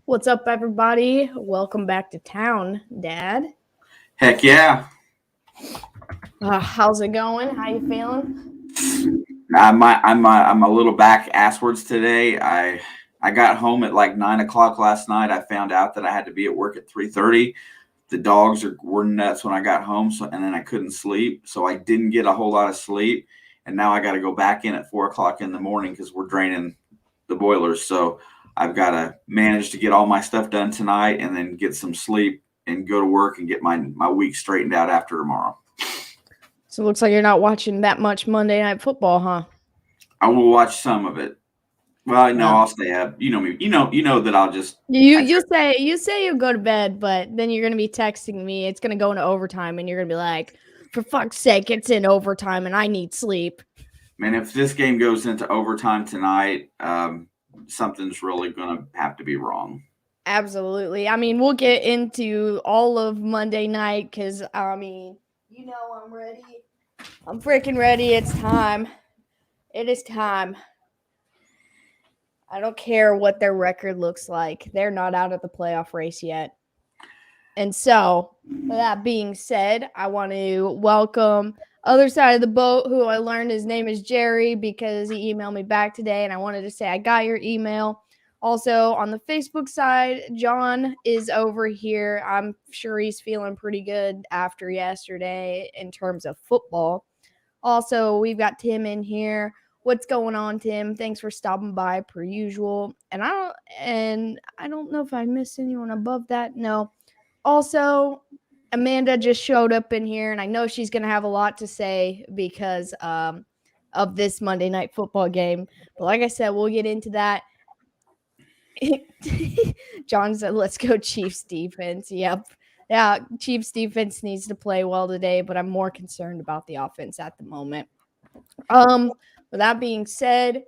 What's up, everybody? Welcome back to town, Dad. Heck yeah. How's it going? How you feeling? I'm a little back asswards today. I got home at like 9 o'clock last night. I found out that I had to be at work at 3:30. The dogs were nuts when I got home, and then I couldn't sleep, so I didn't get a whole lot of sleep. And now I got to go back in at 4 o'clock in the morning because we're draining the boilers. So I've got to manage to get all my stuff done tonight, and then get some sleep and go to work and get my week straightened out after tomorrow. So it looks like you're not watching that much Monday Night Football, huh? I will watch some of it. Well, no, Wow. I'll stay up. You know me. You know that I'll just. You say you'll go to bed, but then you're gonna be texting me. It's gonna go into overtime, and you're gonna be like, "For fuck's sake, it's in overtime, and I need sleep." Man, if this game goes into overtime tonight, something's really going to have to be wrong. Absolutely. I mean, we'll get into all of Monday night because I'm ready. I'm freaking ready. It's time. It is time. I don't care what their record looks like. They're not out of the playoff race yet. And so, with that being said, I want to welcome other side of the boat, who I learned his name is Jerry because he emailed me back today, and I wanted to say I got your email. Also, on the Facebook side, John is over here. I'm sure he's feeling pretty good after yesterday in terms of football. Also, we've got Tim in here. What's going on, Tim? Thanks for stopping by per usual. And I don't know if I missed anyone above that. No. Also, Amanda just showed up in here, and I know she's going to have a lot to say because of this Monday Night Football game. But like I said, we'll get into that. John said, let's go Chiefs defense. Yep. Yeah, Chiefs defense needs to play well today, but I'm more concerned about the offense at the moment. With that being said,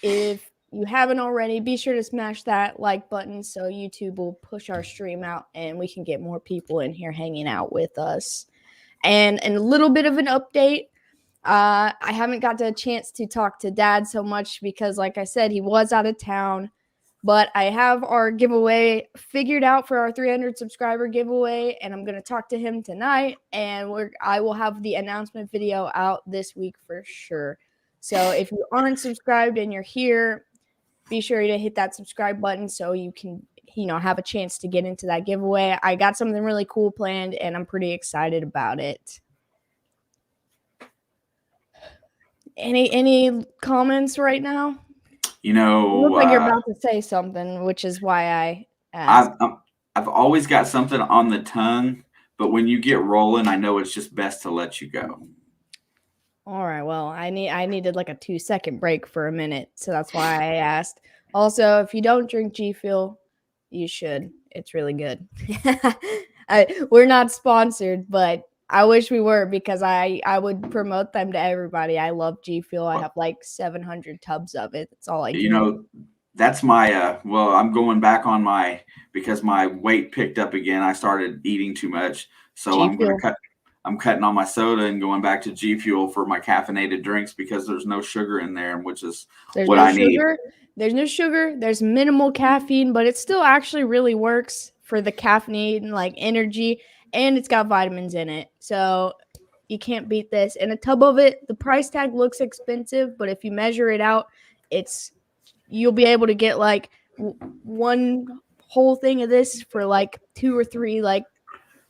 if you haven't already, be sure to smash that like button so YouTube will push our stream out and we can get more people in here hanging out with us. And a little bit of an update. I haven't got the chance to talk to Dad so much because, like I said, he was out of town. But I have our giveaway figured out for our 300 subscriber giveaway, and I'm going to talk to him tonight, and I will have the announcement video out this week for sure. So if you aren't subscribed and you're here, be sure to hit that subscribe button so you can, have a chance to get into that giveaway. I got something really cool planned, and I'm pretty excited about it. Any comments right now? You know, look like you're about to say something, which is why I asked. I've always got something on the tongue, but when you get rolling, I know it's just best to let you go. All right. Well, I needed like a 2-second break for a minute, so that's why I asked. Also, if you don't drink G Fuel, you should. It's really good. We're not sponsored, but I wish we were because I would promote them to everybody. I love G Fuel. I have like 700 tubs of it. That's all I do. That's my I'm going back on because my weight picked up again. I started eating too much. So I'm cutting on my soda and going back to G Fuel for my caffeinated drinks because there's no sugar in there, which is what I need. There's no sugar. There's minimal caffeine, but it still actually really works for the caffeine and like energy, and it's got vitamins in it. So you can't beat this. And a tub of it, the price tag looks expensive, but if you measure it out, you'll be able to get like one whole thing of this for like 2 or 3 like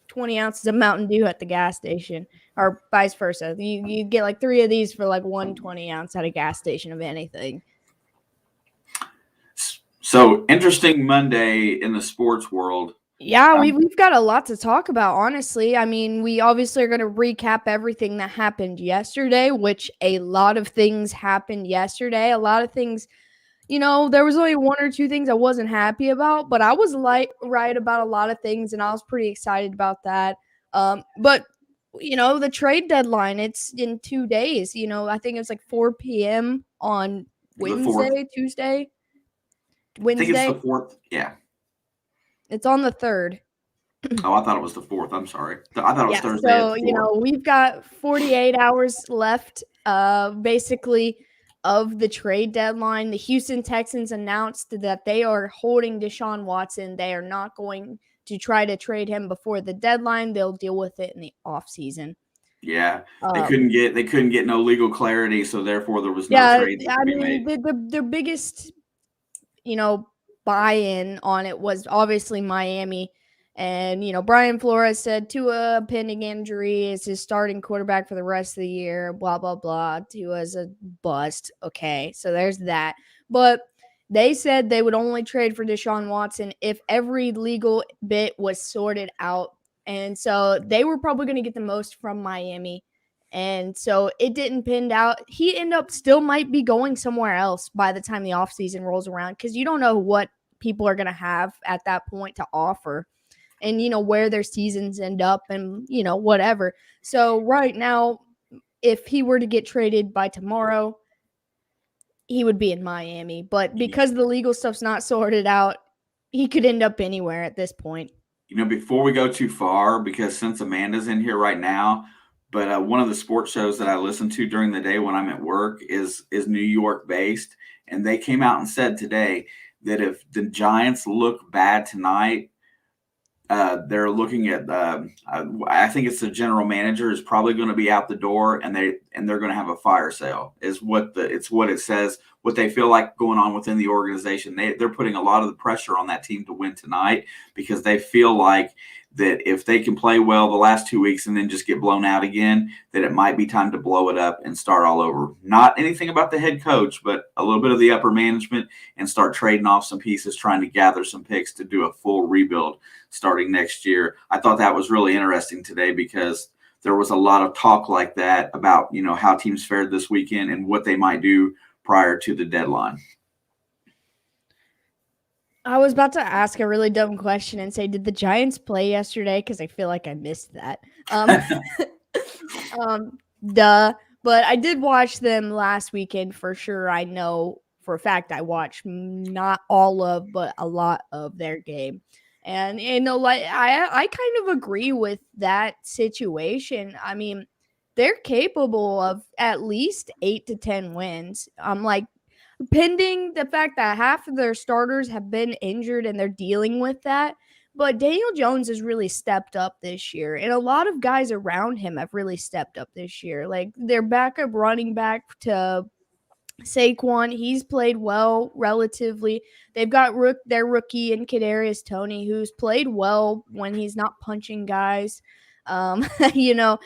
20 ounces of Mountain Dew at the gas station, or vice versa. You get like 3 of these for like 1 20-ounce at a gas station of anything. So interesting Monday in the sports world. Yeah, we've got a lot to talk about, honestly. I mean, we obviously are going to recap everything that happened yesterday, which a lot of things happened yesterday. A lot of things, there was only 1 or 2 things I wasn't happy about, but I was right about a lot of things, and I was pretty excited about that. But, the trade deadline, it's in 2 days. I think it's like 4 p.m. on Wednesday, Tuesday, Wednesday. I think it's the 4th, yeah. It's on the 3rd. Oh, I thought it was the 4th. I'm sorry. I thought it was Thursday. So, we've got 48 hours left. Basically, of the trade deadline, the Houston Texans announced that they are holding Deshaun Watson. They are not going to try to trade him before the deadline. They'll deal with it in the offseason. Yeah, they Um, couldn't get no legal clarity, so therefore there was no yeah, trade that I could be mean, made. the biggest, buy-in on it was obviously Miami. And, Brian Flores said Tua pending injury is his starting quarterback for the rest of the year, blah, blah, blah. Tua's a bust. Okay, so there's that. But they said they would only trade for Deshaun Watson if every legal bit was sorted out. And so they were probably going to get the most from Miami. And so it didn't pin out. He ended up still might be going somewhere else by the time the offseason rolls around because you don't know what people are going to have at that point to offer and, where their seasons end up and, whatever. So right now, if he were to get traded by tomorrow, he would be in Miami. But because the legal stuff's not sorted out, he could end up anywhere at this point. Before we go too far, because since Amanda's in here right now, but one of the sports shows that I listen to during the day when I'm at work is New York based, and they came out and said today that if the Giants look bad tonight, they're looking at I think it's the general manager is probably going to be out the door, and they're going to have a fire sale. Is what it says. What they feel like going on within the organization. They're putting a lot of the pressure on that team to win tonight because they feel like that if they can play well the last 2 weeks and then just get blown out again, that it might be time to blow it up and start all over. Not anything about the head coach, but a little bit of the upper management and start trading off some pieces, trying to gather some picks to do a full rebuild starting next year. I thought that was really interesting today because there was a lot of talk like that about, how teams fared this weekend and what they might do prior to the deadline. I was about to ask a really dumb question and say, did the Giants play yesterday? Because I feel like I missed that. Duh. But I did watch them last weekend for sure. I know for a fact I watched not all of, but a lot of their game. And, like I kind of agree with that situation. I mean, they're capable of at least 8 to 10 wins. I'm like, pending the fact that half of their starters have been injured and they're dealing with that. But Daniel Jones has really stepped up this year, and a lot of guys around him have really stepped up this year. Like their backup running back to Saquon, he's played well relatively. They've got their rookie in Kadarius Toney, who's played well when he's not punching guys. You know,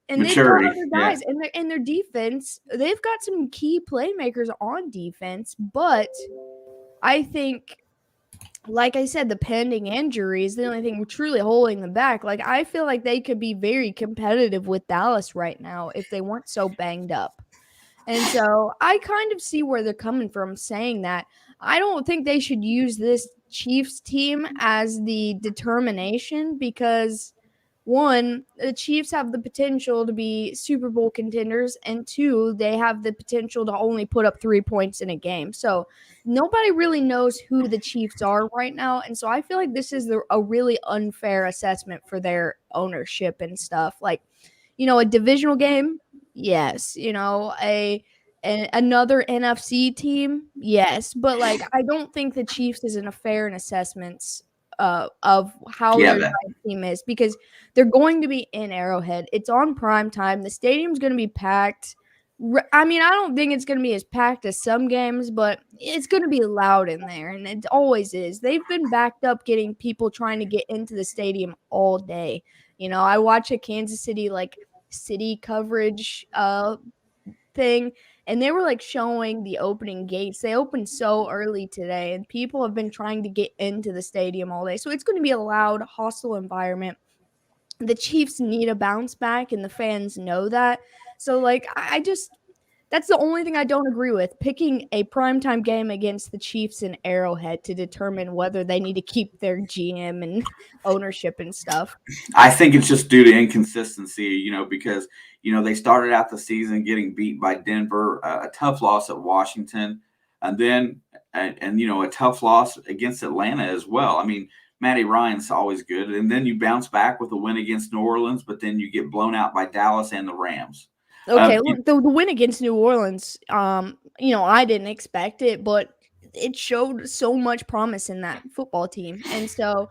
and Maturity, they've got other guys in their defense. They've got some key playmakers on defense, but I think, like I said, the pending injury is the only thing truly holding them back. Like I feel like they could be very competitive with Dallas right now if they weren't so banged up. And so I kind of see where they're coming from saying that. I don't think they should use this Chiefs team as the determination because, one, the Chiefs have the potential to be Super Bowl contenders, and two, they have the potential to only put up 3 points in a game. So nobody really knows who the Chiefs are right now. And so I feel like this is a really unfair assessment for their ownership and stuff. Like, a divisional game, yes. Another NFC team, yes. But like, I don't think the Chiefs is a fair assessment of how their team is because they're going to be in Arrowhead. It's on prime time. The stadium's going to be packed. I mean, I don't think it's going to be as packed as some games, but it's going to be loud in there, and it always is. They've been backed up getting people trying to get into the stadium all day. I watch a Kansas City city coverage thing, and they were like showing the opening gates. They opened so early today, and people have been trying to get into the stadium all day. So it's going to be a loud, hostile environment. The Chiefs need a bounce back, and the fans know that. So that's the only thing I don't agree with, picking a primetime game against the Chiefs in Arrowhead to determine whether they need to keep their GM and ownership and stuff. I think it's just due to inconsistency, because, they started out the season getting beat by Denver, a tough loss at Washington, and then, a tough loss against Atlanta as well. I mean, Matty Ryan's always good. And then you bounce back with a win against New Orleans, but then you get blown out by Dallas and the Rams. Okay, look, the win against New Orleans, I didn't expect it, but it showed so much promise in that football team. And so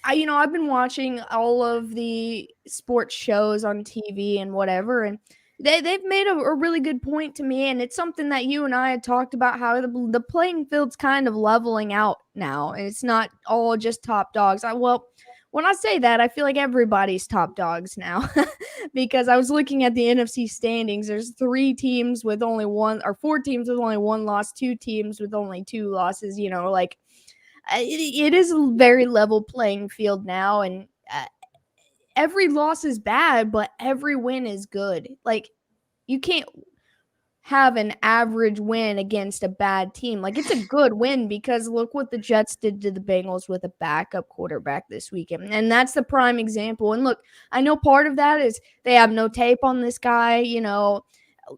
I've been watching all of the sports shows on TV and whatever, and they've made a really good point to me, and it's something that you and I had talked about, how the playing field's kind of leveling out now, and it's not all just top dogs. When I say that, I feel like everybody's top dogs now, because I was looking at the NFC standings. There's 3 teams with only one, or 4 teams with only one loss, 2 teams with only 2 losses. It is a very level playing field now, and every loss is bad, but every win is good. Like, you can't have an average win against a bad team. Like, it's a good win, because look what the Jets did to the Bengals with a backup quarterback this weekend. And that's the prime example. And look, I know part of that is they have no tape on this guy.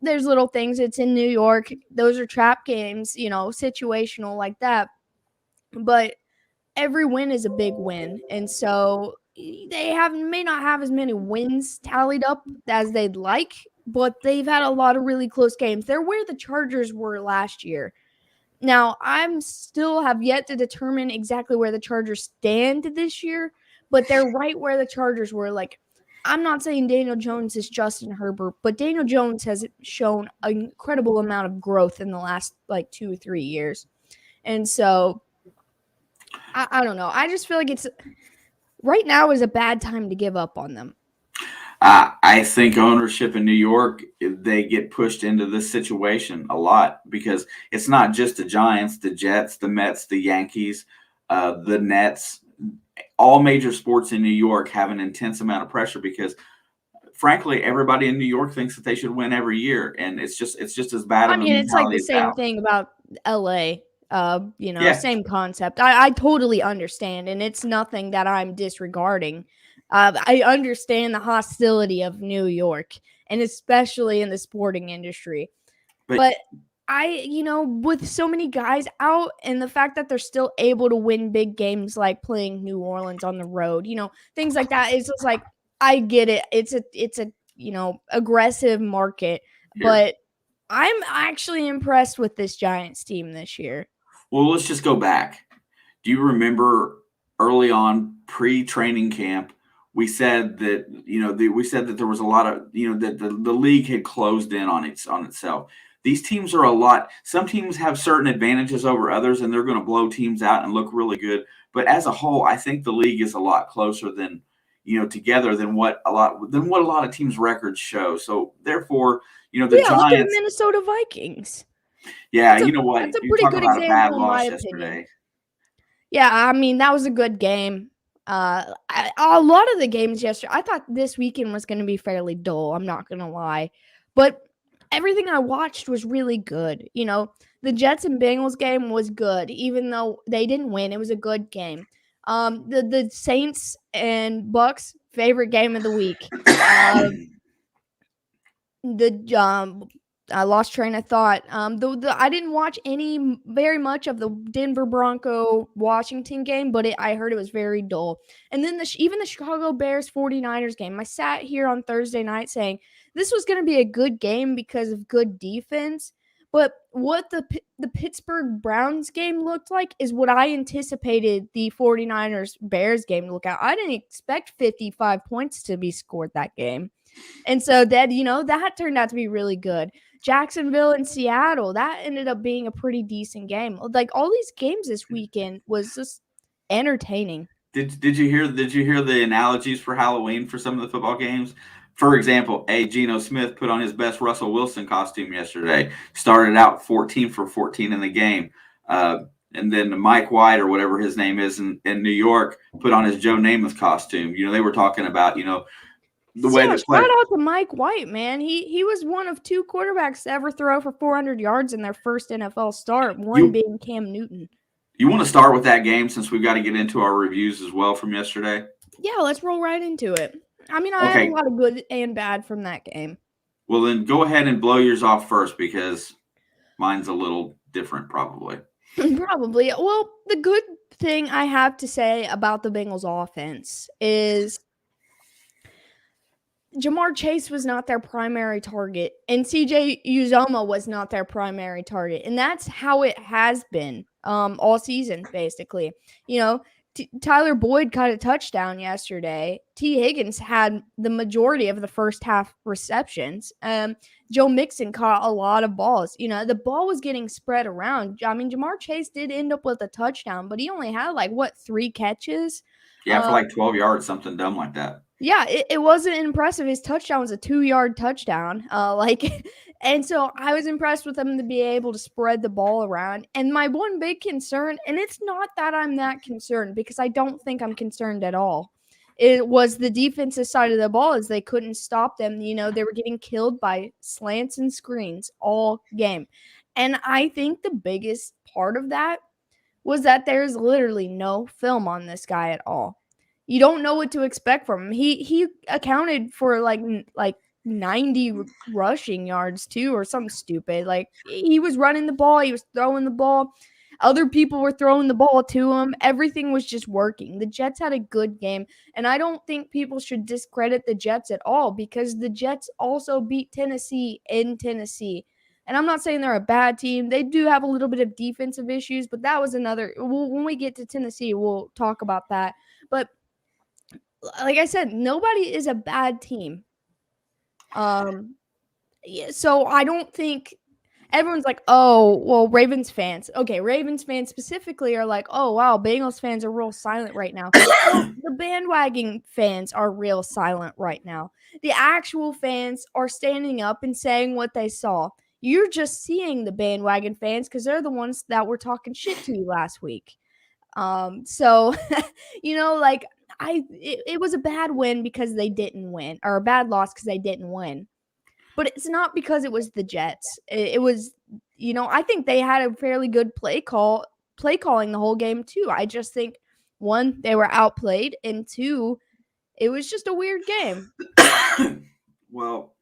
There's little things. It's in New York. Those are trap games, situational like that. But every win is a big win. And so they may not have as many wins tallied up as they'd like, but they've had a lot of really close games. They're where the Chargers were last year. Now, I'm still have yet to determine exactly where the Chargers stand this year, but they're right where the Chargers were. Like, I'm not saying Daniel Jones is Justin Herbert, but Daniel Jones has shown an incredible amount of growth in the last 2 or 3 years. And so I don't know. I just feel like right now is a bad time to give up on them. I think ownership in New York, they get pushed into this situation a lot, because it's not just the Giants, the Jets, the Mets, the Yankees, the Nets. All major sports in New York have an intense amount of pressure, because frankly, everybody in New York thinks that they should win every year, and it's just as bad of a It's like mentality the as same out. thing about LA. Yeah. Same concept. I totally understand, and it's nothing that I'm disregarding. I understand the hostility of New York, and especially in the sporting industry. But with so many guys out, and the fact that they're still able to win big games, like playing New Orleans on the road, things like that, it's just like, I get it. It's a aggressive market, but I'm actually impressed with this Giants team this year. Well, let's just go back. Do you remember early on, pre-training camp, we said that there was a lot of that the league had closed in on itself. These teams are a lot. Some teams have certain advantages over others, and they're going to blow teams out and look really good. But as a whole, I think the league is a lot closer than together than what a lot of teams' records show. So therefore, the Look at the Giants. Minnesota Vikings. Yeah, you know what? That's a You pretty talk good about a bad example, in my loss opinion. yesterday. Yeah, that was a good game. A lot of the games yesterday, I thought this weekend was going to be fairly dull. I'm not going to lie, but everything I watched was really good. The Jets and Bengals game was good, even though they didn't win. It was a good game. The Saints and Bucks, favorite game of the week. I lost train of thought. I didn't watch very much of the Denver Bronco Washington game, but I heard it was very dull. And then even the Chicago Bears 49ers game, I sat here on Thursday night saying this was going to be a good game because of good defense. But what the Pittsburgh Browns game looked like is what I anticipated the 49ers Bears game to look at. I didn't expect 55 points to be scored that game. And so that turned out to be really good. Jacksonville and Seattle, that ended up being a pretty decent game. Like, all these games this weekend was just entertaining. Did you hear the analogies for Halloween for some of the football games? For example, Geno Smith put on his best Russell Wilson costume yesterday. Started out 14 for 14 in the game. And then Mike White, or whatever his name is in New York, put on his Joe Namath costume. They were talking about, the way they play. Shout out to Mike White, man. He was one of 2 quarterbacks to ever throw for 400 yards in their first NFL start, one being Cam Newton. You want to start with that game, since we've got to get into our reviews as well from yesterday? Yeah, let's roll right into it. I had a lot of good and bad from that game. Well, then go ahead and blow yours off first, because mine's a little different, probably. Probably. Well, the good thing I have to say about the Bengals offense is Jamar Chase was not their primary target, and CJ Uzoma was not their primary target, and that's how it has been all season, basically. You know, Tyler Boyd caught a touchdown yesterday. T. Higgins had the majority of the first half receptions. Joe Mixon caught a lot of balls. You know, the ball was getting spread around. I mean, Jamar Chase did end up with a touchdown, but he only had 3 catches. Yeah, for 12 yards, something dumb like that. Yeah, it wasn't impressive. His touchdown was a 2-yard touchdown. And so I was impressed with him to be able to spread the ball around. And my one big concern, and it's not that I'm that concerned because I don't think I'm concerned at all. It was the defensive side of the ball as they couldn't stop them. You know, they were getting killed by slants and screens all game. And I think the biggest part of that was that there's literally no film on this guy at all. You don't know what to expect from him. He accounted for like 90 rushing yards too, or something stupid. Like he was running the ball, he was throwing the ball. Other people were throwing the ball to him. Everything was just working. The Jets had a good game, and I don't think people should discredit the Jets at all because the Jets also beat Tennessee in Tennessee. And I'm not saying they're a bad team. They do have a little bit of defensive issues, but that was another. When we get to Tennessee, we'll talk about that. But like I said, nobody is a bad team. Yeah, so I don't think everyone's like, oh, well, Ravens fans. Okay, Ravens fans specifically are like, oh, wow, Bengals fans are real silent right now. The bandwagon fans are real silent right now. The actual fans are standing up and saying what they saw. You're just seeing the bandwagon fans because they're the ones that were talking shit to you last week. So you know, like it was a bad win because they didn't win, or a bad loss because they didn't win. But it's not because it was the Jets. It was, you know, I think they had a fairly good play calling the whole game too. I just think one, they were outplayed, and two, it was just a weird game. Well,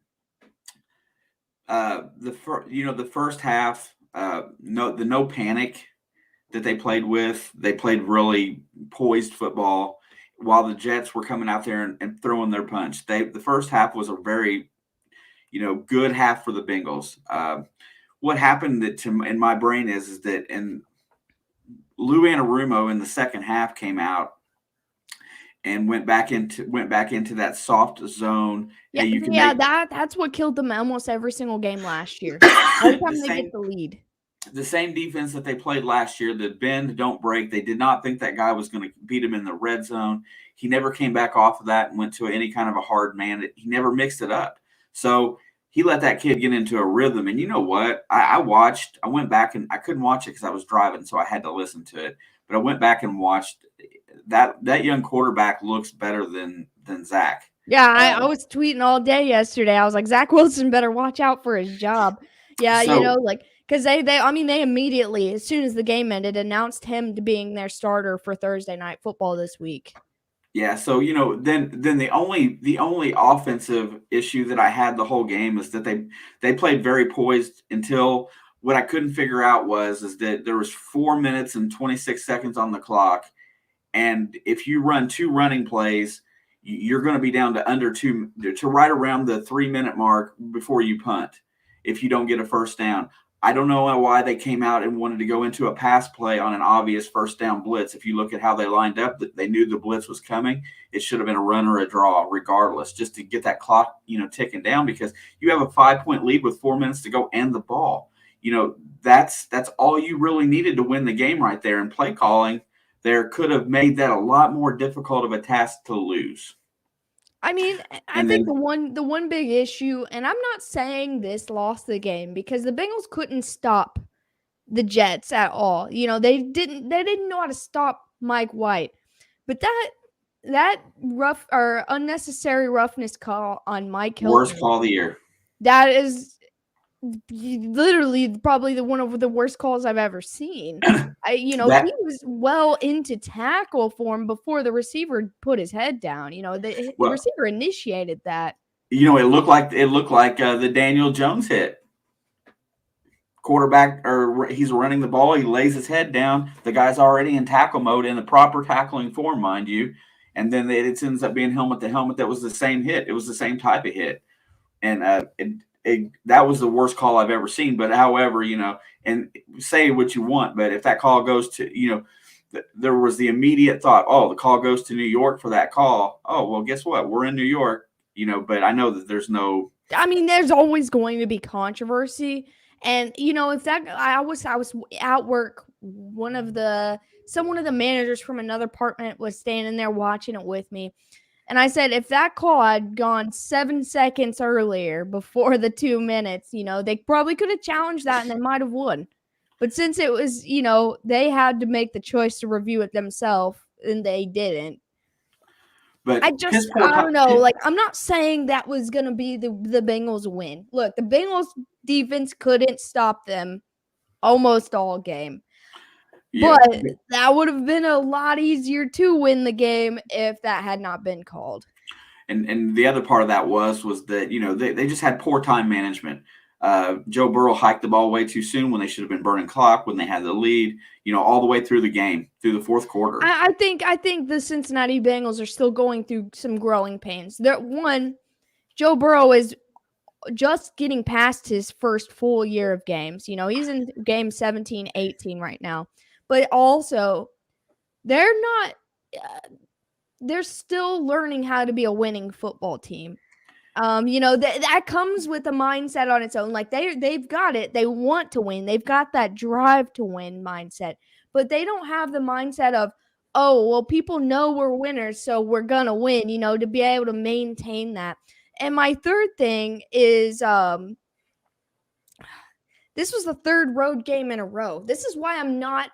the first half, no panic that they played with. They played really poised football while the Jets were coming out there and throwing their punch. The first half was a very, good half for the Bengals. What happened in my brain is that Lou Anarumo in the second half came out and went back into that soft zone. That's what killed them almost every single game last year. Every time they get the lead. The same defense that they played last year, the bend, don't break. They did not think that guy was going to beat him in the red zone. He never came back off of that and went to any kind of a hard man. He never mixed it up. So he let that kid get into a rhythm. And you know what? I went back and I couldn't watch it because I was driving, so I had to listen to it. But I went back and watched that young quarterback looks better than Zach. Yeah, I was tweeting all day yesterday. I was like, Zach Wilson better watch out for his job. Yeah, because they immediately, as soon as the game ended, announced him to being their starter for Thursday Night Football this week. Yeah, so then the only offensive issue that I had the whole game is that they played very poised until what I couldn't figure out is that there was 4 minutes and 26 seconds on the clock, and if you run two running plays, you're going to be down to under two, to right around the 3-minute mark before you punt if you don't get a first down. I don't know why they came out and wanted to go into a pass play on an obvious first down blitz. If you look at how they lined up, they knew the blitz was coming. It should have been a run or a draw regardless, just to get that clock, ticking down, because you have a 5-point lead with 4 minutes to go and the ball. That's all you really needed to win the game right there. And play calling there could have made that a lot more difficult of a task to lose. I mean, I think the one big issue, and I'm not saying this lost the game because the Bengals couldn't stop the Jets at all. They didn't know how to stop Mike White. But that rough or unnecessary roughness call on Mike Hilton, worst call of the year. That is literally probably one of the worst calls I've ever seen. He was well into tackle form before the receiver put his head down. The receiver initiated that. It looked like the Daniel Jones hit. Quarterback, or he's running the ball, he lays his head down. The guy's already in tackle mode, in the proper tackling form, mind you. and then it ends up being helmet to helmet. That was the same hit. It was the same type of hit, and that was the worst call I've ever seen. But however, and say what you want, but if that call goes to, there was the immediate thought, oh, the call goes to New York for that call. Oh, well, guess what? We're in New York, but I know that there's no. I mean, there's always going to be controversy. And, if that, I was at work, one of the managers from another department was standing there watching it with me. And I said, if that call had gone 7 seconds earlier before the 2 minutes, they probably could have challenged that and they might have won. But since it was, they had to make the choice to review it themselves and they didn't. But I don't know. Like, I'm not saying that was going to be the Bengals win. Look, the Bengals defense couldn't stop them almost all game. Yeah. But that would have been a lot easier to win the game if that had not been called. And the other part of that was that, they just had poor time management. Joe Burrow hiked the ball way too soon when they should have been burning clock when they had the lead, all the way through the game, through the fourth quarter. I think the Cincinnati Bengals are still going through some growing pains. Joe Burrow is just getting past his first full year of games. He's in game 17, 18 right now. But also, they're still learning how to be a winning football team. That comes with a mindset on its own. Like they've got it. They want to win. They've got that drive to win mindset. But they don't have the mindset of, oh, well, people know we're winners, so we're gonna win. To be able to maintain that. And my third thing is, this was the third road game in a row. This is why I'm not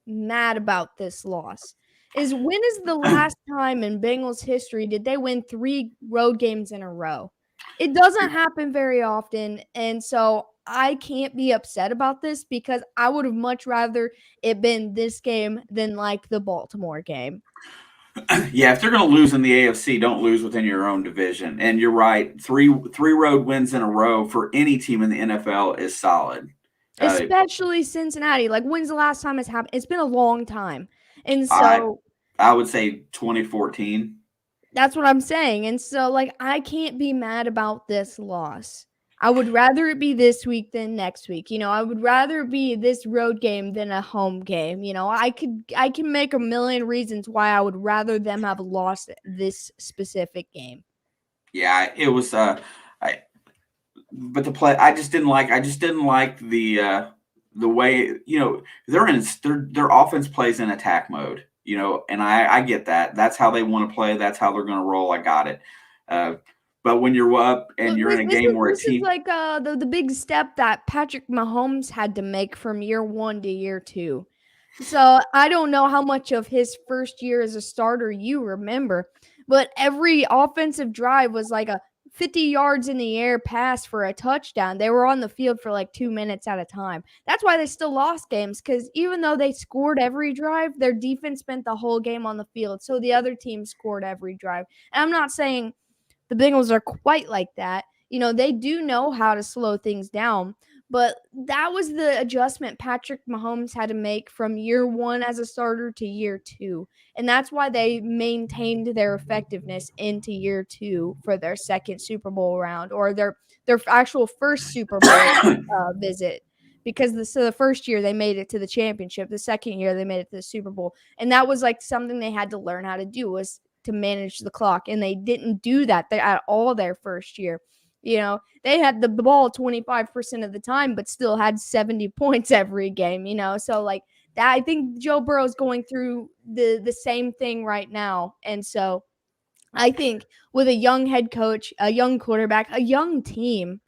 mad about this loss. Is when is the last time in Bengals history did they win 3 road games in a row? It doesn't happen very often, and so I can't be upset about this because I would have much rather it been this game than like the Baltimore game. Yeah, if they're going to lose in the AFC, don't lose within your own division. And you're right, three road wins in a row for any team in the NFL is solid. Especially Cincinnati. Like, when's the last time it's happened? It's been a long time. And so I would say 2014. That's what I'm saying. And so, like, I can't be mad about this loss. I would rather it be this week than next week. I would rather it be this road game than a home game. I can make a million reasons why I would rather them have lost this specific game. Yeah, it was but the play I just didn't like the way, their offense plays in attack mode, and I get that. That's how they want to play. That's how they're going to roll. I got it. But when you're up and you're in a game where a team, this is like the big step that Patrick Mahomes had to make from year 1 to year 2. So I don't know how much of his first year as a starter you remember, but every offensive drive was like a 50 yards in the air pass for a touchdown. They were on the field for like 2 minutes at a time. That's why they still lost games, because even though they scored every drive, their defense spent the whole game on the field. So the other team scored every drive. And I'm not saying the Bengals are quite like that. They do know how to slow things down. But that was the adjustment Patrick Mahomes had to make from year 1 as a starter to year 2. And that's why they maintained their effectiveness into year 2 for their second Super Bowl round, or their actual first Super Bowl visit. Because the first year they made it to the championship. The second year they made it to the Super Bowl. And that was like something they had to learn how to do, was to manage the clock. And they didn't do that at all their first year. They had the ball 25% of the time, but still had 70 points every game, So, like, that, I think Joe Burrow's going through the same thing right now. And so I think with a young head coach, a young quarterback, a young team,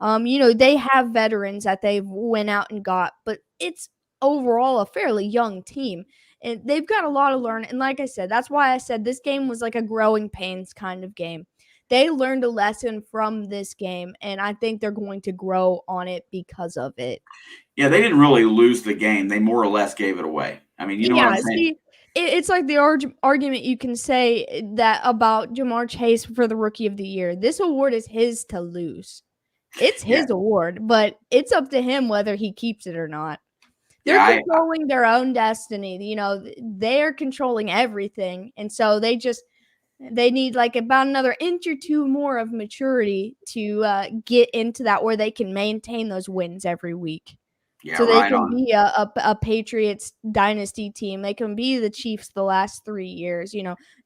they have veterans that they've went out and got, but it's overall a fairly young team. And they've got a lot to learn. And like I said, that's why I said this game was like a growing pains kind of game. They learned a lesson from this game, and I think they're going to grow on it because of it. Yeah, they didn't really lose the game. They more or less gave it away. I mean, you know what I'm saying? See, it's like the argument you can say that about Ja'Marr Chase for the Rookie of the Year. This award is his to lose. It's his award, but it's up to him whether he keeps it or not. They're controlling their own destiny. They're controlling everything, and so they just – They need like about another inch or two more of maturity to get into that where they can maintain those wins every week. Yeah, So they right can on. be a Patriots dynasty team. They can be the Chiefs the last 3 years,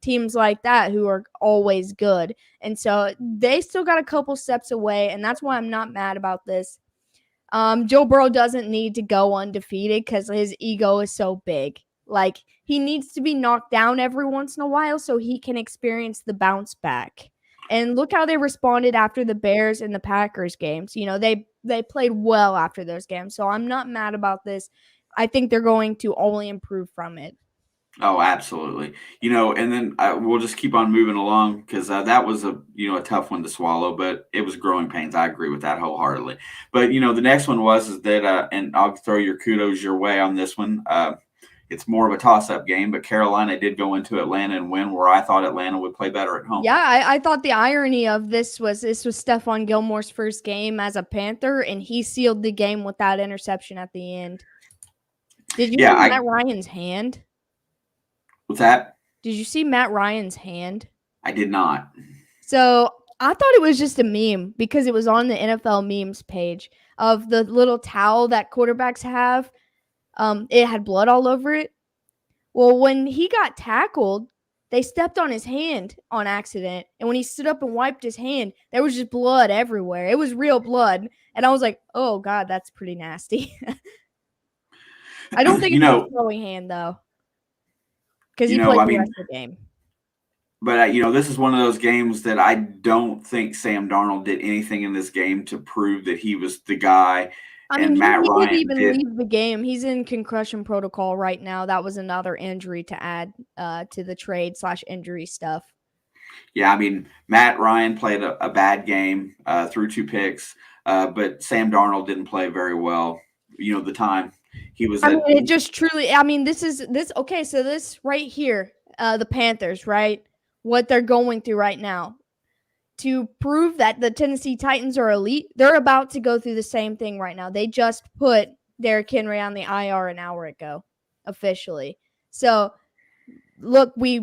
teams like that who are always good. And so they still got a couple steps away, and that's why I'm not mad about this. Joe Burrow doesn't need to go undefeated because his ego is so big. Like, he needs to be knocked down every once in a while so he can experience the bounce back. And look how they responded after the Bears and the Packers games. They played well after those games. So I'm not mad about this. I think they're going to only improve from it. Oh, absolutely. And then we'll just keep on moving along because that was a tough one to swallow, but it was growing pains. I agree with that wholeheartedly. But the next one is that, and I'll throw your kudos your way on this one. It's more of a toss-up game, but Carolina did go into Atlanta and win, where I thought Atlanta would play better at home. Yeah, I thought the irony of this was Stephon Gilmore's first game as a Panther, and he sealed the game with that interception at the end. Did you see Matt Ryan's hand? What's that? Did you see Matt Ryan's hand? I did not. So I thought it was just a meme because it was on the NFL memes page of the little towel that quarterbacks have. It had blood all over it. Well, when he got tackled, they stepped on his hand on accident. And when he stood up and wiped his hand, there was just blood everywhere. It was real blood. And I was like, oh, God, that's pretty nasty. I don't think it's a throwing hand, though. Because he played the rest of the game. But, this is one of those games that I don't think Sam Darnold did anything in this game to prove that he was the guy. Matt Ryan didn't even leave the game. He's in concussion protocol right now. That was another injury to add to the trade/injury stuff. Yeah, Matt Ryan played a bad game, threw 2 picks, but Sam Darnold didn't play very well. The time he was. It just truly. Okay. So this right here, the Panthers, right? What they're going through right now. To prove that the Tennessee Titans are elite, they're about to go through the same thing right now. They just put Derrick Henry on the IR an hour ago, officially. So, look, we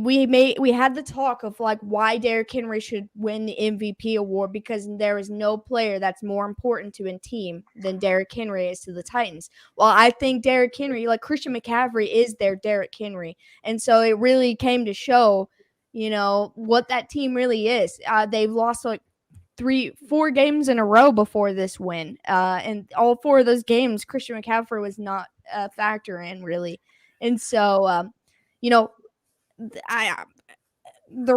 had the talk of like why Derrick Henry should win the MVP award because there is no player that's more important to a team than Derrick Henry is to the Titans. Well, I think Derrick Henry, like Christian McCaffrey, is their Derrick Henry, and so it really came to show. What that team really is. They've lost like 3-4 games in a row before this win. And all 4 of those games, Christian McCaffrey was not a factor in really. And so, they're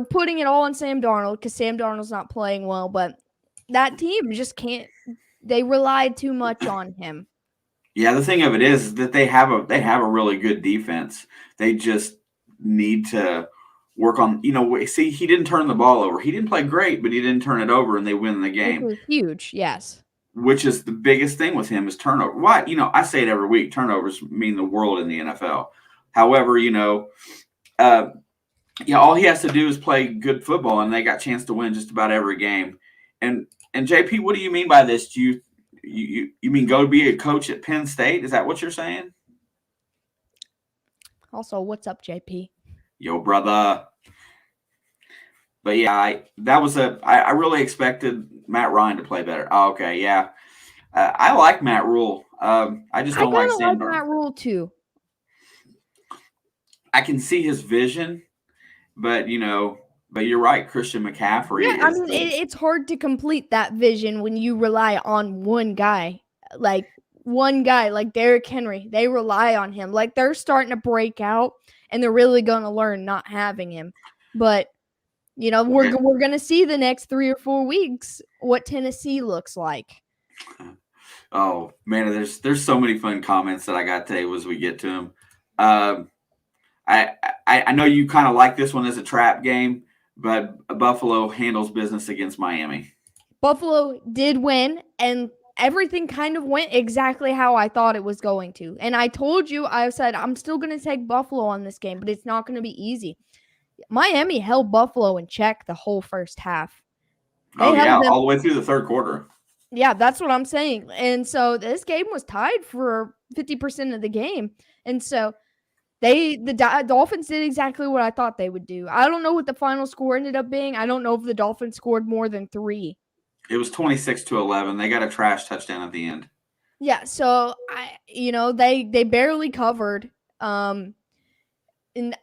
putting it all on Sam Darnold because Sam Darnold's not playing well, but that team just can't. They relied too much on him. Yeah, the thing of it is that they have a really good defense. They just need to work on, see, he didn't turn the ball over. He didn't play great, but he didn't turn it over, and they win the game. Which was huge, yes. Which is the biggest thing with him is turnover. Why? I say it every week. Turnovers mean the world in the NFL. However, all he has to do is play good football, and they got a chance to win just about every game. And JP, what do you mean by this? Do you mean go be a coach at Penn State? Is that what you're saying? Also, what's up, JP? Yo, brother. But yeah, I really expected Matt Ryan to play better. Oh, okay, yeah. I like Matt Rule. I just don't like Sam Darnold. Matt Rule too. I can see his vision, but you're right, Christian McCaffrey. Yeah, it's hard to complete that vision when you rely on one guy like Derrick Henry. They rely on him. Like, they're starting to break out, and they're really going to learn not having him. But, we're going to see the next 3 or 4 weeks what Tennessee looks like. Oh, man, there's so many fun comments that I got today as we get to them. I know you kind of like this one as a trap game, but Buffalo handles business against Miami. Buffalo did win, and everything kind of went exactly how I thought it was going to. And I told you, I said, I'm still going to take Buffalo on this game, but it's not going to be easy. Miami held Buffalo in check the whole first half. All the way through the third quarter. Yeah, that's what I'm saying. And so this game was tied for 50% of the game. And so The Dolphins did exactly what I thought they would do. I don't know what the final score ended up being. I don't know if the Dolphins scored more than 3. It was 26-11. They got a trash touchdown at the end. Yeah, so they barely covered. And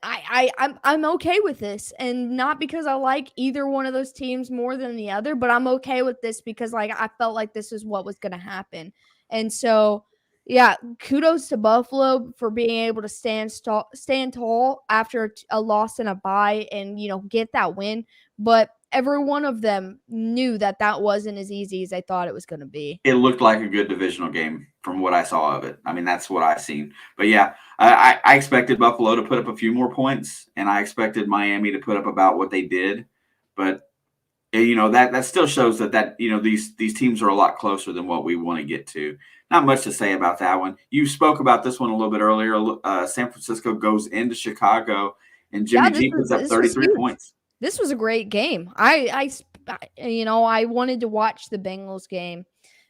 I'm okay with this, and not because I like either one of those teams more than the other, but I'm okay with this because like I felt like this is what was going to happen, and so yeah, kudos to Buffalo for being able to stand tall after a loss and a bye, and get that win. But every one of them knew that that wasn't as easy as they thought it was going to be. It looked like a good divisional game from what I saw of it. I mean, that's what I seen. But yeah, I expected Buffalo to put up a few more points, and I expected Miami to put up about what they did. But that still shows that these teams are a lot closer than what we want to get to. Not much to say about that one. You spoke about this one a little bit earlier. San Francisco goes into Chicago, and Jimmy G puts up 33 points. This was a great game. I wanted to watch the Bengals game,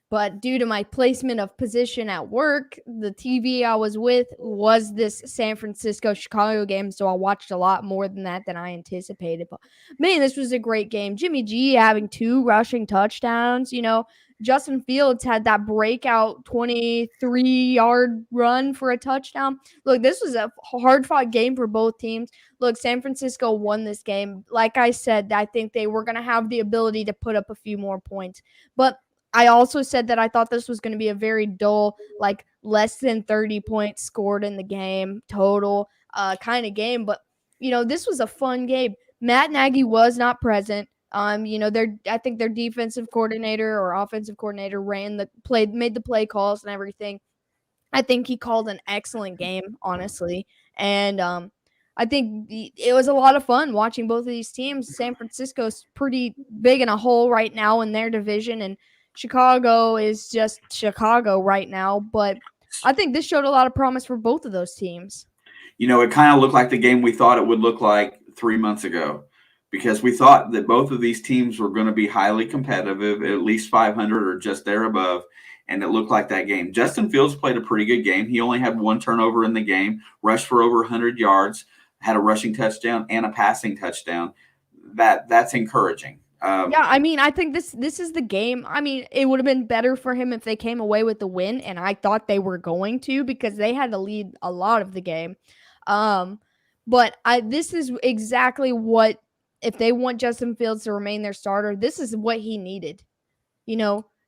but due to my placement of position at work, the TV I was with was this San Francisco-Chicago game, so I watched a lot more than I anticipated. But man, this was a great game. Jimmy G having 2 rushing touchdowns. Justin Fields had that breakout 23-yard run for a touchdown. Look, this was a hard-fought game for both teams. Look, San Francisco won this game. Like I said, I think they were going to have the ability to put up a few more points. But I also said that I thought this was going to be a very dull, like less than 30 points scored in the game total kind of game. But, this was a fun game. Matt Nagy was not present. I think their defensive coordinator or offensive coordinator made the play calls and everything. I think he called an excellent game, honestly. And I think it was a lot of fun watching both of these teams. San Francisco's pretty big in a hole right now in their division, and Chicago is just Chicago right now. But I think this showed a lot of promise for both of those teams. It kind of looked like the game we thought it would look like 3 months ago, because we thought that both of these teams were going to be highly competitive, at least 500 or just there above, and it looked like that game. Justin Fields played a pretty good game. He only had 1 turnover in the game, rushed for over 100 yards, had a rushing touchdown and a passing touchdown. That's encouraging. Yeah, I mean, I think this is the game. I mean, it would have been better for him if they came away with the win, and I thought they were going to because they had to lead a lot of the game. But this is exactly what, if they want Justin Fields to remain their starter, this is what he needed.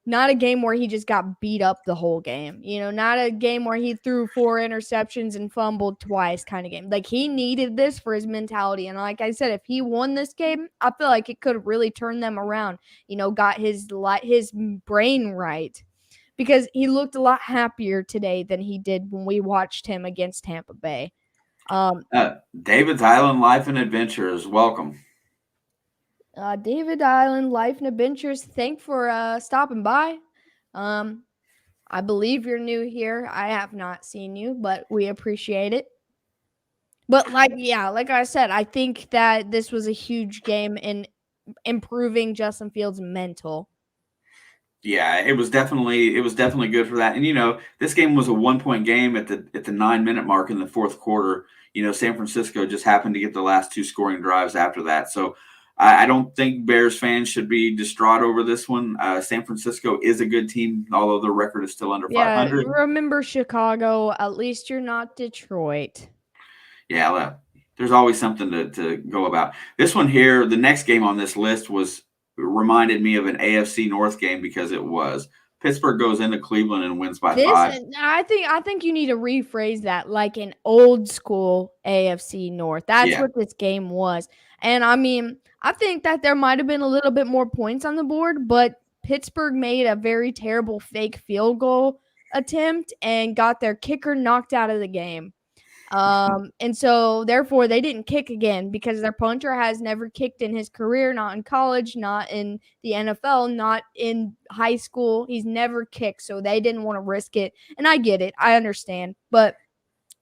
Not a game where he just got beat up the whole game. Not a game where he threw 4 interceptions and fumbled twice kind of game. Like, he needed this for his mentality. And like I said, if he won this game, I feel like it could have really turned them around, got his brain right. Because he looked a lot happier today than he did when we watched him against Tampa Bay. David's Island Life and Adventures, welcome. David Island Life and Adventures, thanks for stopping by. I believe you're new here. I have not seen you, but we appreciate it. But like I said, I think that this was a huge game in improving Justin Fields' mental. Yeah, it was definitely good for that. And this game was a 1-point game at the 9-minute mark in the fourth quarter. San Francisco just happened to get the last 2 scoring drives after that. So I don't think Bears fans should be distraught over this one. San Francisco is a good team, although their record is still under 500. Remember Chicago. At least you're not Detroit. Yeah, well, there's always something to go about. This one here, the next game on this list reminded me of an AFC North game because it was. Pittsburgh goes into Cleveland and wins by 5. I think you need to rephrase that like an old school AFC North. That's what this game was. And I mean, I think that there might have been a little bit more points on the board, but Pittsburgh made a very terrible fake field goal attempt and got their kicker knocked out of the game. And so therefore they didn't kick again because their punter has never kicked in his career, not in college, not in the NFL, not in high school. He's never kicked. So they didn't want to risk it. And I get it. I understand. But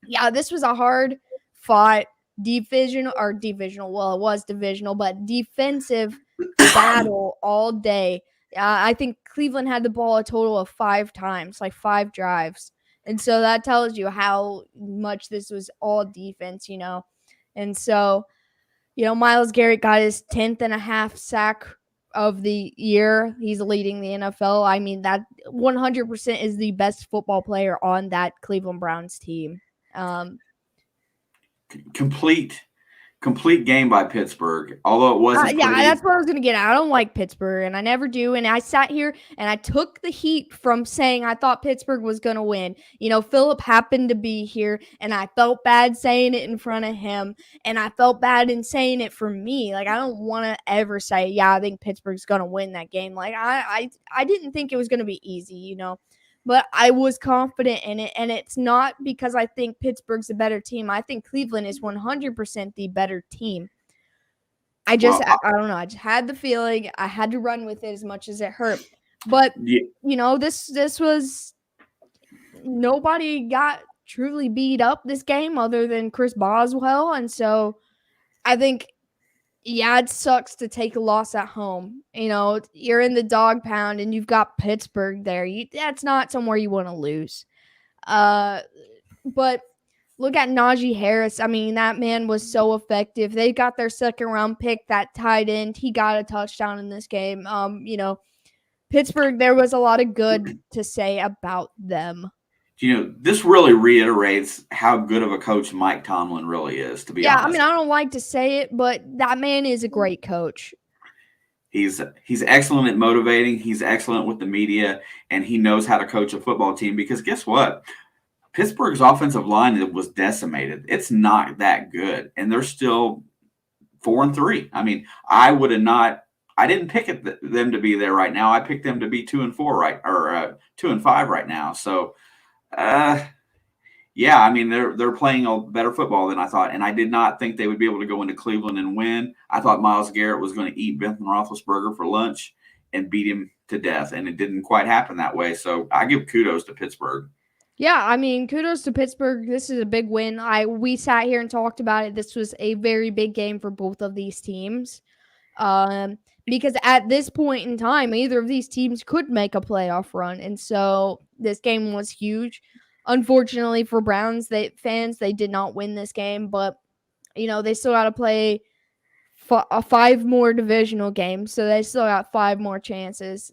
yeah, this was a hard fought divisional. Well, it was divisional, but defensive battle all day. I think Cleveland had the ball a total of 5 times, like 5 drives. And so that tells you how much this was all defense, And so, Myles Garrett got his 10th and a half sack of the year. He's leading the NFL. I mean, that 100% is the best football player on that Cleveland Browns team. Complete game by Pittsburgh, although it wasn't yeah, pretty. that's what I was going to get at. I don't like Pittsburgh, and I never do. And I sat here and I took the heat from saying I thought Pittsburgh was going to win. Philip happened to be here, and I felt bad saying it in front of him, and I felt bad in saying it for me. Like, I don't want to ever say, yeah, I think Pittsburgh's going to win that game. Like, I didn't think it was going to be easy, but I was confident in it, and it's not because I think Pittsburgh's a better team. I think Cleveland is 100% the better team. I don't know. I just had the feeling. I had to run with it as much as it hurt. But, this was – nobody got truly beat up this game other than Chris Boswell. And so I think, yeah, it sucks to take a loss at home. You're in the dog pound and you've got Pittsburgh there. That's not somewhere you want to lose. But look at Najee Harris. I mean, that man was so effective. They got their second round pick, that tight end. He got a touchdown in this game. Pittsburgh, there was a lot of good to say about them. This really reiterates how good of a coach Mike Tomlin really is, to be honest. Yeah, I mean, I don't like to say it, but that man is a great coach. He's excellent at motivating. He's excellent with the media, and he knows how to coach a football team because guess what? Pittsburgh's offensive line was decimated. It's not that good, and they're still 4-3. I mean, I didn't pick them to be there right now. I picked them to be 2-4 or 2-5 right now. So, yeah, I mean they're playing a better football than I thought, and I did not think they would be able to go into Cleveland and win. I thought Myles Garrett was going to eat Ben Roethlisberger for lunch and beat him to death, and it didn't quite happen that way. So I give kudos to Pittsburgh. Yeah, I mean, kudos to Pittsburgh. This is a big win. We sat here and talked about it. This was a very big game for both of these teams. Because at this point in time, either of these teams could make a playoff run. And so this game was huge. Unfortunately for Browns fans, they did not win this game. But, they still got to play 5 more divisional games. So they still got 5 more chances.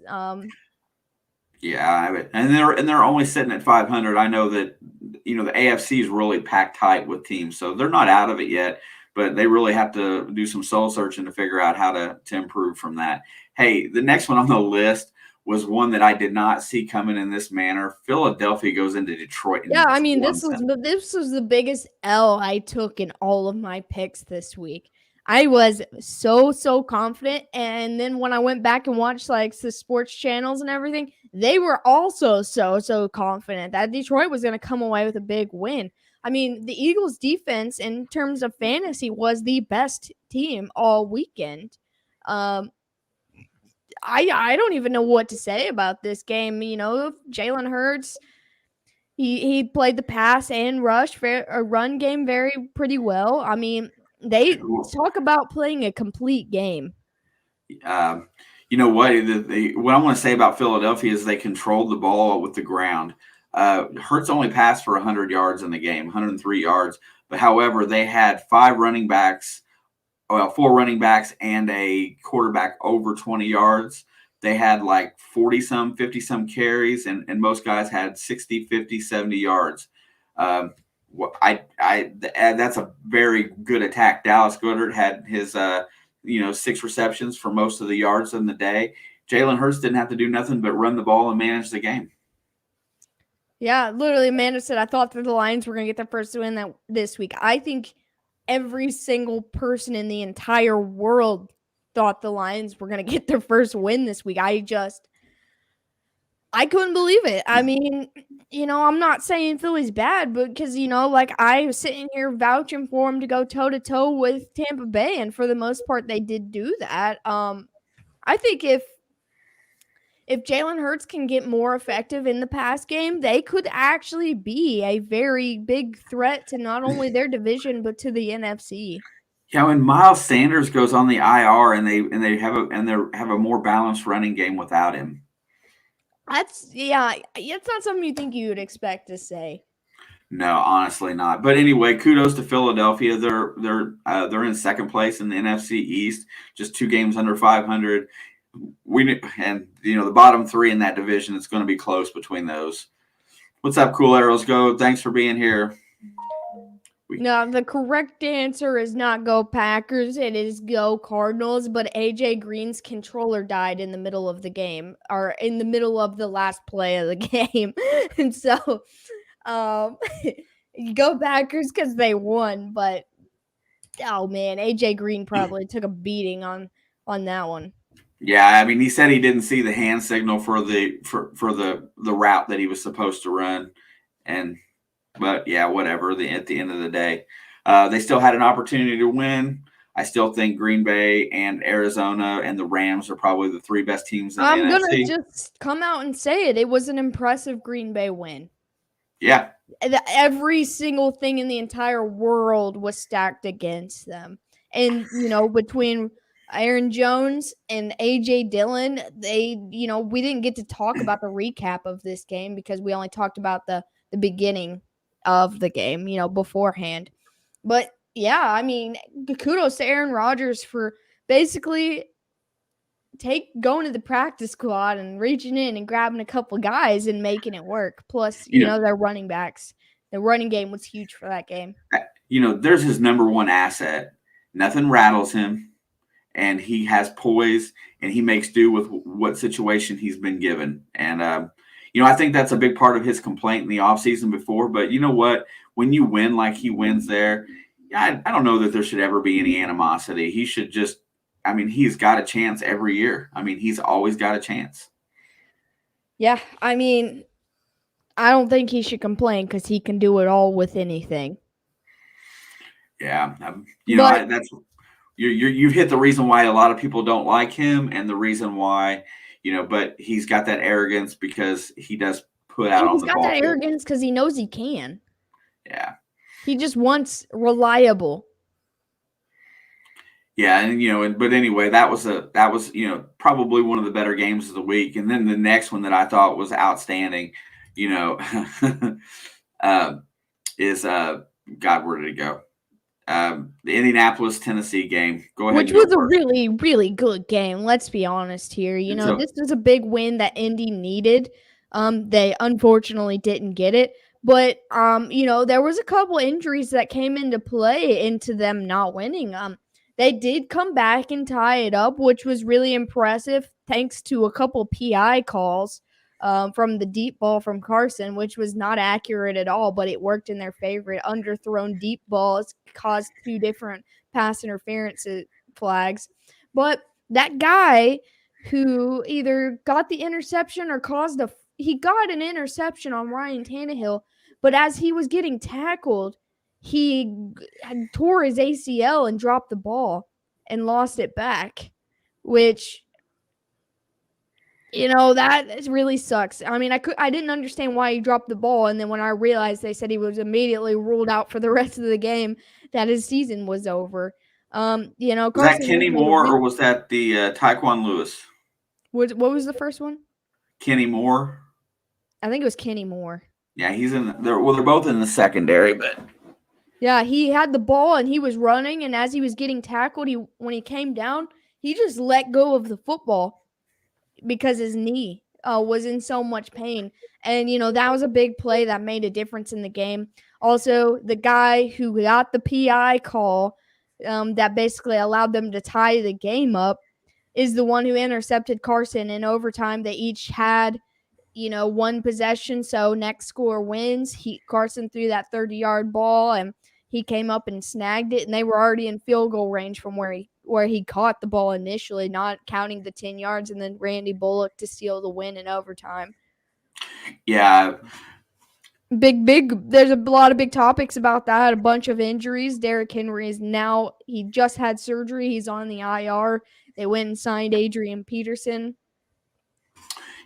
Yeah, and they're only sitting at 500. I know that the AFC is really packed tight with teams, so they're not out of it yet. But they really have to do some soul searching to figure out how to improve from that. Hey, the next one on the list was one that I did not see coming in this manner. Philadelphia goes into Detroit. Yeah, I mean, this was the biggest L I took in all of my picks this week. I was so confident, and then when I went back and watched the sports channels and everything, they were also so confident that Detroit was going to come away with a big win. I mean, the Eagles' defense in terms of fantasy was the best team all weekend. I don't even know what to say about this game. Jalen Hurts, he played the pass and run game pretty well. I mean, they talk about playing a complete game. You know what? What I want to say about Philadelphia is they controlled the ball with the ground. Hurts only passed for 100 yards in the game, 103 yards. But however, they had 4 running backs and a quarterback over 20 yards. They had 40-some, 50-some carries, and most guys had 60, 50, 70 yards. That's a very good attack. Dallas Goedert had his 6 receptions for most of the yards in the day. Jalen Hurts didn't have to do nothing but run the ball and manage the game. Yeah, literally, Amanda said, I thought that the Lions were going to get their first win this week. I think every single person in the entire world thought the Lions were going to get their first win this week. I couldn't believe it. I mean, I'm not saying Philly's bad, but because, I was sitting here vouching for them to go toe-to-toe with Tampa Bay, and for the most part, they did do that. I think if Jalen Hurts can get more effective in the pass game, they could actually be a very big threat to not only their division, but to the NFC. Yeah, when Miles Sanders goes on the IR and they have a more balanced running game without him. It's not something you think you would expect to say. No, honestly not. But anyway, kudos to Philadelphia. They're in second place in the NFC East, just 2 games under 500. The bottom three in that division, it's going to be close between those. What's up, Cool Arrows? Go. Thanks for being here. No, the correct answer is not go Packers. It is go Cardinals. But AJ Green's controller died in the middle of the game, or in the middle of the last play of the game, and so, go Packers because they won. But oh man, AJ Green probably took a beating on that one. Yeah, I mean, he said he didn't see the hand signal for the route that he was supposed to run, but yeah, whatever. At the end of the day, they still had an opportunity to win. I still think Green Bay and Arizona and the Rams are probably the 3 best teams in the NFC. I'm gonna just come out and say it. It was an impressive Green Bay win. Yeah. Every single thing in the entire world was stacked against them. And, between Aaron Jones and A.J. Dillon, we didn't get to talk about the recap of this game because we only talked about the beginning of the game, beforehand. But, yeah, I mean, kudos to Aaron Rodgers for basically going to the practice squad and reaching in and grabbing a couple guys and making it work. Plus, their running backs. The running game was huge for that game. There's his number one asset. Nothing rattles him, and he has poise, and he makes do with what situation he's been given. And, I think that's a big part of his complaint in the offseason before. But you know what? When you win like he wins there, I don't know that there should ever be any animosity. He should just he's got a chance every year. He's always got a chance. Yeah, I don't think he should complain because he can do it all with anything. Yeah, that's you've hit the reason why a lot of people don't like him, and the reason why But he's got that arrogance because he does put out on the ball. He's got that arrogance because he knows he can. Yeah, he just wants reliable. Yeah, and but anyway, that was probably one of the better games of the week. And then the next one that I thought was outstanding, is God, where did it go? The Indianapolis Tennessee game. Go ahead. Which was a really, really good game. Let's be honest here. This was a big win that Indy needed. They unfortunately didn't get it. But there was a couple injuries that came into play into them not winning. They did come back and tie it up, which was really impressive thanks to a couple PI calls from the deep ball from Carson, which was not accurate at all, but it worked in their favor. Underthrown deep balls caused 2 different pass interference flags. But that guy who either got the interception or he got an interception on Ryan Tannehill, but as he was getting tackled, he tore his ACL and dropped the ball and lost it back, which, that really sucks. I didn't understand why he dropped the ball, and then when I realized they said he was immediately ruled out for the rest of the game, that his season was over. Was that Kenny Moore or was that the Tyquan Lewis? What was the first one? Kenny Moore. I think it was Kenny Moore. Yeah, he's in there. Well, they're both in the secondary, but. Yeah, he had the ball and he was running, and as he was getting tackled, when he came down, he just let go of the football because his knee was in so much pain. And, that was a big play that made a difference in the game. Also, the guy who got the PI call that basically allowed them to tie the game up is the one who intercepted Carson in overtime. They each had, 1 possession, so next score wins. Carson threw that 30-yard ball, and he came up and snagged it, and they were already in field goal range from where he caught the ball initially, not counting the 10 yards, and then Randy Bullock to steal the win in overtime. Yeah. Big. There's a lot of big topics about that. A bunch of injuries. Derrick Henry he just had surgery. He's on the IR. They went and signed Adrian Peterson.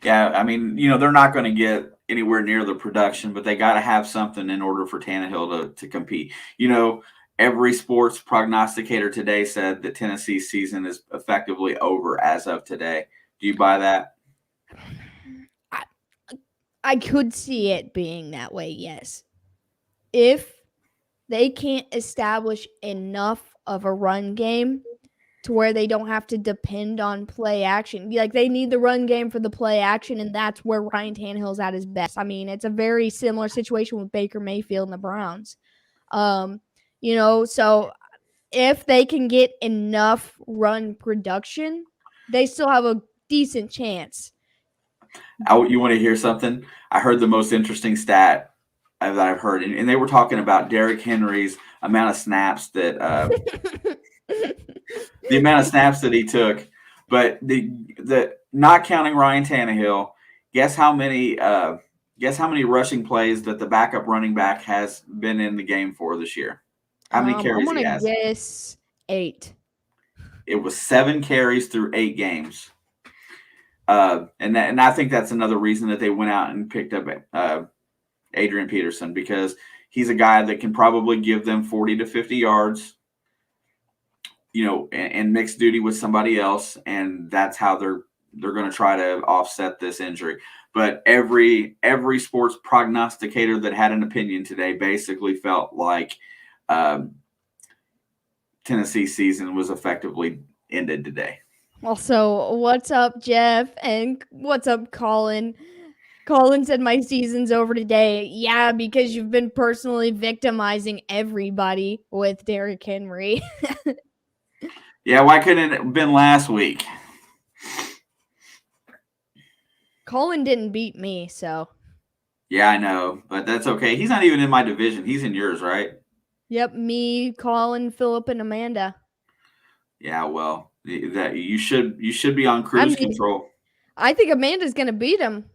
Yeah, they're not going to get anywhere near the production, but they got to have something in order for Tannehill to compete. Every sports prognosticator today said that Tennessee's season is effectively over as of today. Do you buy that? I could see it being that way, yes. If they can't establish enough of a run game to where they don't have to depend on play action. Like they need the run game for the play action, and that's where Ryan Tannehill's at his best. I mean, it's a very similar situation with Baker Mayfield and the Browns. So if they can get enough run production, they still have a decent chance. You want to hear something? I heard the most interesting stat that I've heard, and they were talking about Derrick Henry's amount of snaps that the amount of snaps that he took, but the not counting Ryan Tannehill, guess how many rushing plays that the backup running back has been in the game for this year? How many carries I'm he gonna has? guess 8. It was 7 carries through 8 games. And I think that's another reason that they went out and picked up Adrian Peterson, because he's a guy that can probably give them 40 to 50 yards, and mixed duty with somebody else, and that's how they're going to try to offset this injury. But every sports prognosticator that had an opinion today basically felt like Tennessee's season was effectively ended today. Also, what's up, Jeff? And what's up, Colin? Colin said my season's over today. Yeah, because you've been personally victimizing everybody with Derrick Henry. Yeah, why couldn't it have been last week? Colin didn't beat me, so. Yeah, I know, but that's okay. He's not even in my division. He's in yours, right? Yep, me, Colin, Philip, and Amanda. Yeah, well, that you should be on cruise control. I think Amanda's gonna beat him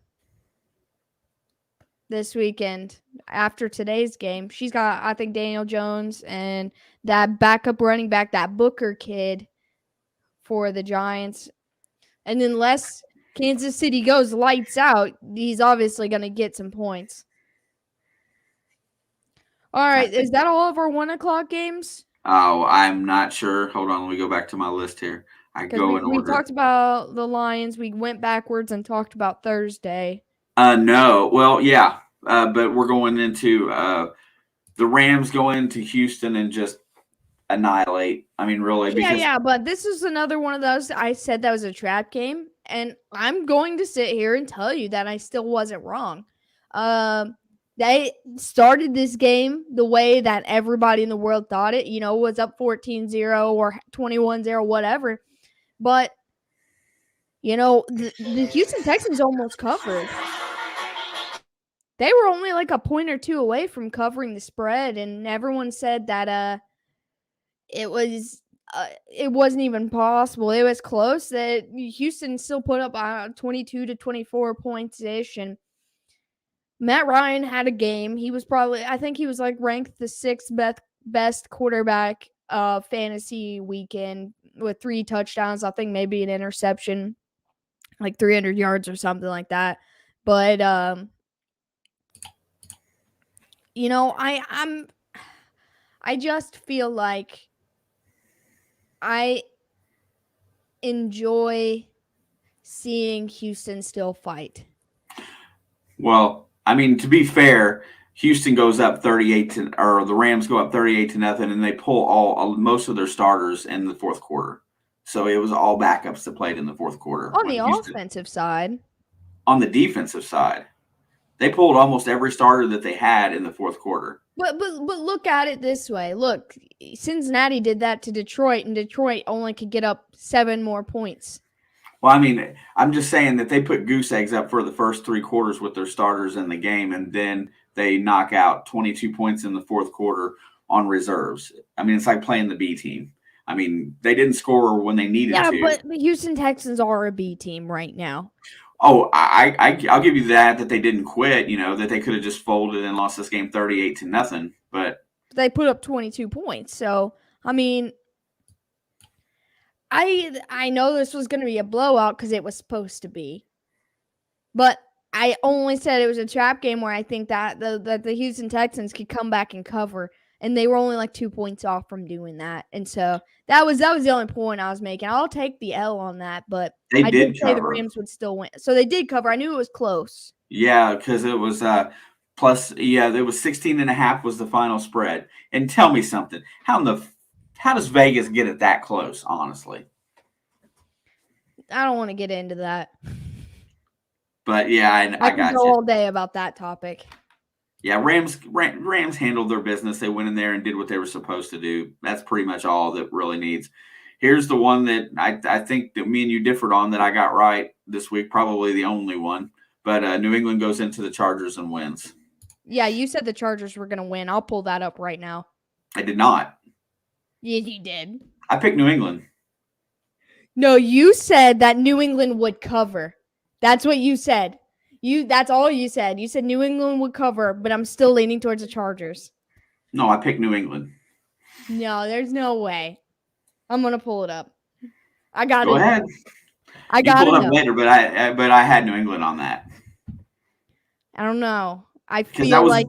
this weekend after today's game. She's got, I think, Daniel Jones and that backup running back, that Booker kid for the Giants. And unless Kansas City goes lights out, he's obviously going to get some points. All right. Is that all of our 1 o'clock games? Oh, I'm not sure. Hold on. Let me go back to my list here. We talked about the Lions. We went backwards and talked about Thursday. No. Well, yeah. But we're going into the Rams go into Houston and just annihilate. I mean, really. Yeah. But this is another one of those. I said that was a trap game. And I'm going to sit here and tell you that I still wasn't wrong. They started this game the way that everybody in the world thought it, was up 14-0 or 21-0, whatever. But, the Houston Texans almost covered. They were only like a point or two away from covering the spread, and everyone said that it wasn't even possible. It was close. That Houston still put up 22 to 24 points-ish, and Matt Ryan had a game. He was I think he was like ranked the 6th best quarterback fantasy weekend with 3 touchdowns. I think maybe an interception, like 300 yards or something like that. But I just feel like I enjoy seeing Houston still fight. Well, I mean, to be fair, Houston goes up 38 or the Rams go up 38-0, and they pull most of their starters in the fourth quarter. So it was all backups that played in the fourth quarter. On the offensive side. On the defensive side, they pulled almost every starter that they had in the fourth quarter. But look at it this way. Look, Cincinnati did that to Detroit, and Detroit only could get up 7 more points. Well, I mean, I'm just saying that they put goose eggs up for the first 3 quarters with their starters in the game, and then they knock out 22 points in the fourth quarter on reserves. I mean, it's like playing the B team. I mean, they didn't score when they needed to. Yeah, but the Houston Texans are a B team right now. Oh, I'll give you that they didn't quit, that they could have just folded and lost this game 38-0, but they put up 22 points. So, I mean, I know this was going to be a blowout because it was supposed to be. But I only said it was a trap game where I think that the Houston Texans could come back and cover. and they were only like 2 points off from doing that. And so that was the only point I was making. I'll take the L on that, but They I did did say the cover. Rams would still win. So they did cover. I knew it was close. Yeah, because it was plus. Yeah, it was 16.5 was the final spread. And tell me something. How does Vegas get it that close? Honestly. I don't want to get into that. But yeah, I I got can go you. all day about that topic. Yeah, Rams handled their business. They went in there and did what they were supposed to do. That's pretty much all that really needs. Here's the one that I think that me and you differed on that I got right this week, probably the only one. But New England goes into the Chargers and wins. Yeah, you said the Chargers were going to win. I'll pull that up right now. I did not. Yeah, you did. I picked New England. No, you said that New England would cover. That's what you said. That's all you said. You said New England would cover, but I'm still leaning towards the Chargers. No, I picked New England. No, there's no way. I'm gonna pull it up. I got it. Go ahead. I got it. it Up later, but I had New England on that. I don't know. I feel like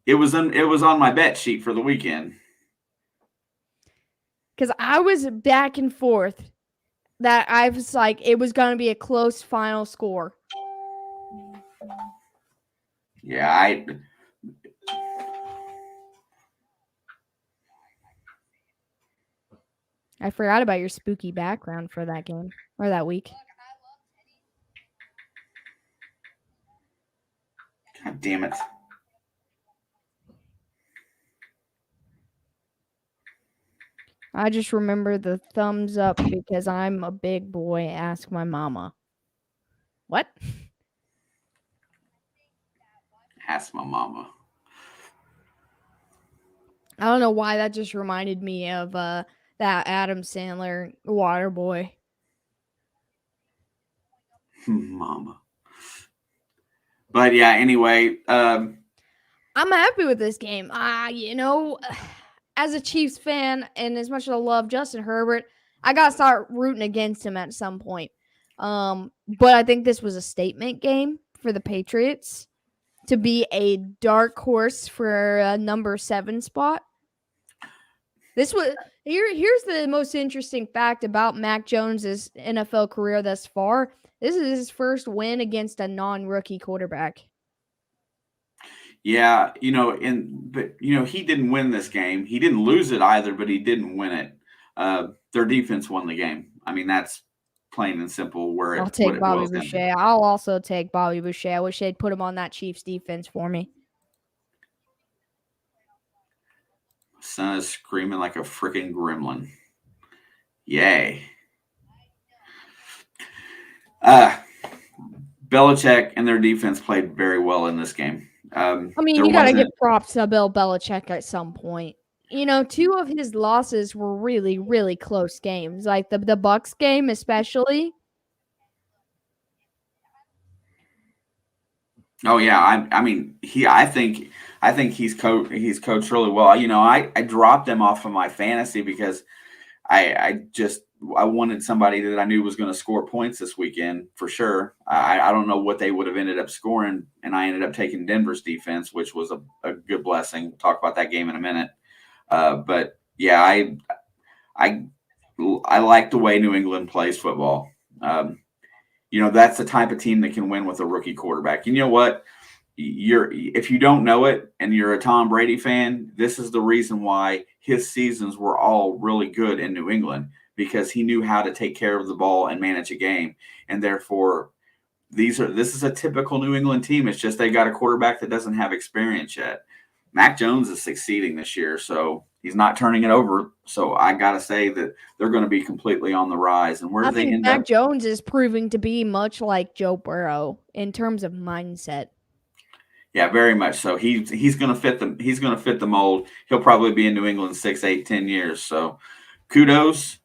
it was on my bet sheet for the weekend. Because I was back and forth that I was like it was gonna be a close final score. Yeah, I forgot about your spooky background for that game or that week. God damn it. I just remember the thumbs up because I'm a big boy. Ask my mama. What? Ask my mama. I don't know why that just reminded me of that Adam Sandler Waterboy. Mama. But yeah, anyway. I'm happy with this game. As a Chiefs fan, and as much as I love Justin Herbert, I got to start rooting against him at some point. But I think this was a statement game for the Patriots to be a dark horse for a number 7 spot. Here's the most interesting fact about Mac Jones's NFL career thus far. This is his first win against a non-rookie quarterback. Yeah, he didn't win this game. He didn't lose it either, but he didn't win it. Their defense won the game. I mean, that's plain and simple. I'll take Bobby Boucher. I'll also take Bobby Boucher. I wish they'd put him on that Chiefs defense for me. Son is screaming like a freaking gremlin. Yay. Belichick and their defense played very well in this game. You got to give props to Bill Belichick at some point. 2 of his losses were really, really close games, like the Bucs game especially. Oh yeah, I think he's coached really well. I dropped him off of my fantasy because I wanted somebody that I knew was going to score points this weekend for sure. I don't know what they would have ended up scoring, and I ended up taking Denver's defense, which was a good blessing. We'll talk about that game in a minute. But yeah, I like the way New England plays football. That's the type of team that can win with a rookie quarterback. You know what? If you don't know it and you're a Tom Brady fan, this is the reason why his seasons were all really good in New England, because he knew how to take care of the ball and manage a game. And therefore, this is a typical New England team. It's just they got a quarterback that doesn't have experience yet. Mac Jones is succeeding this year, so he's not turning it over. So I got to say that they're going to be completely on the rise. And where do they end up? Mac Jones is proving to be much like Joe Burrow in terms of mindset. Yeah, very much so. He's going to fit the mold. He'll probably be in New England 6, 8, 10 years. So kudos.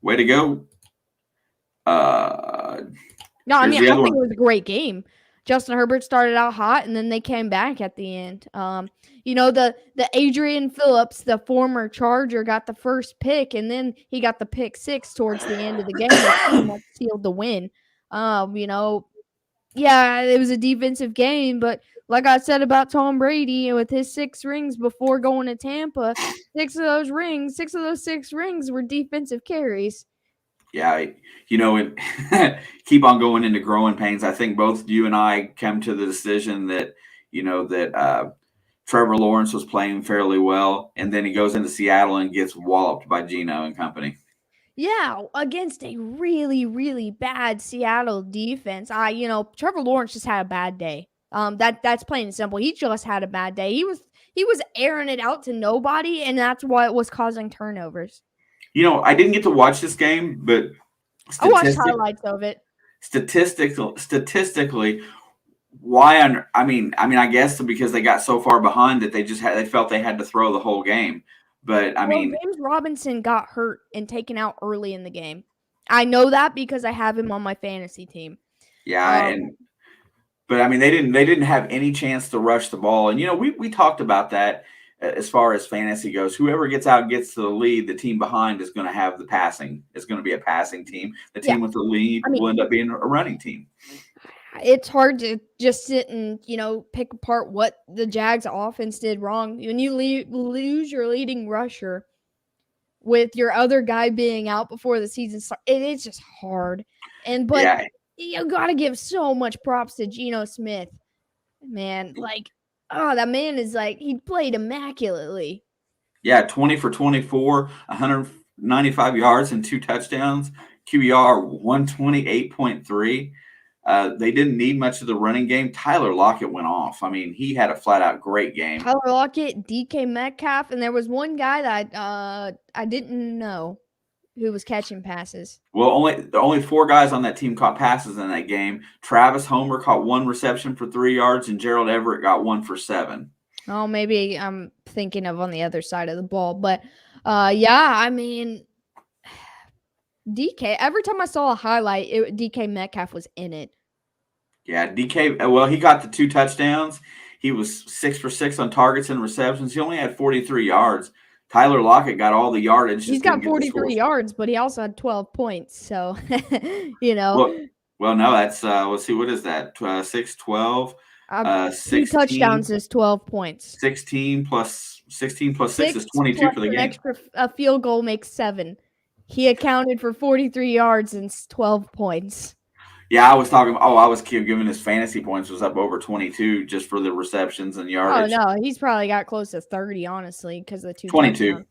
Way to go. I think it was a great game. Justin Herbert started out hot, and then they came back at the end. The Adrian Phillips, the former Charger, got the first pick, and then he got the pick 6 towards the end of the game that sealed the win. It was a defensive game, but like I said about Tom Brady with his 6 rings before going to Tampa, 6 of those 6 rings were defensive carries. Yeah, keep on going into growing pains. I think both you and I come to the decision that Trevor Lawrence was playing fairly well, and then he goes into Seattle and gets walloped by Geno and company. Yeah, against a really, really bad Seattle defense. Trevor Lawrence just had a bad day. That's plain and simple. He just had a bad day. He was airing it out to nobody, and that's what was causing turnovers. I didn't get to watch this game, but I watched highlights of it. Statistically, I guess because they got so far behind that they felt they had to throw the whole game. But James Robinson got hurt and taken out early in the game. I know that because I have him on my fantasy team. Yeah, but they didn't have any chance to rush the ball. And we talked about that as far as fantasy goes. Whoever gets to the lead, the team behind is going to have the passing. It's going to be a passing team. The team with the lead will end up being a running team. It's hard to just sit and, pick apart what the Jags offense did wrong. When you lose your leading rusher with your other guy being out before the season starts, it's just hard. But you got to give so much props to Geno Smith. Man, that man is he played immaculately. Yeah, 20 for 24, 195 yards and 2 touchdowns, QBR 128.3. They didn't need much of the running game. Tyler Lockett went off. He had a flat-out great game. Tyler Lockett, DK Metcalf, and there was one guy that I didn't know who was catching passes. Well, only 4 guys on that team caught passes in that game. Travis Homer caught 1 reception for 3 yards, and Gerald Everett got 1 for 7. Oh, maybe I'm thinking of on the other side of the ball. But, DK, every time I saw a highlight, DK Metcalf was in it. Yeah, DK, well, he got the 2 touchdowns. He was 6 for 6 on targets and receptions. He only had 43 yards. Tyler Lockett got all the yardage. He's got 43 yards, but he also had 12 points. So, Well, no, that's, let's see, what is that? 6, 12, 2 touchdowns is 12 points. 16 plus 6 is 22 for the game. A field goal makes 7. He accounted for 43 yards and 12 points. Yeah, I was giving his fantasy points was up over 22 just for the receptions and yardage. Oh, no, he's probably got close to 30, honestly, because of the 2 22. touchdowns.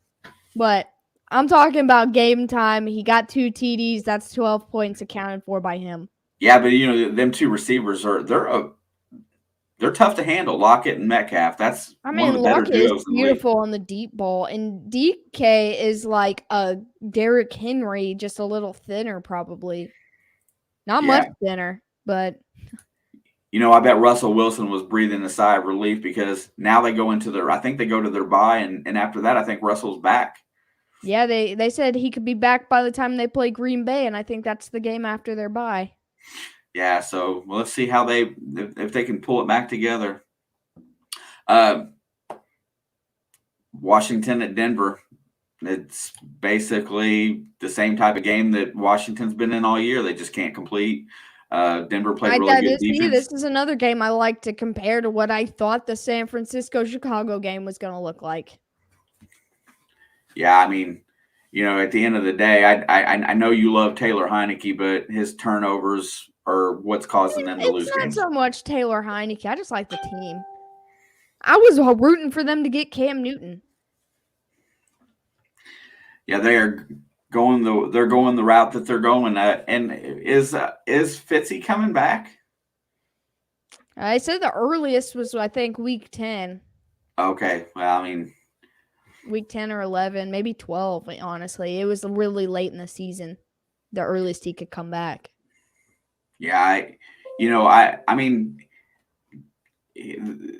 But I'm talking about game time. He got 2 TDs. That's 12 points accounted for by him. Yeah, but them 2 receivers they're tough to handle. Lockett and Metcalf. That's one of the better duos. Is beautiful on the deep ball, and DK is like a Derrick Henry, just a little thinner, probably. Not much thinner, but I bet Russell Wilson was breathing a sigh of relief because now they go into I think they go to their bye, and after that, I think Russell's back. Yeah, they said he could be back by the time they play Green Bay, and I think that's the game after their bye. Yeah, so let's see how if they can pull it back together. Washington at Denver. It's basically the same type of game that Washington's been in all year. They just can't complete. Denver played really good defense. This is another game I like to compare to what I thought the San Francisco-Chicago game was going to look like. Yeah, at the end of the day, I know you love Taylor Heinicke, but his turnovers are what's causing them to lose games. It's not so much Taylor Heinicke. I just like the team. I was rooting for them to get Cam Newton. Yeah, they're going the route that they're going. And is Fitzy coming back? I said the earliest was, I think, week 10. Okay, well, week 10 or 11, maybe 12. Honestly, it was really late in the season. The earliest he could come back. Yeah,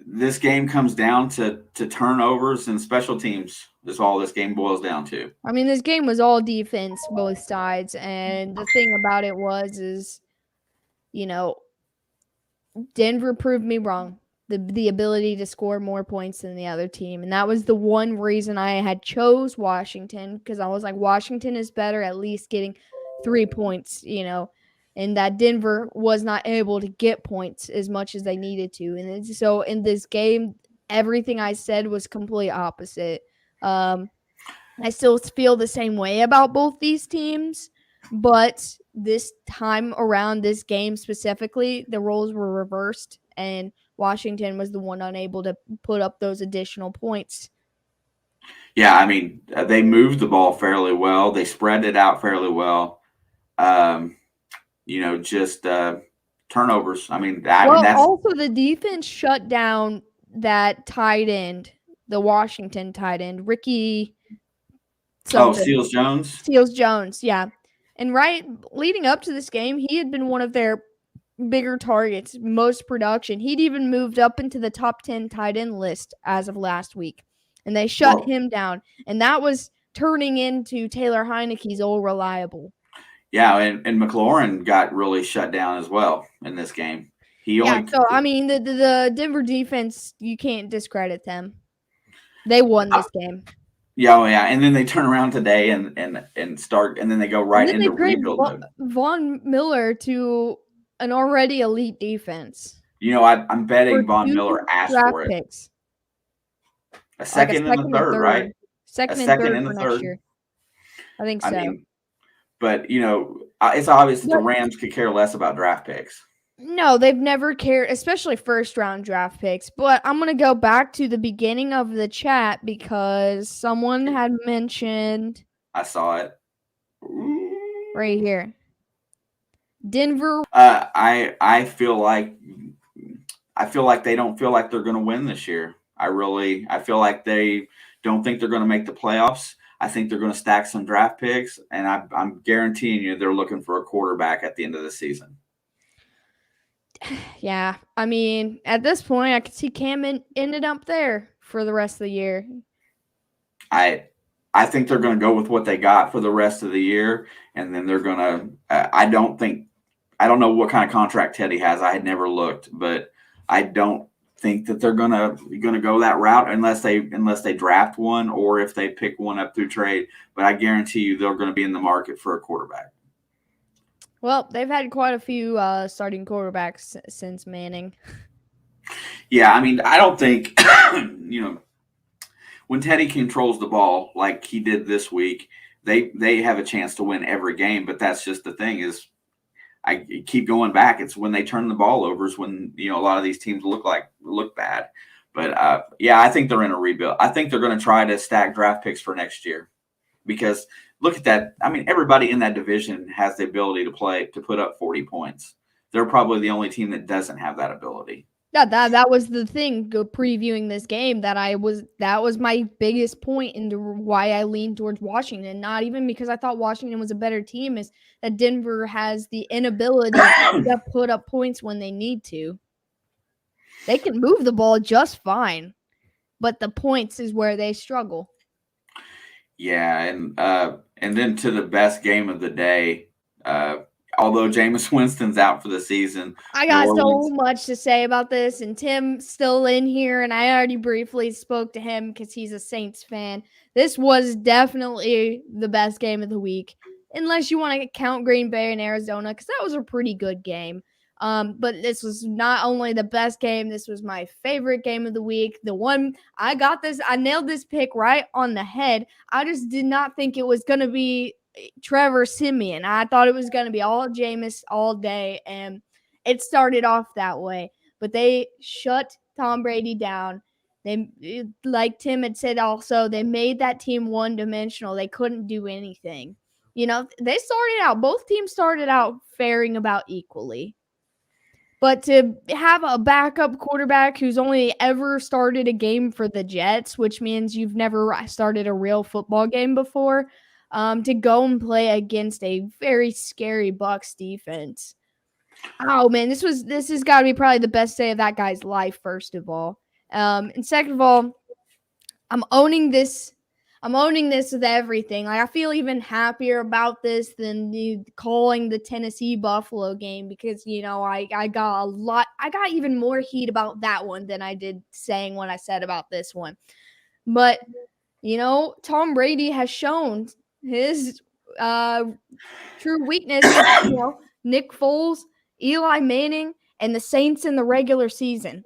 this game comes down to turnovers and special teams. That's all this game boils down to. This game was all defense, both sides. And the thing about it is, Denver proved me wrong. The ability to score more points than the other team. And that was the one reason I had chose Washington, because I was like, Washington is better, at least getting 3 points, and that Denver was not able to get points as much as they needed to. And so in this game, everything I said was complete opposite. I still feel the same way about both these teams, but this time around, this game specifically, the roles were reversed, and Washington was the one unable to put up those additional points. Yeah, I mean, they moved the ball fairly well. They spread it out fairly well. Just turnovers. I mean, that's also the defense shut down that tight end, the Washington tight end, Ricky something. Seals Jones. Seals Jones, yeah. And leading up to this game, he had been one of their bigger targets, most production. He'd even moved up into the top 10 tight end list as of last week. And they shut him down. And that was turning into Taylor Heineke's old reliable. Yeah, and McLaurin got really shut down as well in this game. The Denver defense, you can't discredit them. They won this game. Yeah, and then they turn around today and start, and then they go right into rebuild mode. Von Miller to an already elite defense. I'm betting Von Miller asked for it. Picks. A second and a third, right? Second and a third. Next year. I think so. But it's obvious that the Rams could care less about draft picks. No, they've never cared, especially first-round draft picks. But I'm going to go back to the beginning of the chat because someone had mentioned. I saw it. Right here. Denver. I feel like they don't feel like they're going to win this year. I feel like they don't think they're going to make the playoffs. I think they're going to stack some draft picks, and I'm guaranteeing you they're looking for a quarterback at the end of the season. Yeah, I mean, at this point, I could see Cam ended up there for the rest of the year. I think they're going to go with what they got for the rest of the year, and then they're going to. I don't know what kind of contract Teddy has. I had never looked, but I don't think that they're going to go that route unless they draft one or if they pick one up through trade. But I guarantee you they're going to be in the market for a quarterback. Well, they've had quite a few starting quarterbacks since Manning. Yeah, I mean, I don't think when Teddy controls the ball like he did this week, they have a chance to win every game. But that's just the thing is, I keep going back. It's when they turn the ball over is when a lot of these teams look bad. But I think they're in a rebuild. I think they're going to try to stack draft picks for next year because. Look at that. I mean, everybody in that division has the ability to put up 40 points. They're probably the only team that doesn't have that ability. Yeah, that was the thing previewing this game that was my biggest point into why I leaned towards Washington. Not even because I thought Washington was a better team, is that Denver has the inability to put up points when they need to. They can move the ball just fine, but the points is where they struggle. Yeah, and then to the best game of the day, although Jameis Winston's out for the season. I got so much to say about this, and Tim's still in here, and I already briefly spoke to him because he's a Saints fan. This was definitely the best game of the week, unless you want to count Green Bay and Arizona, because that was a pretty good game. But this was not only the best game, this was my favorite game of the week. The one I nailed this pick right on the head. I just did not think it was going to be Trevor Siemian. I thought it was going to be all Jameis all day, and it started off that way. But they shut Tom Brady down. They, like Tim had said also, they made that team one-dimensional. They couldn't do anything. Both teams started out faring about equally. But to have a backup quarterback who's only ever started a game for the Jets, which means you've never started a real football game before, to go and play against a very scary Bucs defense. Oh man, this has got to be probably the best day of that guy's life. First of all, and second of all, I'm owning this with everything. Like, I feel even happier about this than calling the Tennessee Buffalo game because, I got even more heat about that one than I did saying what I said about this one. But, Tom Brady has shown his true weakness, Nick Foles, Eli Manning, and the Saints in the regular season.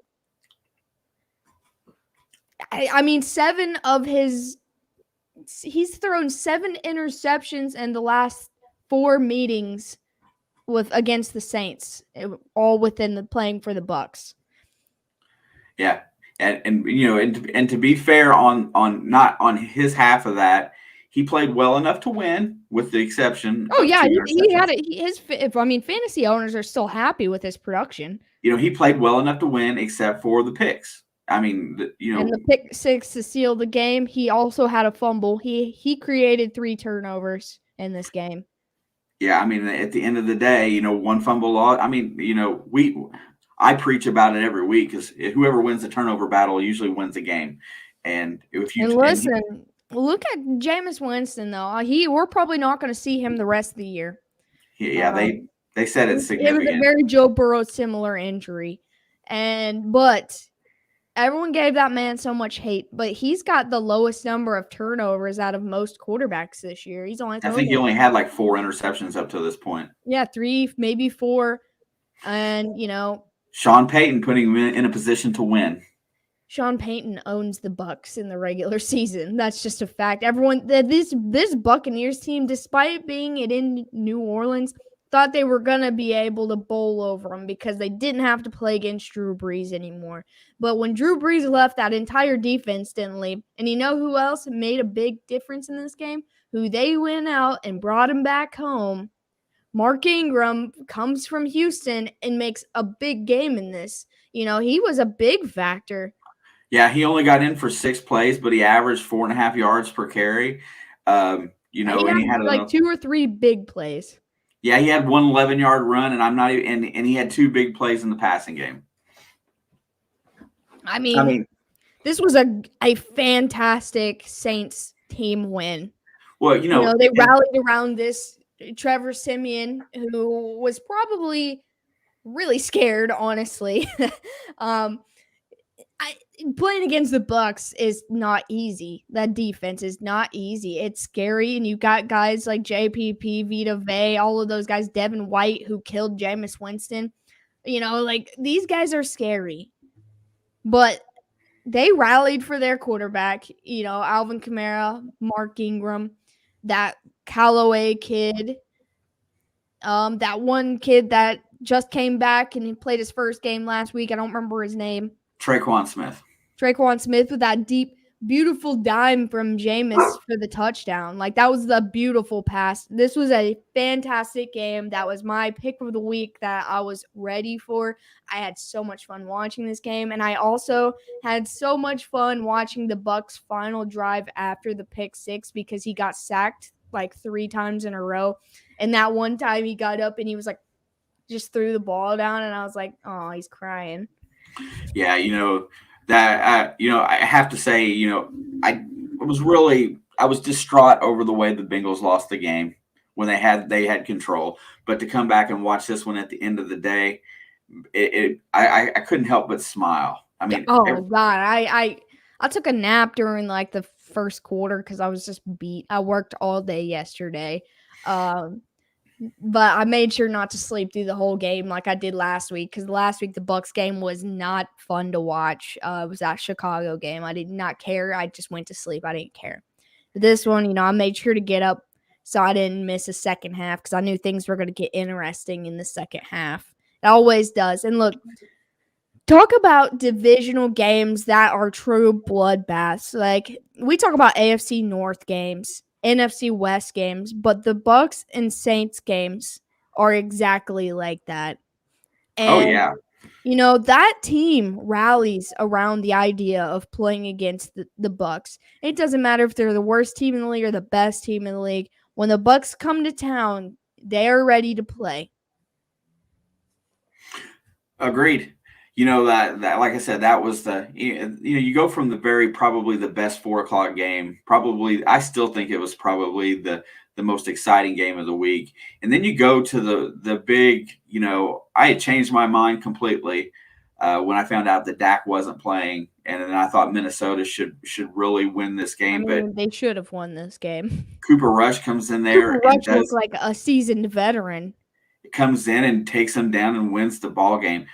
I mean, he's thrown 7 interceptions in the last 4 meetings against the Saints, all within the playing for the Bucks. Yeah. And you know, and to be fair on not on his half of that, he played well enough to win, with the exception. Oh yeah, he had it. I mean, fantasy owners are still happy with his production. You know, he played well enough to win, except for the picks. I mean, and the pick 6 to seal the game. He also had a fumble. He created 3 turnovers in this game. Yeah, I mean, at the end of the day, you know, one fumble loss. I mean, you know, I preach about it every week, because whoever wins the turnover battle usually wins the game. And if you listen, look at Jameis Winston though. We're probably not going to see him the rest of the year. Yeah, they said it's significant. It was a very Joe Burrow similar injury, but everyone gave that man so much hate. But he's got the lowest number of turnovers out of most quarterbacks this year. I think he only had like 4 interceptions up to this point. Yeah, 3, maybe 4, and you know, Sean Payton putting him in a position to win. Sean Payton owns the Bucks in the regular season. That's just a fact. Everyone, this Buccaneers team, despite being in New Orleans, thought they were going to be able to bowl over them because they didn't have to play against Drew Brees anymore. But when Drew Brees left, that entire defense didn't leave. And you know who else made a big difference in this game? Who they went out and brought him back home. Mark Ingram comes from Houston and makes a big game in this. You know, he was a big factor. Yeah, he only got in for 6 plays, but he averaged 4.5 yards per carry. You know, and he had like 2 or 3 big plays. Yeah, he had one 11-yard run, and I'm not even, and he had 2 big plays in the passing game. I mean this was a fantastic Saints team win. Well, you know they rallied around this Trevor Siemian, who was probably really scared, honestly. Playing against the Bucks is not easy. That defense is not easy. It's scary, and you got guys like JPP, Vita Vea, all of those guys, Devin White, who killed Jameis Winston. You know, like, these guys are scary. But they rallied for their quarterback, you know, Alvin Kamara, Mark Ingram, that Callaway kid, that one kid that just came back and he played his first game last week. I don't remember his name. Traquan Smith with that deep, beautiful dime from Jameis for the touchdown. Like, that was the beautiful pass. This was a fantastic game. That was my pick of the week that I was ready for. I had so much fun watching this game, and I also had so much fun watching the Bucks' final drive after the pick 6 because he got sacked like 3 times in a row. And that one time he got up and he was like, just threw the ball down, and I was like, oh, he's crying. Yeah, you know, that I have to say, you know, I was distraught over the way the Bengals lost the game when they had control. But to come back and watch this one at the end of the day, I couldn't help but smile. I mean, God, I took a nap during like the first quarter because I was just beat. I worked all day yesterday. But I made sure not to sleep through the whole game like I did last week, because last week the Bucks game was not fun to watch. It was that Chicago game. I did not care. I just went to sleep. I didn't care. But this one, you know, I made sure to get up so I didn't miss a second half because I knew things were going to get interesting in the second half. It always does. And look, talk about divisional games that are true bloodbaths. Like, we talk about AFC North games, NFC West games, but the Bucks and Saints games are exactly like that. And, you know, that team rallies around the idea of playing against the Bucks. It doesn't matter if they're the worst team in the league or the best team in the league. When the Bucks come to town, they are ready to play. Agreed. You know, that like I said, that was you go from probably the best 4:00 game. Probably, I still think it was probably the most exciting game of the week. And then you go to the big, you know, I had changed my mind completely when I found out that Dak wasn't playing, and then I thought Minnesota should really win this game. But they should have won this game. Cooper Rush comes in there. Cooper Rush looks like a seasoned veteran. comes in and takes them down and wins the ball game.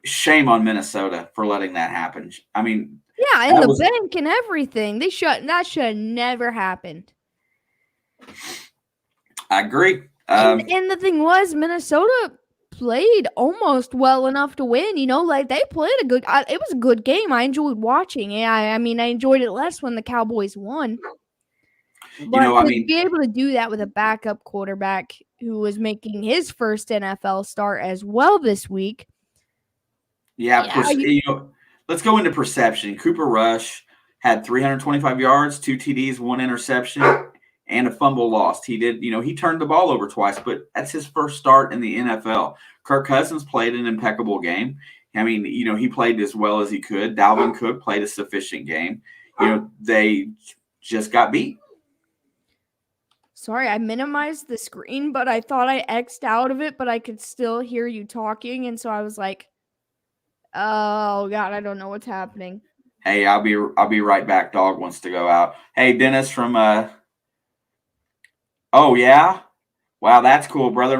Shame on Minnesota for letting that happen. I mean, yeah, and the bank and everything. That should have never happened. I agree. And the thing was, Minnesota played almost well enough to win. Like they played it was a good game. I enjoyed watching. Yeah, I mean, I enjoyed it less when the Cowboys won. But to be able to do that with a backup quarterback who was making his first NFL start as well this week. Yeah, let's go into perception. Cooper Rush had 325 yards, 2 TDs, 1 interception, and a fumble lost. He did, he turned the ball over twice, but that's his first start in the NFL. Kirk Cousins played an impeccable game. I mean, he played as well as he could. Dalvin Cook played a sufficient game. They just got beat. Sorry, I minimized the screen, but I thought I X'd out of it, but I could still hear you talking, and so I was like, oh God, I don't know what's happening. Hey, I'll be right back. Dog wants to go out. Hey, Dennis from oh yeah, wow, that's cool, brother.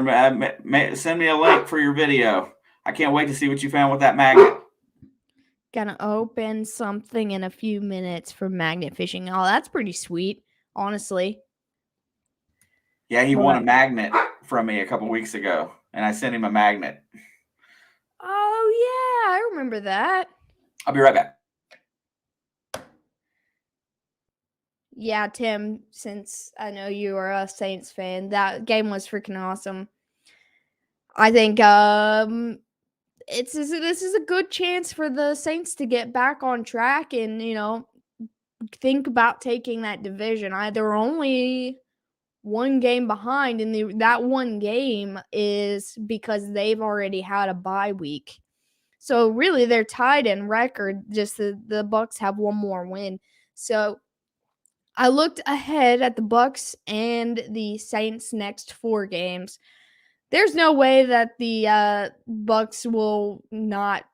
Send me a link for your video. I can't wait to see what you found with that magnet. Gonna open something in a few minutes for magnet fishing. Oh, that's pretty sweet, honestly. Yeah, he won a magnet from me a couple weeks ago, and I sent him a magnet. Oh, yeah, I remember that. I'll be right back. Yeah, Tim, since I know you are a Saints fan, that game was freaking awesome. I think this is a good chance for the Saints to get back on track and, think about taking that division. They're only one game behind, and that one game is because they've already had a bye week. So really they're tied in record, just the Bucks have one more win. So I looked ahead at the Bucks and the Saints' next 4 games. There's no way that the Bucks will not.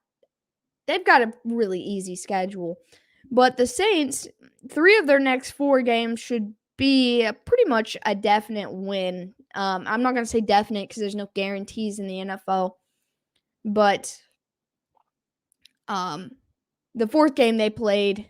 They've got a really easy schedule. But the Saints, 3 of their next 4 games should be pretty much a definite win. I'm not going to say definite because there's no guarantees in the NFL. But the 4th game they played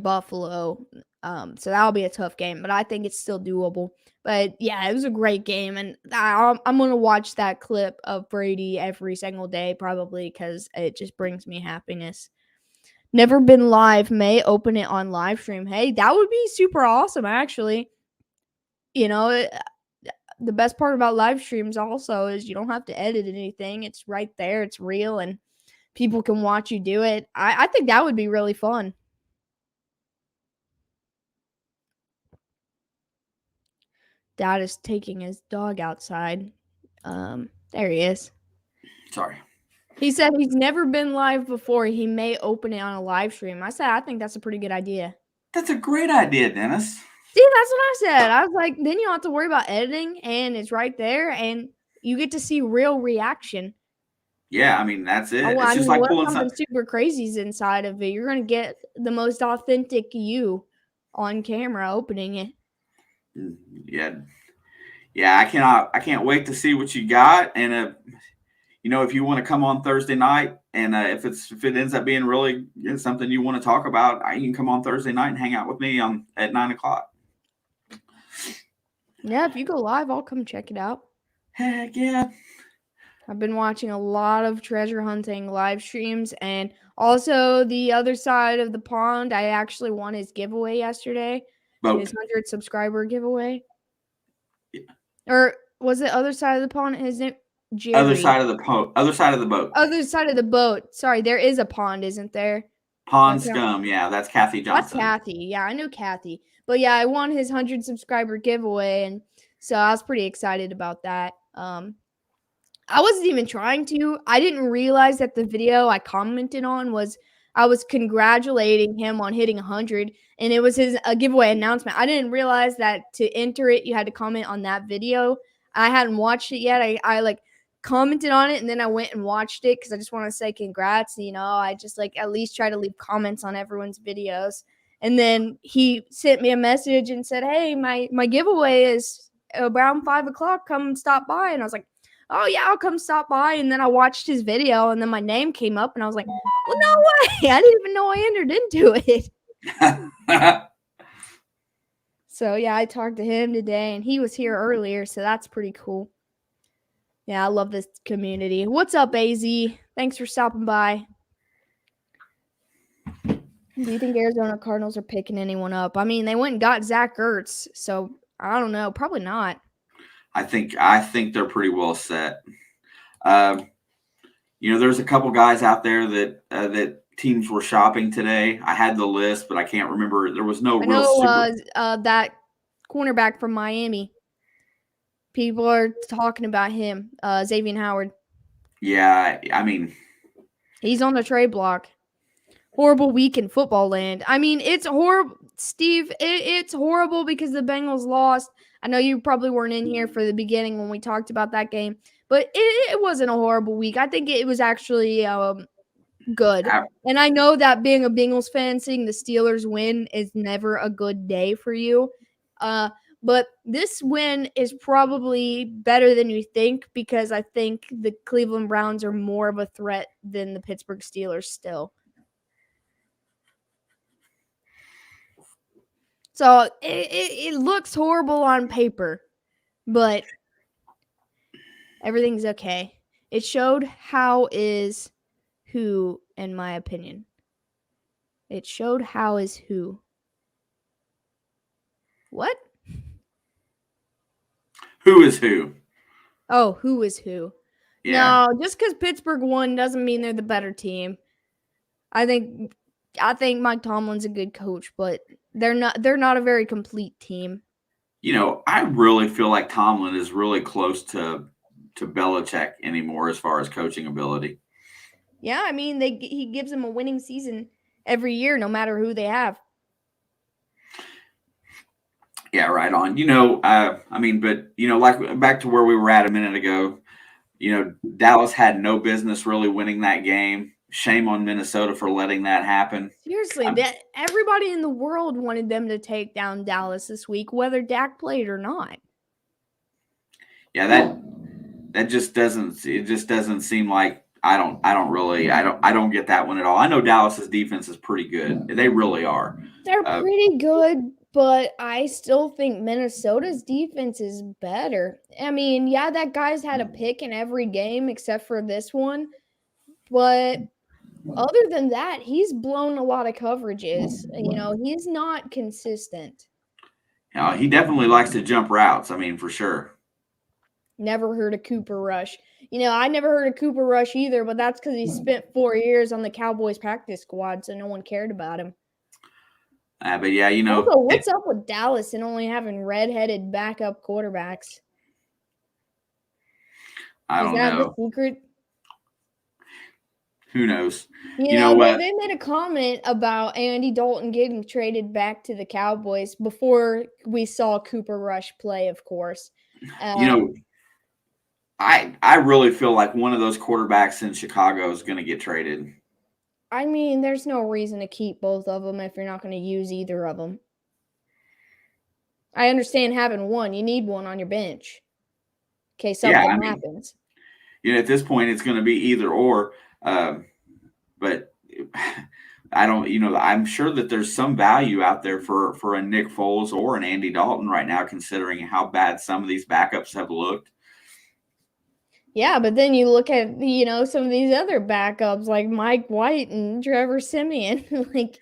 Buffalo. So that'll be a tough game, but I think it's still doable. But yeah, it was a great game, and I'm going to watch that clip of Brady every single day probably because it just brings me happiness. Never been live, may open it on live stream. Hey, that would be super awesome, actually. The best part about live streams also is you don't have to edit anything. It's right there. It's real, and people can watch you do it. I think that would be really fun. Dad is taking his dog outside. There he is. Sorry. He said he's never been live before. He may open it on a live stream. I said, I think that's a pretty good idea. That's a great idea, Dennis. See, that's what I said. I was like, then you don't have to worry about editing, and it's right there, and you get to see real reaction. Yeah, I mean, that's it. It's just like pulling something super crazy's inside of it. You're going to get the most authentic you on camera opening it. Yeah, I can't wait to see what you got. And if you want to come on Thursday night, and if it ends up being really something you want to talk about, you can come on Thursday night and hang out with me at 9:00. Yeah, if you go live, I'll come check it out. Heck yeah. I've been watching a lot of treasure hunting live streams, and also the other side of the pond. I actually won his giveaway yesterday. His 100 subscriber giveaway. Yeah. Or was it other side of the pond? His name Jerry. Other side of the boat. Other side of the boat. Sorry, there is a pond, isn't there? Pond Scum. Yeah, that's Kathy Johnson. That's Kathy. Yeah, I know Kathy. But yeah, I won his 100 subscriber giveaway, and so I was pretty excited about that. I wasn't even trying to. I didn't realize that the video I commented on I was congratulating him on hitting 100, and it was a giveaway announcement. I didn't realize that to enter it, you had to comment on that video. I hadn't watched it yet. I commented on it, and then I went and watched it because I just want to say congrats. I just at least try to leave comments on everyone's videos. And then he sent me a message and said, hey, my giveaway is around 5:00. Come stop by. And I was like, oh yeah, I'll come stop by. And then I watched his video, and then my name came up, and I was like, well, no way, I didn't even know I entered into it. So yeah, I talked to him today, and he was here earlier, so that's pretty cool. Yeah, I love this community. What's up, AZ? Thanks for stopping by. Do you think Arizona Cardinals are picking anyone up? I mean, they went and got Zach Ertz, so I don't know. Probably not. I think they're pretty well set. There's a couple guys out there that teams were shopping today. I had the list, but I can't remember. There was no that cornerback from Miami. People are talking about him, Xavier Howard. Yeah, I mean, he's on the trade block. Horrible week in football land. I mean, it's horrible, Steve. It's horrible because the Bengals lost. I know you probably weren't in here for the beginning when we talked about that game, but it wasn't a horrible week. I think it was actually good. And I know that being a Bengals fan, seeing the Steelers win is never a good day for you. But this win is probably better than you think, because I think the Cleveland Browns are more of a threat than the Pittsburgh Steelers still. So it looks horrible on paper, but everything's okay. It showed how is who, in my opinion. It showed how is who. What? Who is who? Oh, who is who? Yeah. No, just because Pittsburgh won doesn't mean they're the better team. I think Mike Tomlin's a good coach, but they're not a very complete team. I really feel like Tomlin is really close to Belichick anymore as far as coaching ability. Yeah, I mean, he gives them a winning season every year, no matter who they have. Yeah, right on. Like back to where we were at a minute ago, Dallas had no business really winning that game. Shame on Minnesota for letting that happen. Seriously, everybody in the world wanted them to take down Dallas this week, whether Dak played or not. Yeah, that just doesn't seem like I don't get that one at all. I know Dallas's defense is pretty good. They really are. They're pretty good, but I still think Minnesota's defense is better. I mean, yeah, that guy's had a pick in every game except for this one, but other than that, he's blown a lot of coverages. He's not consistent. He definitely likes to jump routes. I mean, for sure. Never heard of Cooper Rush. I never heard of Cooper Rush either, but that's because he spent 4 years on the Cowboys practice squad, so no one cared about him. But yeah, Also, what's up with Dallas and only having redheaded backup quarterbacks? I don't know. Is that the secret? Who knows? You know what? They made a comment about Andy Dalton getting traded back to the Cowboys before we saw Cooper Rush play, of course. I really feel like one of those quarterbacks in Chicago is going to get traded. I mean, there's no reason to keep both of them if you're not going to use either of them. I understand having one. You need one on your bench in case something happens. At this point, it's going to be either or. But I don't, I'm sure that there's some value out there for a Nick Foles or an Andy Dalton right now, considering how bad some of these backups have looked. Yeah, but then you look at, some of these other backups like Mike White and Trevor Siemian. Like,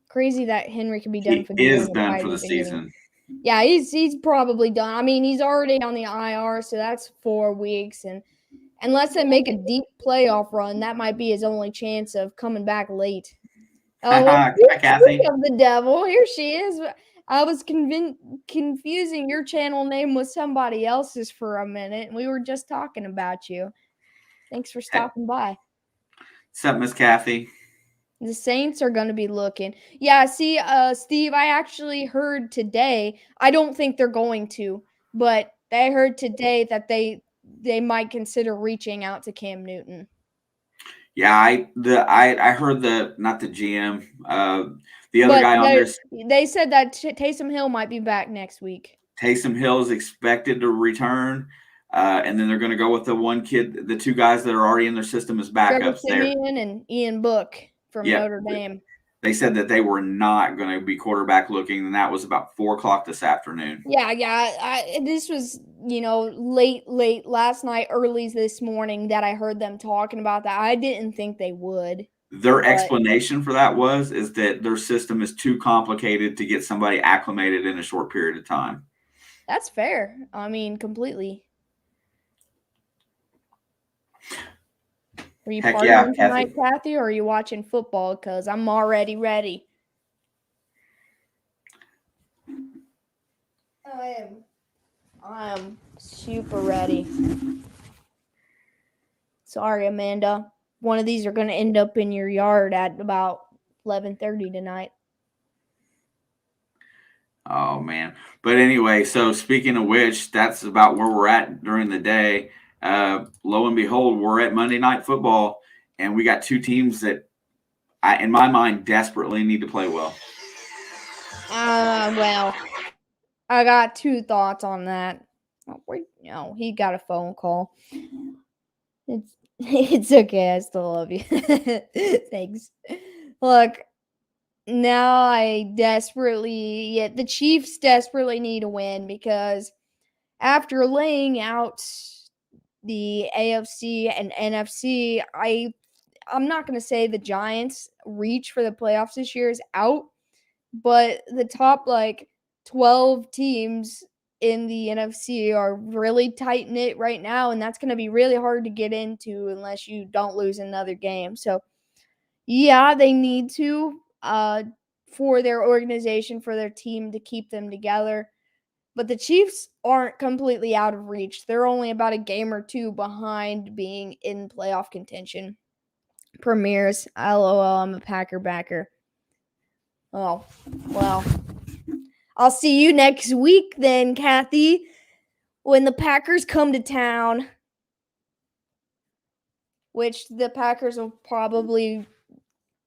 crazy that Henry could be done for the season. He is done for the season. Yeah, he's probably done. I mean, he's already on the IR, so that's 4 weeks. And unless they make a deep playoff run, that might be his only chance of coming back late. Kathy. Of the devil, here she is. I was confusing your channel name with somebody else's for a minute, and we were just talking about you. Thanks for stopping by. What's up, Miss Kathy? The Saints are going to be looking. Yeah, see, Steve, I actually heard today. I don't think they're going to, but I heard today that they might consider reaching out to Cam Newton. Yeah, I heard not the GM, the other guy on there. They said that Taysom Hill might be back next week. Taysom Hill is expected to return. And then they're going to go with the one kid, the two guys that are already in their system as Trevor backups there. Simeon and Ian Book from Yeah. Notre Dame. They said that they were not going to be quarterback looking, and that was about 4:00 this afternoon. Yeah. This was, late last night, early this morning that I heard them talking about that. I didn't think they would. Their explanation for that is that their system is too complicated to get somebody acclimated in a short period of time. That's fair. I mean, completely. Are you partying tonight, Kathy, or are you watching football? Because I'm already ready. I am super ready. Sorry, Amanda. One of these are going to end up in your yard at about 11:30 tonight. Oh, man. But anyway, so speaking of which, that's about where we're at during the day. Lo and behold, we're at Monday Night Football, and we got two teams that, in my mind, desperately need to play well. Well, I got two thoughts on that. Oh, he got a phone call. It's okay. I still love you. Thanks. Look, now the Chiefs desperately need a win because after laying out the AFC and NFC, I'm not going to say the Giants' reach for the playoffs this year is out, but the top 12 teams in the NFC are really tight knit right now, and that's going to be really hard to get into unless you don't lose another game. So, yeah, they need to for their organization, for their team to keep them together. But the Chiefs aren't completely out of reach. They're only about a game or two behind being in playoff contention. Premiers, LOL, I'm a Packer backer. Oh, well. I'll see you next week then, Kathy, when the Packers come to town. Which the Packers will probably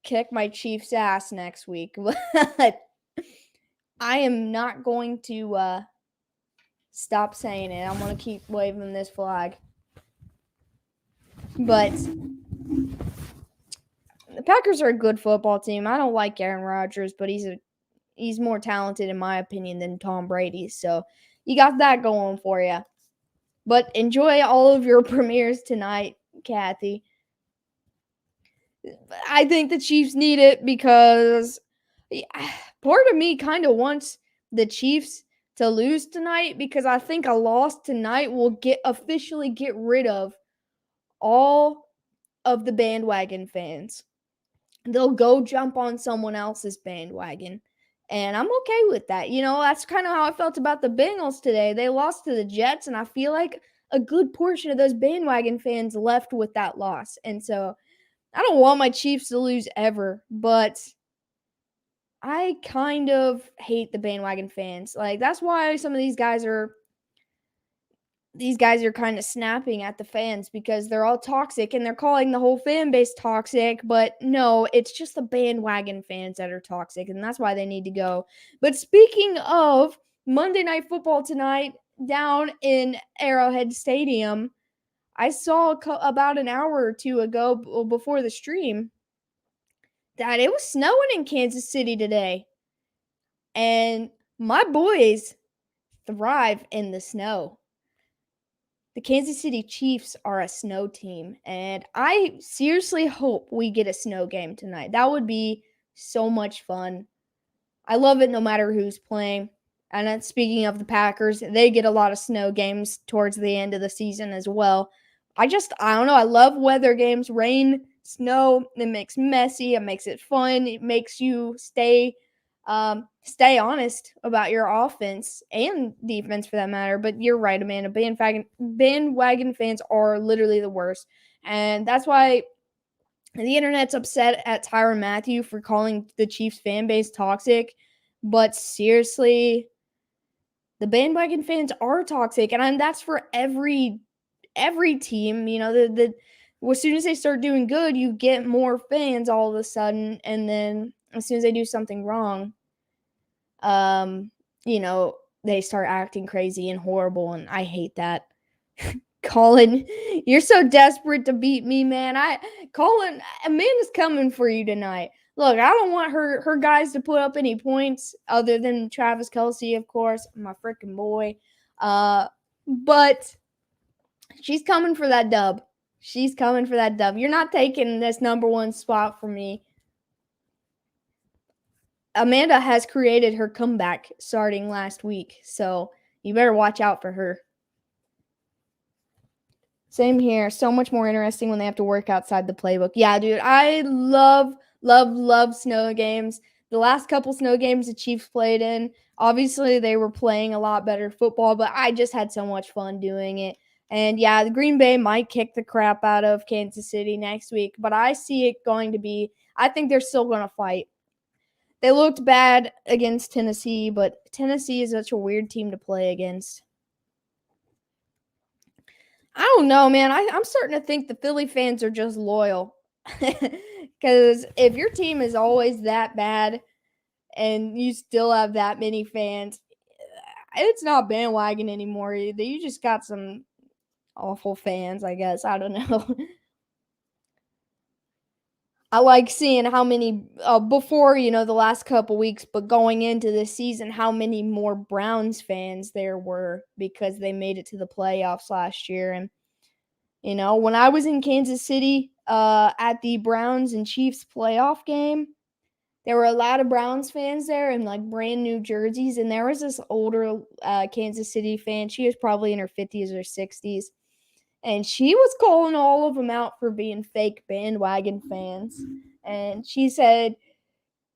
kick my Chiefs' ass next week. But I am not going to stop saying it. I'm going to keep waving this flag. But the Packers are a good football team. I don't like Aaron Rodgers, but he's more talented in my opinion than Tom Brady. So you got that going for you. But enjoy all of your premieres tonight, Kathy. I think the Chiefs need it because part of me kind of wants the Chiefs to lose tonight because I think a loss tonight will officially get rid of all of the bandwagon fans. They'll go jump on someone else's bandwagon. And I'm okay with that. That's kind of how I felt about the Bengals today. They lost to the Jets, and I feel like a good portion of those bandwagon fans left with that loss. And so I don't want my Chiefs to lose ever, but I kind of hate the bandwagon fans. That's why some of these guys are kind of snapping at the fans because they're all toxic and they're calling the whole fan base toxic. But no, it's just the bandwagon fans that are toxic, and that's why they need to go. But speaking of Monday Night Football tonight down in Arrowhead Stadium, I saw about an hour or two ago before the stream that it was snowing in Kansas City today. And my boys thrive in the snow. The Kansas City Chiefs are a snow team, and I seriously hope we get a snow game tonight. That would be so much fun. I love it no matter who's playing. And speaking of the Packers, they get a lot of snow games towards the end of the season as well. I don't know. I love weather games. Rain, snow, it makes messy. It makes it fun. It makes you stay honest about your offense and defense for that matter. But you're right, Amanda. Bandwagon fans are literally the worst. And that's why the internet's upset at Tyrann Mathieu for calling the Chiefs fan base toxic. But seriously, the bandwagon fans are toxic. And that's for every team. As soon as they start doing good, you get more fans all of a sudden. And then as soon as they do something wrong, they start acting crazy and horrible, and I hate that. Colin, you're so desperate to beat me, man. Colin, Amanda's coming for you tonight. Look, I don't want her guys to put up any points other than Travis Kelce, of course, my freaking boy. But she's coming for that dub. She's coming for that dub. You're not taking this number one spot from me. Amanda has created her comeback starting last week, so you better watch out for her. Same here. So much more interesting when they have to work outside the playbook. Yeah, dude, I love snow games. The last couple snow games the Chiefs played in, obviously they were playing a lot better football, but I just had so much fun doing it. And yeah, the Green Bay might kick the crap out of Kansas City next week, but I see it going to be, I think they're still going to fight. They looked bad against Tennessee, but Tennessee is such a weird team to play against. I don't know, man. I'm starting to think the Philly fans are just loyal. Because if your team is always that bad and you still have that many fans, it's not bandwagon anymore either. You just got some awful fans, I guess. I don't know. I like seeing how many before, the last couple weeks, but going into this season, how many more Browns fans there were because they made it to the playoffs last year. And, when I was in Kansas City at the Browns and Chiefs playoff game, there were a lot of Browns fans there in like brand new jerseys. And there was this older Kansas City fan. She was probably in her 50s or 60s. And she was calling all of them out for being fake bandwagon fans. And she said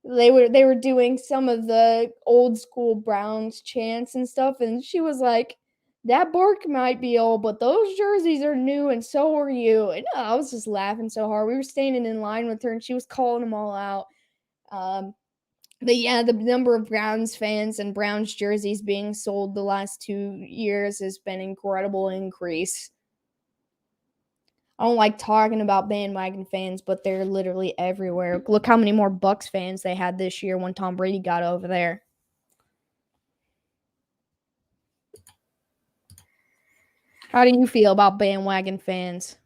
they were doing some of the old school Browns chants and stuff. And she was like, that bark might be old, but those jerseys are new and so are you. And I was just laughing so hard. We were standing in line with her and she was calling them all out. But yeah, the number of Browns fans and Browns jerseys being sold the last 2 years has been an incredible increase. I don't like talking about bandwagon fans, but they're literally everywhere. Look how many more Bucks fans they had this year when Tom Brady got over there. How do you feel about bandwagon fans?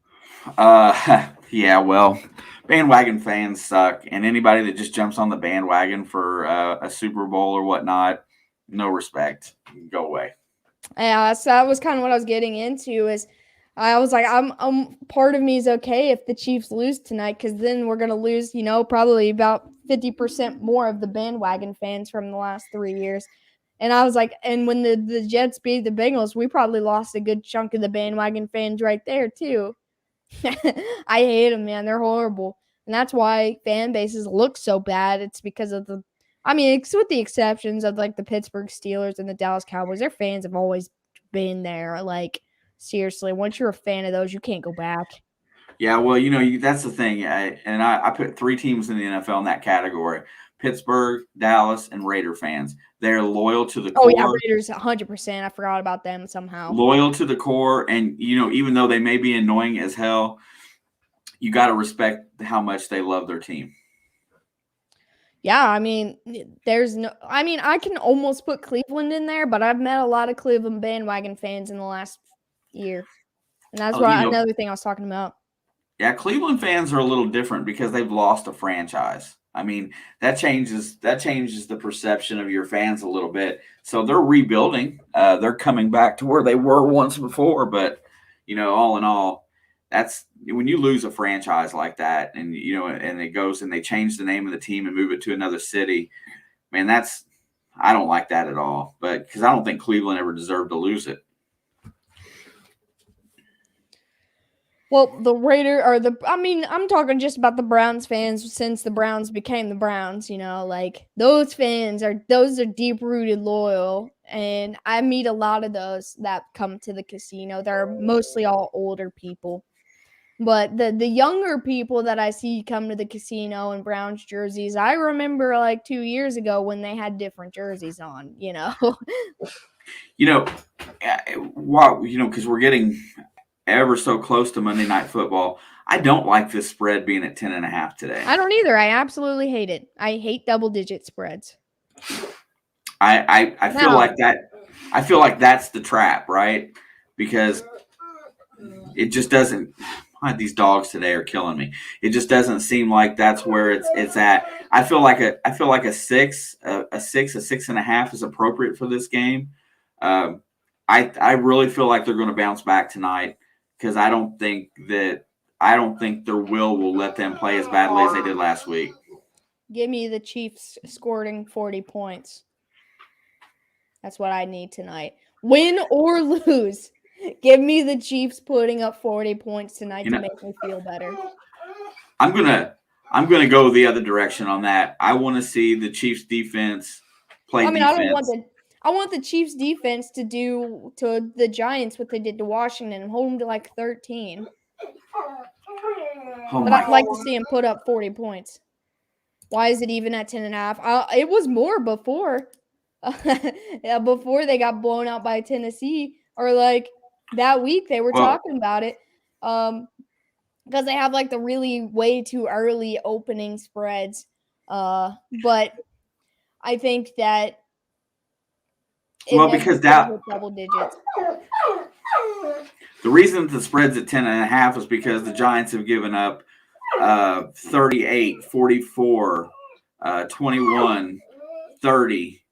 Yeah, well, bandwagon fans suck, and anybody that just jumps on the bandwagon for a Super Bowl or whatnot, no respect. Go away. Yeah, so that was kind of what I was getting into. Is I was like, I'm part of me is okay if the Chiefs lose tonight, because then we're gonna lose, probably about 50% more of the bandwagon fans from the last 3 years. And I was like, and when the Jets beat the Bengals, we probably lost a good chunk of the bandwagon fans right there too. I hate them, man. They're horrible. And that's why fan bases look so bad. It's because of it's with the exceptions of like the Pittsburgh Steelers and the Dallas Cowboys. Their fans have always been there. Like, seriously, once you're a fan of those, you can't go back. Yeah, well, that's the thing. I put 3 teams in the NFL in that category: Pittsburgh, Dallas, and Raider fans. They're loyal to the core. Oh, yeah, Raiders 100%. I forgot about them somehow. Loyal to the core, and, even though they may be annoying as hell, you got to respect how much they love their team. Yeah, I can almost put Cleveland in there, but I've met a lot of Cleveland bandwagon fans in the last year. And that's another thing I was talking about. Yeah, Cleveland fans are a little different because they've lost a franchise. I mean, that changes the perception of your fans a little bit. So they're rebuilding. They're coming back to where they were once before. But, all in all, that's when you lose a franchise like that and, and it goes and they change the name of the team and move it to another city. Man, I don't like that at all. But because I don't think Cleveland ever deserved to lose it. Well, I'm talking just about the Browns fans since the Browns became the Browns, like those are deep-rooted loyal, and I meet a lot of those that come to the casino. They're mostly all older people. But the younger people that I see come to the casino in Browns jerseys, I remember like 2 years ago when they had different jerseys on, because we're getting ever so close to Monday Night Football. I don't like this spread being at 10.5 today. I don't either. I absolutely hate it. I hate double-digit spreads. I feel like that. I feel like that's the trap, right? Because it just doesn't. These dogs today are killing me. It just doesn't seem like that's where it's at. I feel like a 6.5 is appropriate for this game. I really feel like they're going to bounce back tonight because I don't think their will let them play as badly as they did last week. Give me the Chiefs scoring 40 points. That's what I need tonight. Win or lose. Give me the Chiefs putting up 40 points tonight to make me feel better. I'm gonna go the other direction on that. I want to see the Chiefs defense play defense. I want the Chiefs defense to do to the Giants what they did to Washington and hold them to like 13. But I'd like to see them put up 40 points. Why is it even at 10.5? It was more before. Before they got blown out by Tennessee, or like that week they were talking about it. Because they have like the really way too early opening spreads. But I think that because that double digits. The reason the spread's at 10.5 is because the Giants have given up 38, 44, 21, 30,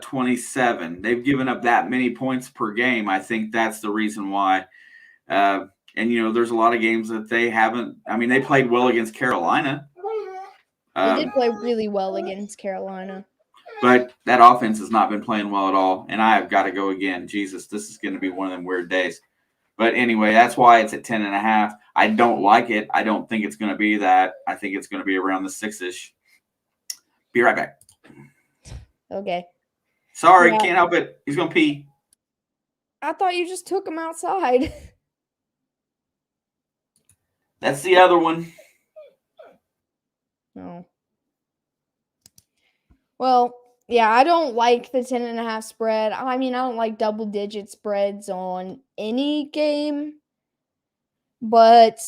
27. They've given up that many points per game. I think that's the reason why. And, there's a lot of games that they haven't. I mean, they played well against Carolina. They did play really well against Carolina. But that offense has not been playing well at all. And I have got to go again. Jesus, this is going to be one of them weird days. But anyway, that's why it's at 10.5. I don't like it. I don't think it's going to be that. I think it's going to be around the 6-ish. Be right back. Okay. Sorry, can't help it. He's going to pee. I thought you just took him outside. That's the other one. No. Well, yeah, I don't like the 10.5 spread. I mean, I don't like double-digit spreads on any game. But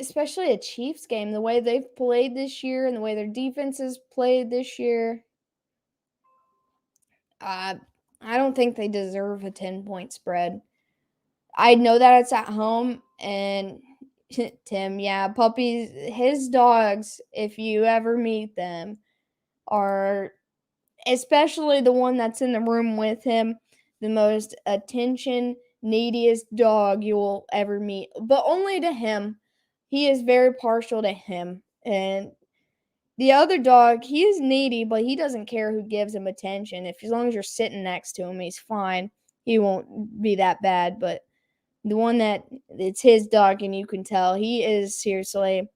especially a Chiefs game, the way they've played this year and the way their defense has played this year, I don't think they deserve a 10-point spread. I know that it's at home, and Tim, puppies, his dogs, if you ever meet them, are, especially the one that's in the room with him, the most attention neediest dog you will ever meet, but only to him. He is very partial to him. And the other dog, he is needy, but he doesn't care who gives him attention. As long as you're sitting next to him, he's fine. He won't be that bad. But the one that it's his dog, and you can tell he is seriously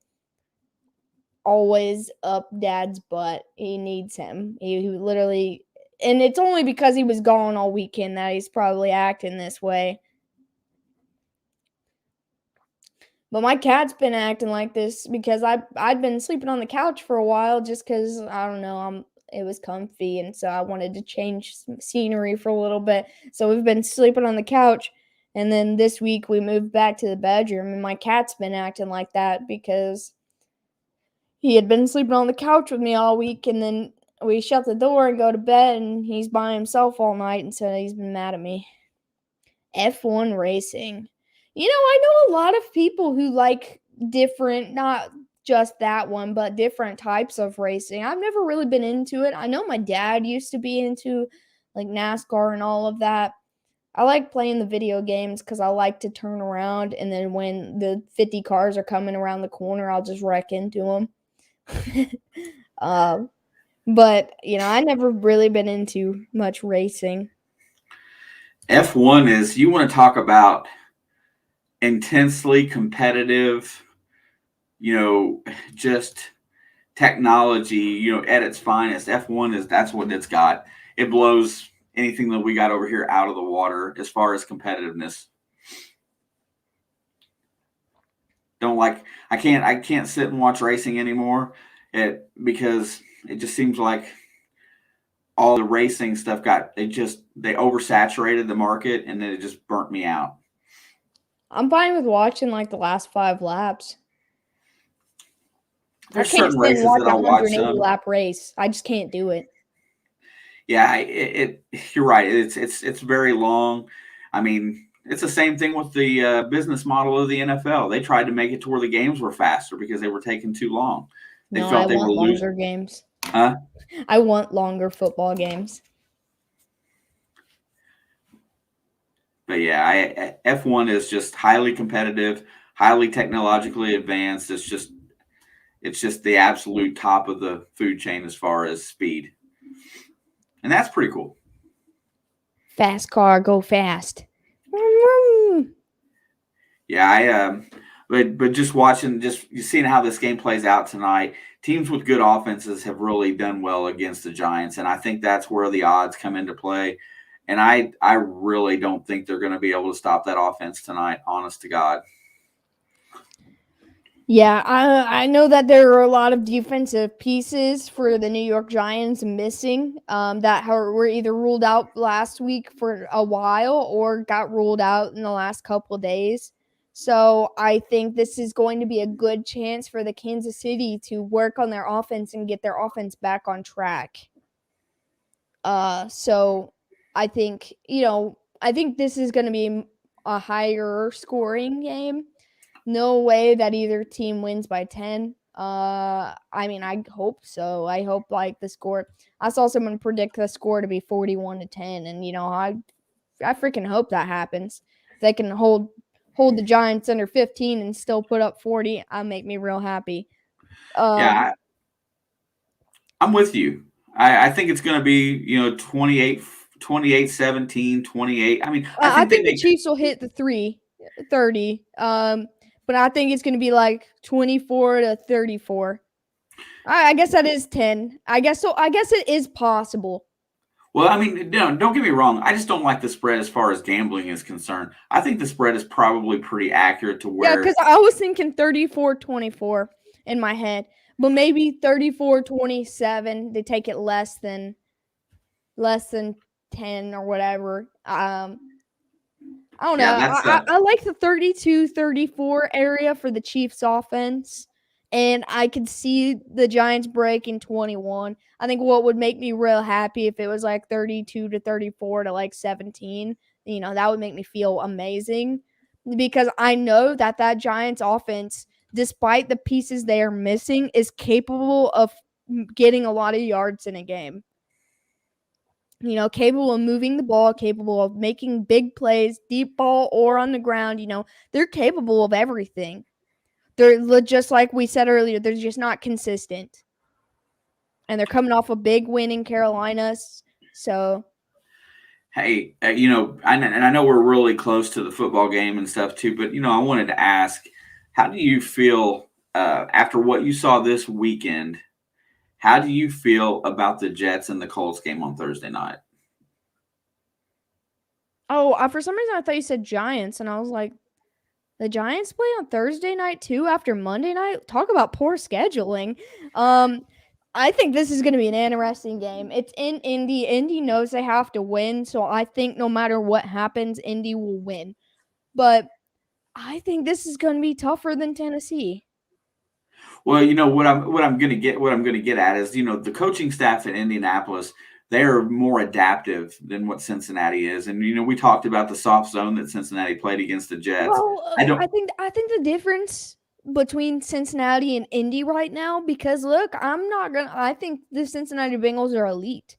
always up dad's butt. He needs him. He literally, and it's only because he was gone all weekend that he's probably acting this way. But my cat's been acting like this because I'd been sleeping on the couch for a while just because, I don't know, it was comfy, and so I wanted to change some scenery for a little bit. So we've been sleeping on the couch, and then this week we moved back to the bedroom, and my cat's been acting like that because he had been sleeping on the couch with me all week, and then we shut the door and go to bed, and he's by himself all night, and so he's been mad at me. F1 racing. I know a lot of people who like different, not just that one, but different types of racing. I've never really been into it. I know my dad used to be into like NASCAR and all of that. I like playing the video games because I like to turn around, and then when the 50 cars are coming around the corner, I'll just wreck into them. But, I never really been into much racing. F1 is, you want to talk about intensely competitive, just technology, at its finest. F1 that's what it's got. It blows anything that we got over here out of the water as far as competitiveness. I can't sit and watch racing anymore because it just seems like all the racing stuff they oversaturated the market, and then it just burnt me out. I'm fine with watching like the last 5 laps. There's certain races that I'll watch. 180 lap race. I just can't do it. Yeah, you're right. It's very long. I mean, It's the same thing with the business model of the NFL. They tried to make it to where the games were faster because they were taking too long. They No, I felt they were want losing. longer games. Huh? I want longer football games. But yeah, F1 is just highly competitive, highly technologically advanced. It's just the absolute top of the food chain as far as speed, and that's pretty cool. Fast car, go fast. Yeah, but just watching, just seeing how this game plays out tonight. Teams with good offenses have really done well against the Giants, and I think that's where the odds come into play. And I really don't think they're going to be able to stop that offense tonight. Honest to God. Yeah, I know that there are a lot of defensive pieces for the New York Giants missing that were either ruled out last week for a while or got ruled out in the last couple of days. So I think this is going to be a good chance for the Kansas City to work on their offense and get their offense back on track. So I think, I think this is going to be a higher scoring game. No way that either team wins by 10. I mean, I hope so. I hope like the score. I saw someone predict the score to be 41-10, and I freaking hope that happens. If they can hold the Giants under 15 and still put up 40, that'll make me real happy. Yeah, I'm with you. I think it's going to be 28, 17, 28. I mean, I think they think the make Chiefs will hit the 30. But I think it's going to be like 24-34. I guess that is 10. I guess so. I guess it is possible. Well, I mean, no, don't get me wrong. I just don't like the spread as far as gambling is concerned. I think the spread is probably pretty accurate to Yeah, where. because I was thinking 34-24 in my head, but maybe 34-27. They take it less than 10 or whatever. I don't know. Yeah, that's I like the 32-34 area for the Chiefs offense. And I could see the Giants breaking 21. I think what would make me real happy if it was like 32-34 to like 17. That would make me feel amazing because I know that Giants offense, despite the pieces they are missing, is capable of getting a lot of yards in a game. Capable of moving the ball, capable of making big plays, deep ball or on the ground. They're capable of everything. They're just like we said earlier, they're just not consistent. And they're coming off a big win in Carolina. So, hey, I know we're really close to the football game and stuff too, but I wanted to ask, how do you feel after what you saw this weekend? How do you feel about the Jets and the Colts game on Thursday night? for some reason I thought you said Giants, and I was like, the Giants play on Thursday night too after Monday night? Talk about poor scheduling. I think this is going to be an interesting game. It's in Indy. Indy knows they have to win, so I think no matter what happens, Indy will win. But I think this is going to be tougher than Tennessee. Well, what I'm going to get at is the coaching staff in Indianapolis, they are more adaptive than what Cincinnati is, and we talked about the soft zone that Cincinnati played against the Jets. Well, I think the difference between Cincinnati and Indy right now, because look, I think the Cincinnati Bengals are elite.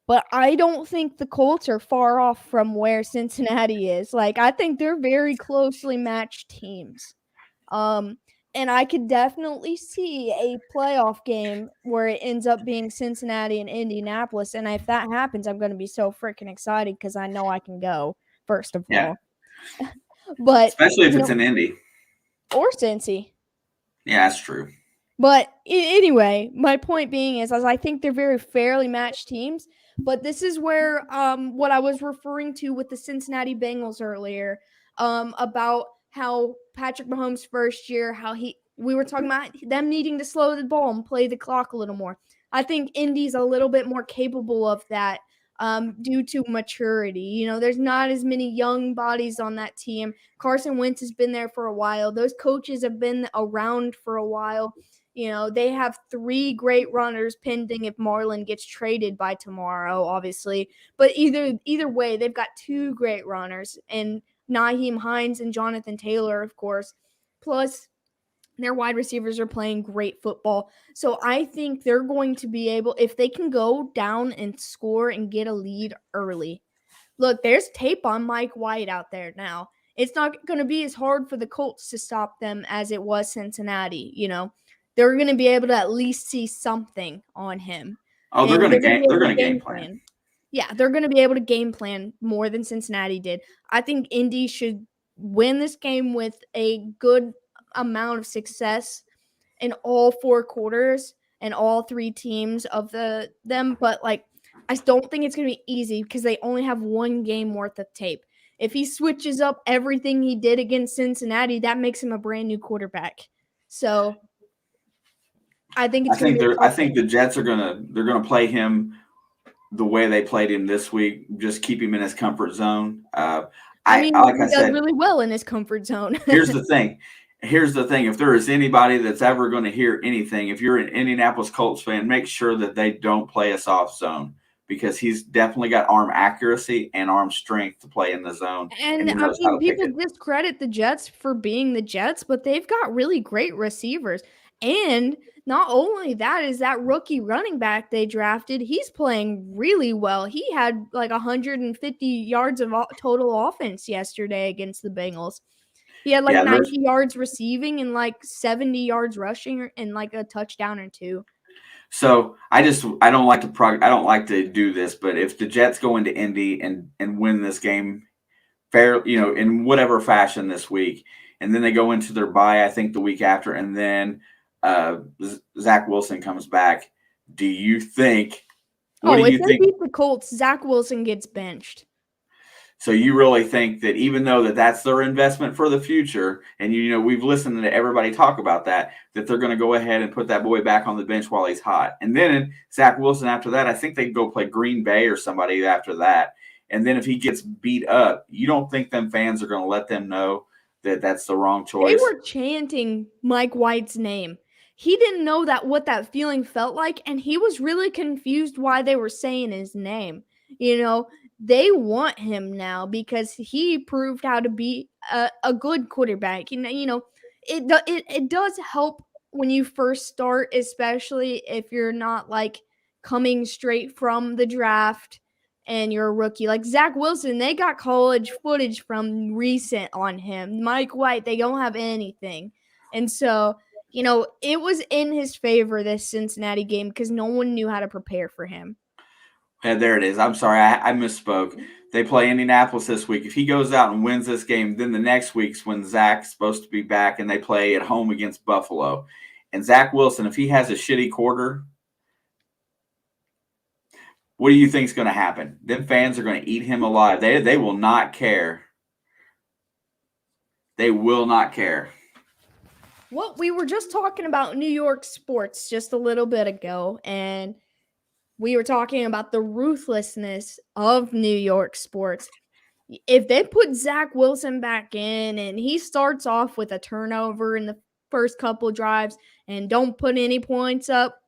But I don't think the Colts are far off from where Cincinnati is. Like, I think they're very closely matched teams. And I could definitely see a playoff game where it ends up being Cincinnati and Indianapolis. And if that happens, I'm going to be so freaking excited because I know I can go, first of all. But especially if it's in Indy. Or Cincy. Yeah, that's true. But anyway, my point being is I think they're very fairly matched teams. But this is where what I was referring to with the Cincinnati Bengals earlier about how Patrick Mahomes' first year, we were talking about them needing to slow the ball and play the clock a little more. I think Indy's a little bit more capable of that due to maturity. There's not as many young bodies on that team. Carson Wentz has been there for a while. Those coaches have been around for a while. They have 3 great runners pending if Marlon gets traded by tomorrow, obviously. But either way, they've got 2 great runners. And Nyheim Hines and Jonathan Taylor, of course. Plus, their wide receivers are playing great football. So I think they're going to be able, if they can go down and score and get a lead early. Look, there's tape on Mike White out there now. It's not going to be as hard for the Colts to stop them as it was Cincinnati. They're going to be able to at least see something on him. Oh, they're going to game plan. Yeah, they're going to be able to game plan more than Cincinnati did. I think Indy should win this game with a good amount of success in all 4 quarters and all 3 teams of them, but I don't think it's going to be easy because they only have 1 game worth of tape. If he switches up everything he did against Cincinnati, that makes him a brand new quarterback. So I think the Jets are gonna play him the way they played him this week. Just keep him in his comfort zone. He does really well in his comfort zone. Here's the thing. If there is anybody that's ever going to hear anything, if you're an Indianapolis Colts fan, make sure that they don't play a soft zone, because he's definitely got arm accuracy and arm strength to play in the zone. And people discredit the Jets for being the Jets, but they've got really great receivers. And not only that, is that rookie running back they drafted, he's playing really well. He had 150 yards of total offense yesterday against the Bengals. He had 90 yards receiving and 70 yards rushing and a touchdown or 2. So I don't like to do this, but if the Jets go into Indy and win this game fair, in whatever fashion this week, and then they go into their bye, I think the week after, and then Zach Wilson comes back, do you think? If they beat the Colts, Zach Wilson gets benched. So you really think that even though that's their investment for the future, and we've listened to everybody talk about that they're going to go ahead and put that boy back on the bench while he's hot. And then Zach Wilson after that, I think they go play Green Bay or somebody after that. And then if he gets beat up, you don't think them fans are going to let them know that that's the wrong choice? They were chanting Mike White's name. He didn't know what that feeling felt like, and he was really confused why they were saying his name. They want him now because he proved how to be a good quarterback. It does help when you first start, especially if you're not coming straight from the draft and you're a rookie. Like Zach Wilson, they got college footage from recent on him. Mike White, they don't have anything. And so, it was in his favor, this Cincinnati game, because no one knew how to prepare for him. Yeah, there it is. I'm sorry, I misspoke. They play Indianapolis this week. If he goes out and wins this game, then the next week's when Zach's supposed to be back, and they play at home against Buffalo. And Zach Wilson, if he has a shitty quarter, what do you think is going to happen? Them fans are going to eat him alive. They will not care. They will not care. Well, we were just talking about New York sports just a little bit ago, and we were talking about the ruthlessness of New York sports. If they put Zach Wilson back in and he starts off with a turnover in the first couple drives and don't put any points up,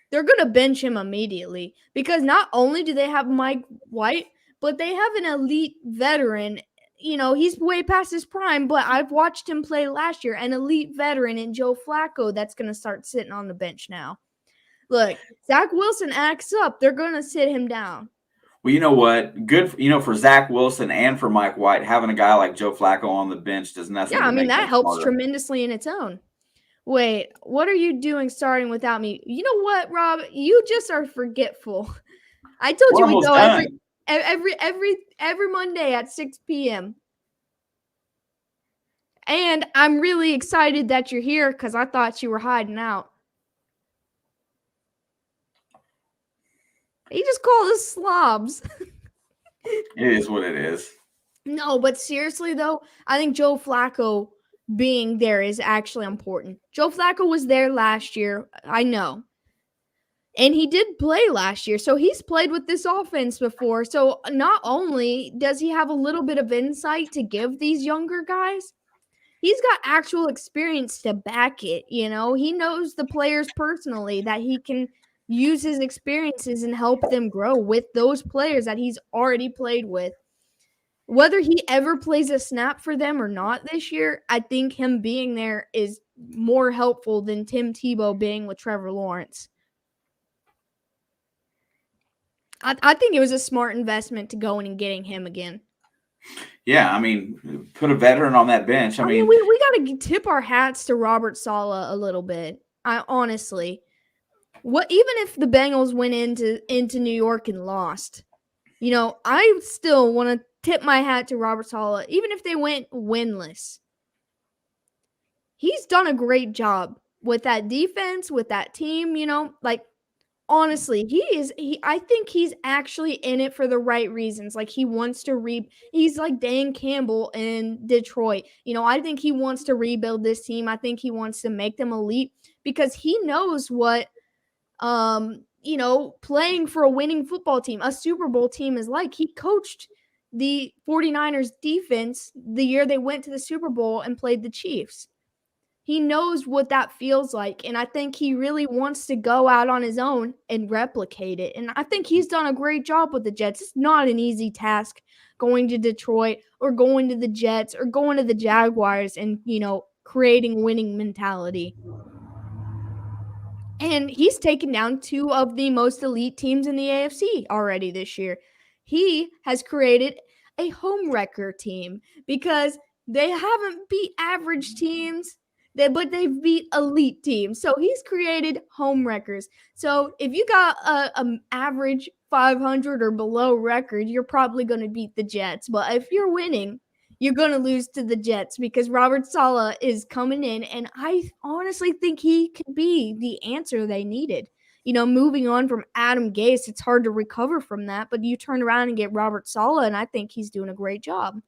they're going to bench him immediately, because not only do they have Mike White, but they have an elite veteran. He's way past his prime, but I've watched him play last year, an elite veteran in Joe Flacco that's going to start sitting on the bench now. Look, Zach Wilson acts up, they're going to sit him down. Well, you know what? Good, for Zach Wilson and for Mike White, having a guy like Joe Flacco on the bench does nothing. Yeah, that helps tremendously in its own. Wait, what are you doing starting without me? You know what, Rob? You just are forgetful. I told you we go every Monday at 6 p.m. And I'm really excited that you're here because I thought you were hiding out. He just called us slobs. It is what it is. No, but seriously, though, I think Joe Flacco being there is actually important. Joe Flacco was there last year, I know. And he did play last year, so he's played with this offense before. So not only does he have a little bit of insight to give these younger guys, he's got actual experience to back it. He knows the players personally, that he can use his experiences and help them grow with those players that he's already played with. Whether he ever plays a snap for them or not this year, I think him being there is more helpful than Tim Tebow being with Trevor Lawrence. I think it was a smart investment to go in and getting him again. Yeah, I mean, put a veteran on that bench. I mean, we got to tip our hats to Robert Saleh a little bit. Honestly, even if the Bengals went into New York and lost, I still want to tip my hat to Robert Saleh, even if they went winless. He's done a great job with that defense, with that team, honestly, I think he's actually in it for the right reasons. Like he wants to he's like Dan Campbell in Detroit. I think he wants to rebuild this team. I think he wants to make them elite because he knows what playing for a winning football team, a Super Bowl team is like. He coached the 49ers defense the year they went to the Super Bowl and played the Chiefs. He knows what that feels like, and I think he really wants to go out on his own and replicate it. And I think he's done a great job with the Jets. It's not an easy task going to Detroit or going to the Jets or going to the Jaguars and, creating winning mentality. And he's taken down two of the most elite teams in the AFC already this year. He has created a home wrecker team because they haven't beat average teams, but they've beat elite teams. So he's created home wreckers. So if you got an average 500 or below record, you're probably going to beat the Jets. But if you're winning, you're going to lose to the Jets because Robert Saleh is coming in, and I honestly think he could be the answer they needed. Moving on from Adam Gase, it's hard to recover from that, but you turn around and get Robert Saleh, and I think he's doing a great job.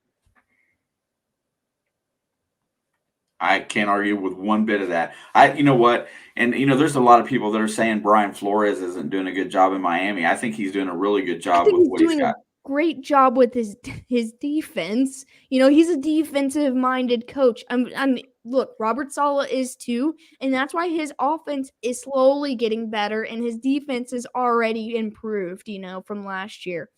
I can't argue with one bit of that. You know what? And, there's a lot of people that are saying Brian Flores isn't doing a good job in Miami. I think he's doing a really good job with what he's got. Great job with his defense. He's a defensive minded coach. Look, Robert Saleh is too, and that's why his offense is slowly getting better and his defense is already improved, from last year.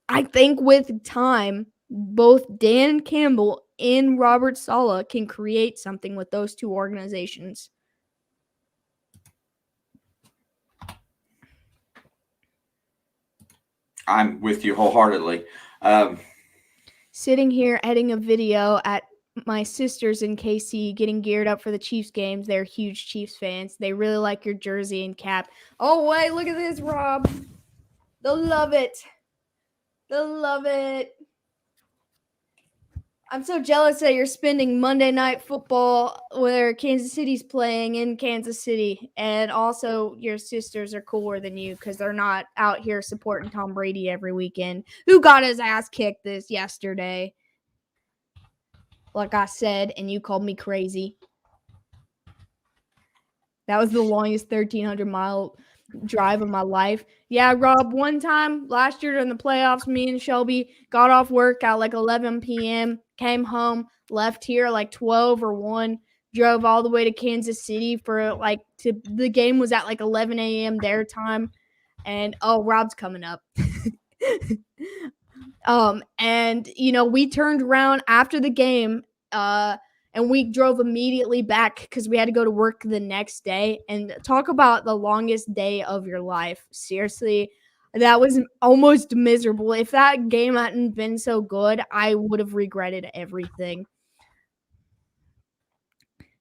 I think with time, both Dan Campbell and Robert Saleh can create something with those two organizations. I'm with you wholeheartedly. Sitting here editing a video at my sisters in KC getting geared up for the Chiefs games. They're huge Chiefs fans. They really like your jersey and cap. Oh, wait, look at this, Rob. They'll love it. They'll love it. I'm so jealous that you're spending Monday Night Football where Kansas City's playing in Kansas City. And also your sisters are cooler than you because they're not out here supporting Tom Brady every weekend, who got his ass kicked this yesterday. Like I said, and you called me crazy. That was the longest 1,300-mile drive of my life. Yeah, Rob, one time last year during the playoffs, me and Shelby got off work at like 11 p.m., came home, left here like 12 or 1, drove all the way to Kansas City for the game was at like 11 a.m. their time. And, Rob's coming up. And, we turned around after the game, and we drove immediately back because we had to go to work the next day. And talk about the longest day of your life. Seriously, that was almost miserable. If that game hadn't been so good, I would have regretted everything.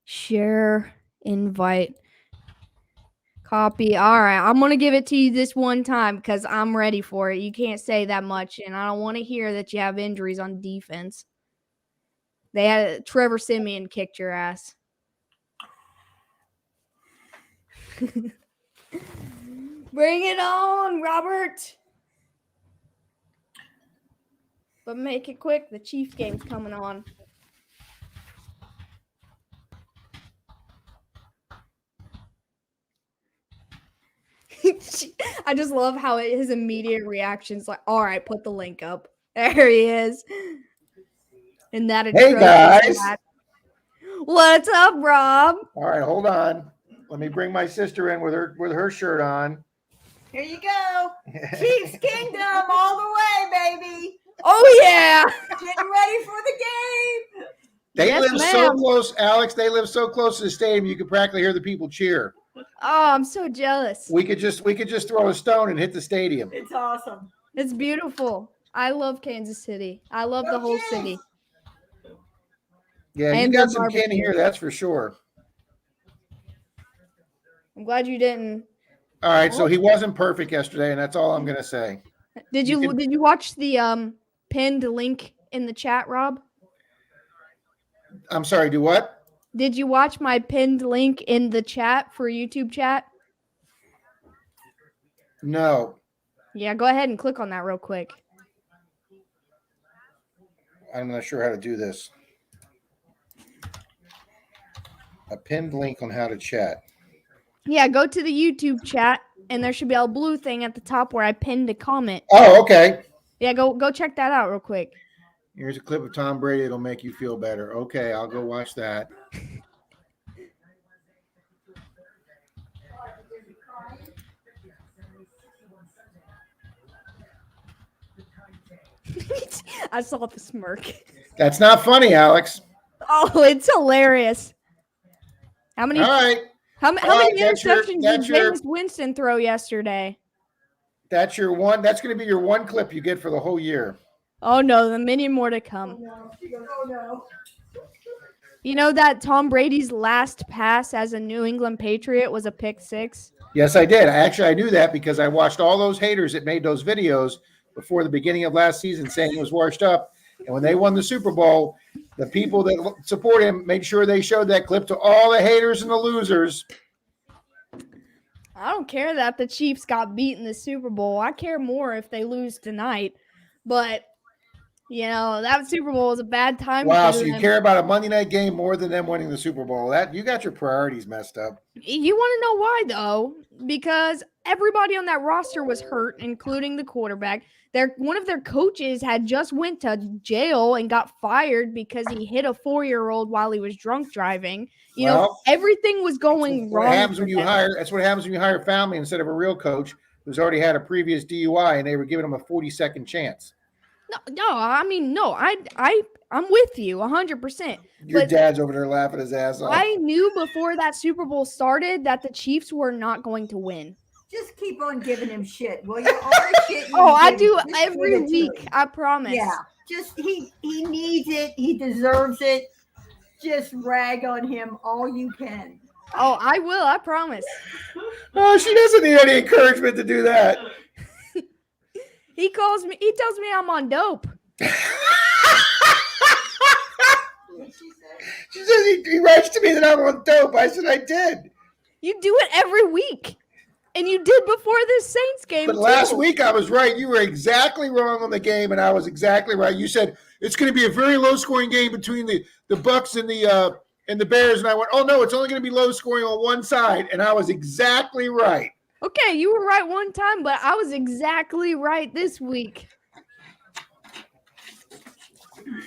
Share, invite, copy. All right, I'm going to give it to you this one time because I'm ready for it. You can't say that much, and I don't want to hear that you have injuries on defense. They had Trevor Siemian kicked your ass. Bring it on, Robert. But make it quick. The Chiefs game's coming on. I just love how his immediate reaction's like, all right, put the link up. There he is. And that hey guys, what's up, Rob? All right, hold on. Let me bring my sister in with her shirt on. Here you go. Chiefs Kingdom all the way, baby. Oh yeah. Getting ready for the game. They Yes, live so ma'am. close, Alex. They live so close to the stadium, you could practically hear the people cheer. Oh, I'm so jealous. We could just throw a stone and hit the stadium. It's awesome. It's beautiful. I love Kansas City. I love the whole city. Yeah, you And got their some kin barbecue. here, that's for sure. I'm glad you didn't. All right, so he wasn't perfect yesterday, and that's all I'm gonna say. Did You you can- did you watch the pinned link in the chat, Rob? I'm sorry, do what? Did you watch my pinned link in the chat for YouTube chat? No, Yeah, go ahead and click on that real quick. I'm not sure how to do this. A pinned link on how to chat. Yeah, go to the YouTube chat and there should be a blue thing at the top where I pinned a comment. Oh, okay. Yeah, go check that out real quick. Here's a clip of Tom Brady. It'll make you feel better. Okay, I'll go watch that. I saw the smirk. That's not funny, Alex. Oh, it's hilarious. How many All right, how all many right, that's your- interceptions that's did your- Jameis Winston throw yesterday? that's your one. That's going to be your one clip you get for the whole year. Oh no, the many more to come. No, she goes, oh no. You know that Tom Brady's last pass as a New England Patriot was a pick six? Yes, I did. I knew that because I watched all those haters that made those videos before the beginning of last season saying he was washed up. And when they won the Super Bowl, the people that support him made sure they showed that clip to all the haters and the losers. I don't care that the Chiefs got beat in the Super Bowl. I care more if they lose tonight. But, you know, that Super Bowl was a bad time Wow, for so you them. care about a Monday night game more than them winning the Super Bowl. That you got your priorities messed up. You want to know why, though? Because everybody on that roster was hurt, including the quarterback. One of their coaches had just went to jail and got fired because he hit a 4-year-old while he was drunk driving. You know, Well, everything was going What wrong. happens for when you them. hire? That's what happens when you hire family instead of a real coach who's already had a previous DUI and they were giving him a 40-second chance. No, I mean, no, I'm with you 100%. Your But- dad's over there laughing his ass off. I knew before that Super Bowl started that the Chiefs were not going to win. Just keep on giving him shit. Well, you all the shit. you Oh, I give do him, just every give it to week. him. I promise. Yeah, just he needs it. He deserves it. Just rag on him all you can. Oh, I will. I promise. Oh, she doesn't need any encouragement to do that. He calls me. He tells me I'm on dope. She says he writes to me that I'm on dope. I said I did. You do it every week, and you did before this Saints game. But last too. week I was right. You were exactly wrong on the game, and I was exactly right. You said it's going to be a very low-scoring game between the Bucks and the Bears, and I went, oh no, it's only going to be low-scoring on one side, and I was exactly right. Okay, you were right one time, but I was exactly right this week.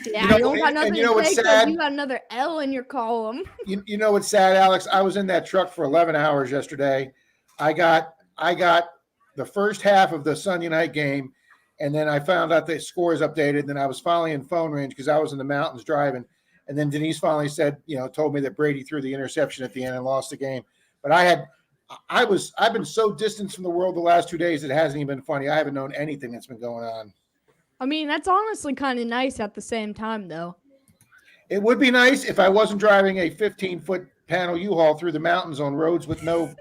Yeah, You know, you don't got and nothing you know to what's say 'cause sad? you got another L in your column. You know what's sad, Alex? I was in that truck for 11 hours yesterday. I got the first half of the Sunday night game, and then I found out the scores updated. And then I was finally in phone range because I was in the mountains driving. And then Denise finally said, told me that Brady threw the interception at the end and lost the game. But I've been so distant from the world the last 2 days it hasn't even been funny. I haven't known anything that's been going on. I mean, that's honestly kind of nice at the same time, though. It would be nice if I wasn't driving a 15-foot panel U-Haul through the mountains on roads with no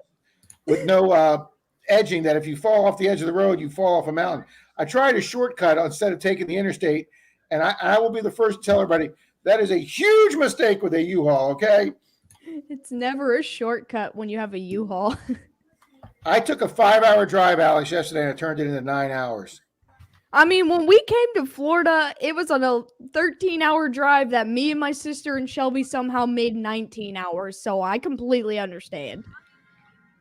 edging, that if you fall off the edge of the road, you fall off a mountain. I tried a shortcut instead of taking the interstate, and I will be the first to tell everybody that is a huge mistake with a U-Haul, okay? It's never a shortcut when you have a U-Haul. I took a 5-hour drive, Alex, yesterday, and I turned it into 9 hours. I mean, when we came to Florida, it was on a 13-hour drive that me and my sister and Shelby somehow made 19 hours. So I completely understand.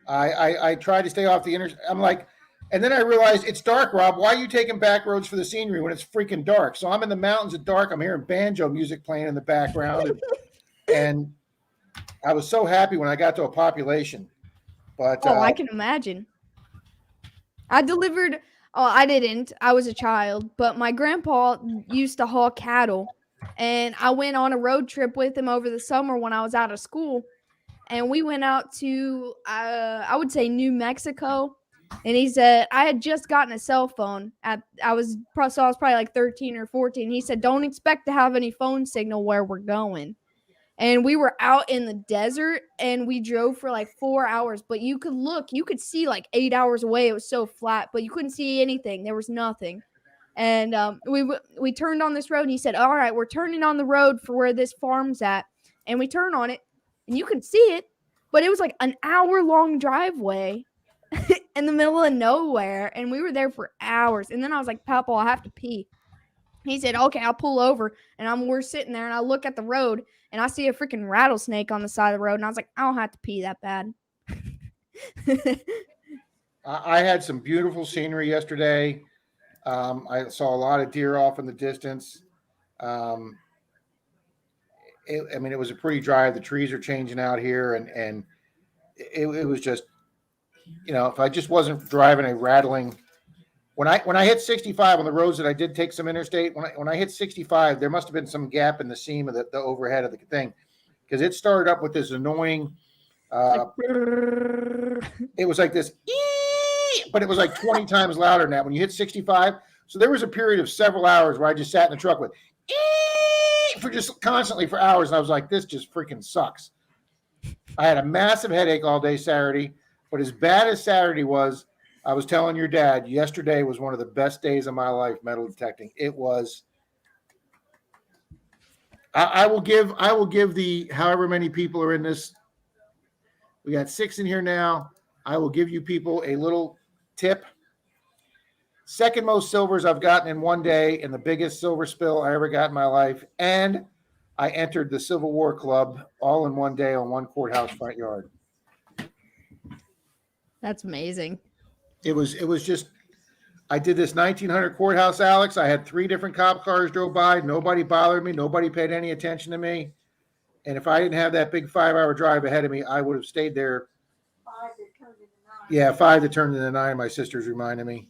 I tried to stay off the I'm like, and then I realized it's dark, Rob. Why are you taking back roads for the scenery when it's freaking dark? So I'm in the mountains at dark. I'm hearing banjo music playing in the background. And I was so happy when I got to a population. But Oh, I can imagine. Oh, I didn't. I was a child, but my grandpa used to haul cattle, and I went on a road trip with him over the summer when I was out of school, and we went out to I would say New Mexico, and he said I had just gotten a cell phone I was probably like 13 or 14. He said don't expect to have any phone signal where we're going. And we were out in the desert and we drove for like 4 hours, but you could see like 8 hours away. It was so flat, but you couldn't see anything. There was nothing. And we turned on this road and he said, all right, we're turning on the road for where this farm's at. And we turn on it and you could see it, but it was like an hour-long driveway in the middle of nowhere. And we were there for hours. And then I was like, Papa, I have to pee. He said, okay, I'll pull over. And we're sitting there and I look at the road and I see a freaking rattlesnake on the side of the road. And I was like, I don't have to pee that bad. I had some beautiful scenery yesterday. I saw a lot of deer off in the distance. It was a pretty drive. The trees are changing out here, and it was just, if I just wasn't driving a rattling. When I hit 65 on the roads that I did take some interstate, when I hit 65, there must have been some gap in the seam of the overhead of the thing, because it started up with this annoying. It was like this, but it was like 20 times louder than that when you hit 65. So there was a period of several hours where I just sat in the truck with for just constantly for hours, and I was like, this just freaking sucks. I had a massive headache all day Saturday, but as bad as Saturday was, I was telling your dad yesterday was one of the best days of my life metal detecting. It was. I will give the however many people are in this. We got 6 in here now. I will give you people a little tip. Second most silvers I've gotten in one day, and the biggest silver spill I ever got in my life. And I entered the Civil War Club all in one day on one courthouse front yard. That's amazing. It was just, I did this 1900 courthouse, Alex. I had 3 different cop cars drove by. Nobody bothered me. Nobody paid any attention to me. And if I didn't have that big 5-hour drive ahead of me, I would have stayed there. 5 that turned into 9. Yeah, 5 that turned into 9. My sister's reminding me.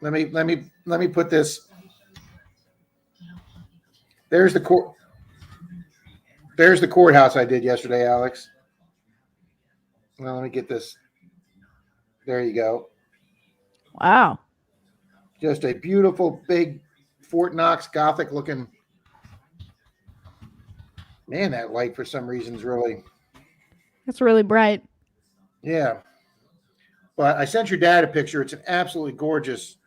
Let me put this. There's the court. There's the courthouse I did yesterday, Alex. Well, let me get this. There you go. Wow. Just a beautiful, big Fort Knox Gothic looking. Man, that light for some reason is really. That's really bright. Yeah. But I sent your dad a picture. It's an absolutely gorgeous.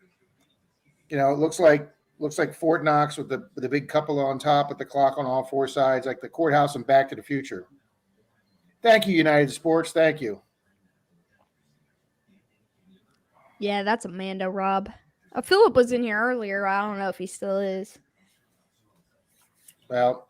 It looks like Fort Knox with the big cupola on top with the clock on all 4 sides, like the courthouse and Back to the Future. Thank you, United Sports. Thank you. Yeah, that's Amanda, Rob. Philip was in here earlier. I don't know if he still is. Well,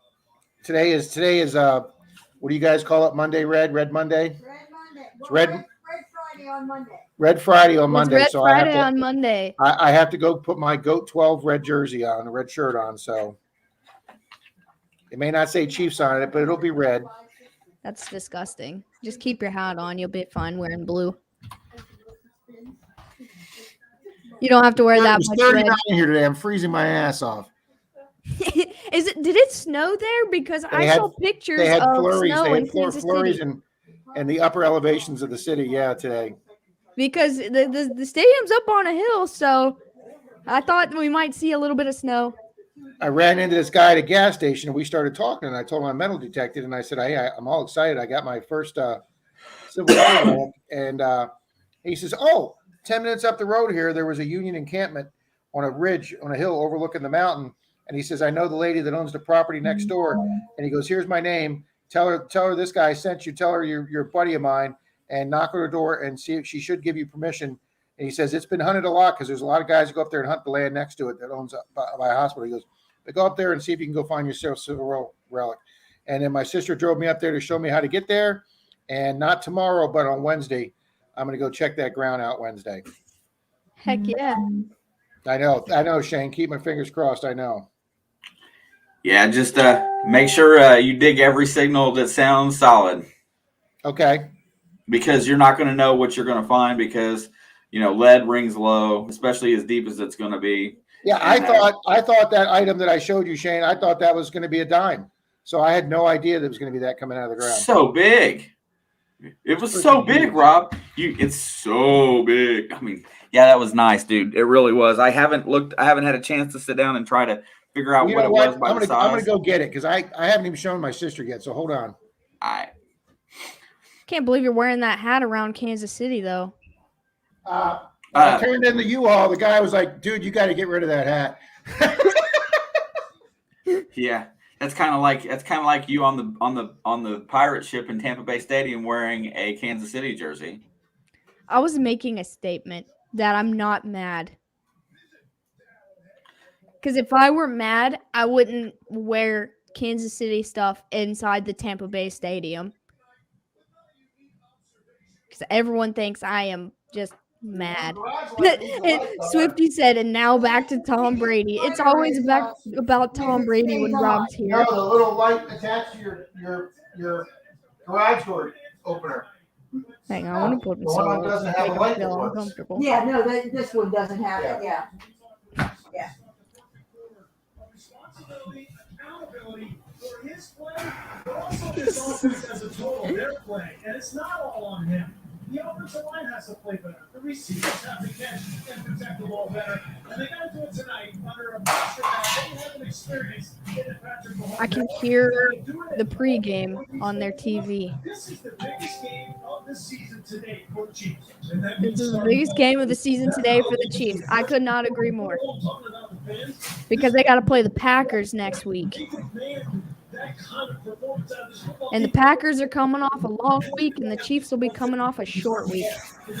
today is what do you guys call it? Monday, Red Monday? Red Monday. It's Well, Red- Red Friday on Monday. Red Friday on Monday. Red So Friday on Monday. I have to go put my GOAT 12 red jersey on, a red shirt on. So it may not say Chiefs on it, but it'll be red. That's disgusting. Just keep your hat on. You'll be fine wearing blue. You don't have to wear that It's much 39 red. here today. I'm freezing my ass off. Did it snow there? Because I had- saw pictures They had of flurries. snow They in had Kansas flurries City. in the upper elevations of the city. Yeah, today. Because the stadium's up on a hill, so I thought we might see a little bit of snow. I ran into this guy at a gas station and we started talking, and I told him I'm metal detected, and I said, hey, I'm all excited. I got my first Civil War, and he says, 10 minutes up the road here, there was a Union encampment on a ridge, on a hill overlooking the mountain. And he says, I know the lady that owns the property next door. And he goes, here's my name. Tell her this guy sent you. Tell her you're a buddy of mine, and knock on her door and see if she should give you permission. And he says, it's been hunted a lot because there's a lot of guys who go up there and hunt the land next to it that owns by a hospital. He goes, but go up there and see if you can go find your Civil War relic. And then my sister drove me up there to show me how to get there. And not tomorrow, but on Wednesday, I'm going to go check that ground out Wednesday. Heck yeah. I know, Shane. Keep my fingers crossed. I know. Yeah, just make sure you dig every signal that sounds solid. Okay. because you're not going to know what you're going to find because, lead rings low, especially as deep as it's going to be. Yeah, I thought that item that I showed you, Shane, I thought that was going to be a dime. So I had no idea that it was going to be that coming out of the ground. So big. It was so big, Rob. It's so big. I mean, yeah, that was nice, dude. It really was. I haven't had a chance to sit down and try to figure out what it was by the size. I'm gonna go get it because I haven't even shown my sister yet. So hold on. I Can't believe you're wearing that hat around Kansas City, though. I turned in the U-Haul. The guy was like, "Dude, you got to get rid of that hat." Yeah, that's kind of like you on the pirate ship in Tampa Bay Stadium wearing a Kansas City jersey. I was making a statement that I'm not mad. Because if I were mad, I wouldn't wear Kansas City stuff inside the Tampa Bay Stadium. Because everyone thinks I am just mad. And Swifty said, and now back to Tom Brady. It's always about Tom Brady when Rob's here. No, the little light attached to your garage door opener. Hang on, I want to put The one that doesn't have a light that feel works. uncomfortable. Yeah, no, this one doesn't have it. Yeah. Responsibility, accountability for his play, but also this offense as a total, their play. And it's not all on him. The offensive line has to play better. The receivers have to catch and protect the ball better. And they got to do it tonight under a pressure that they haven't experienced in Patrick Mahomes. I can hear the pregame on their TV. This is the biggest game of the season today for the Chiefs. This is the biggest game of the season today for the Chiefs. I could not agree more. Because they got to play the Packers next week. And the Packers are coming off a long week, and the Chiefs will be coming off a short week. So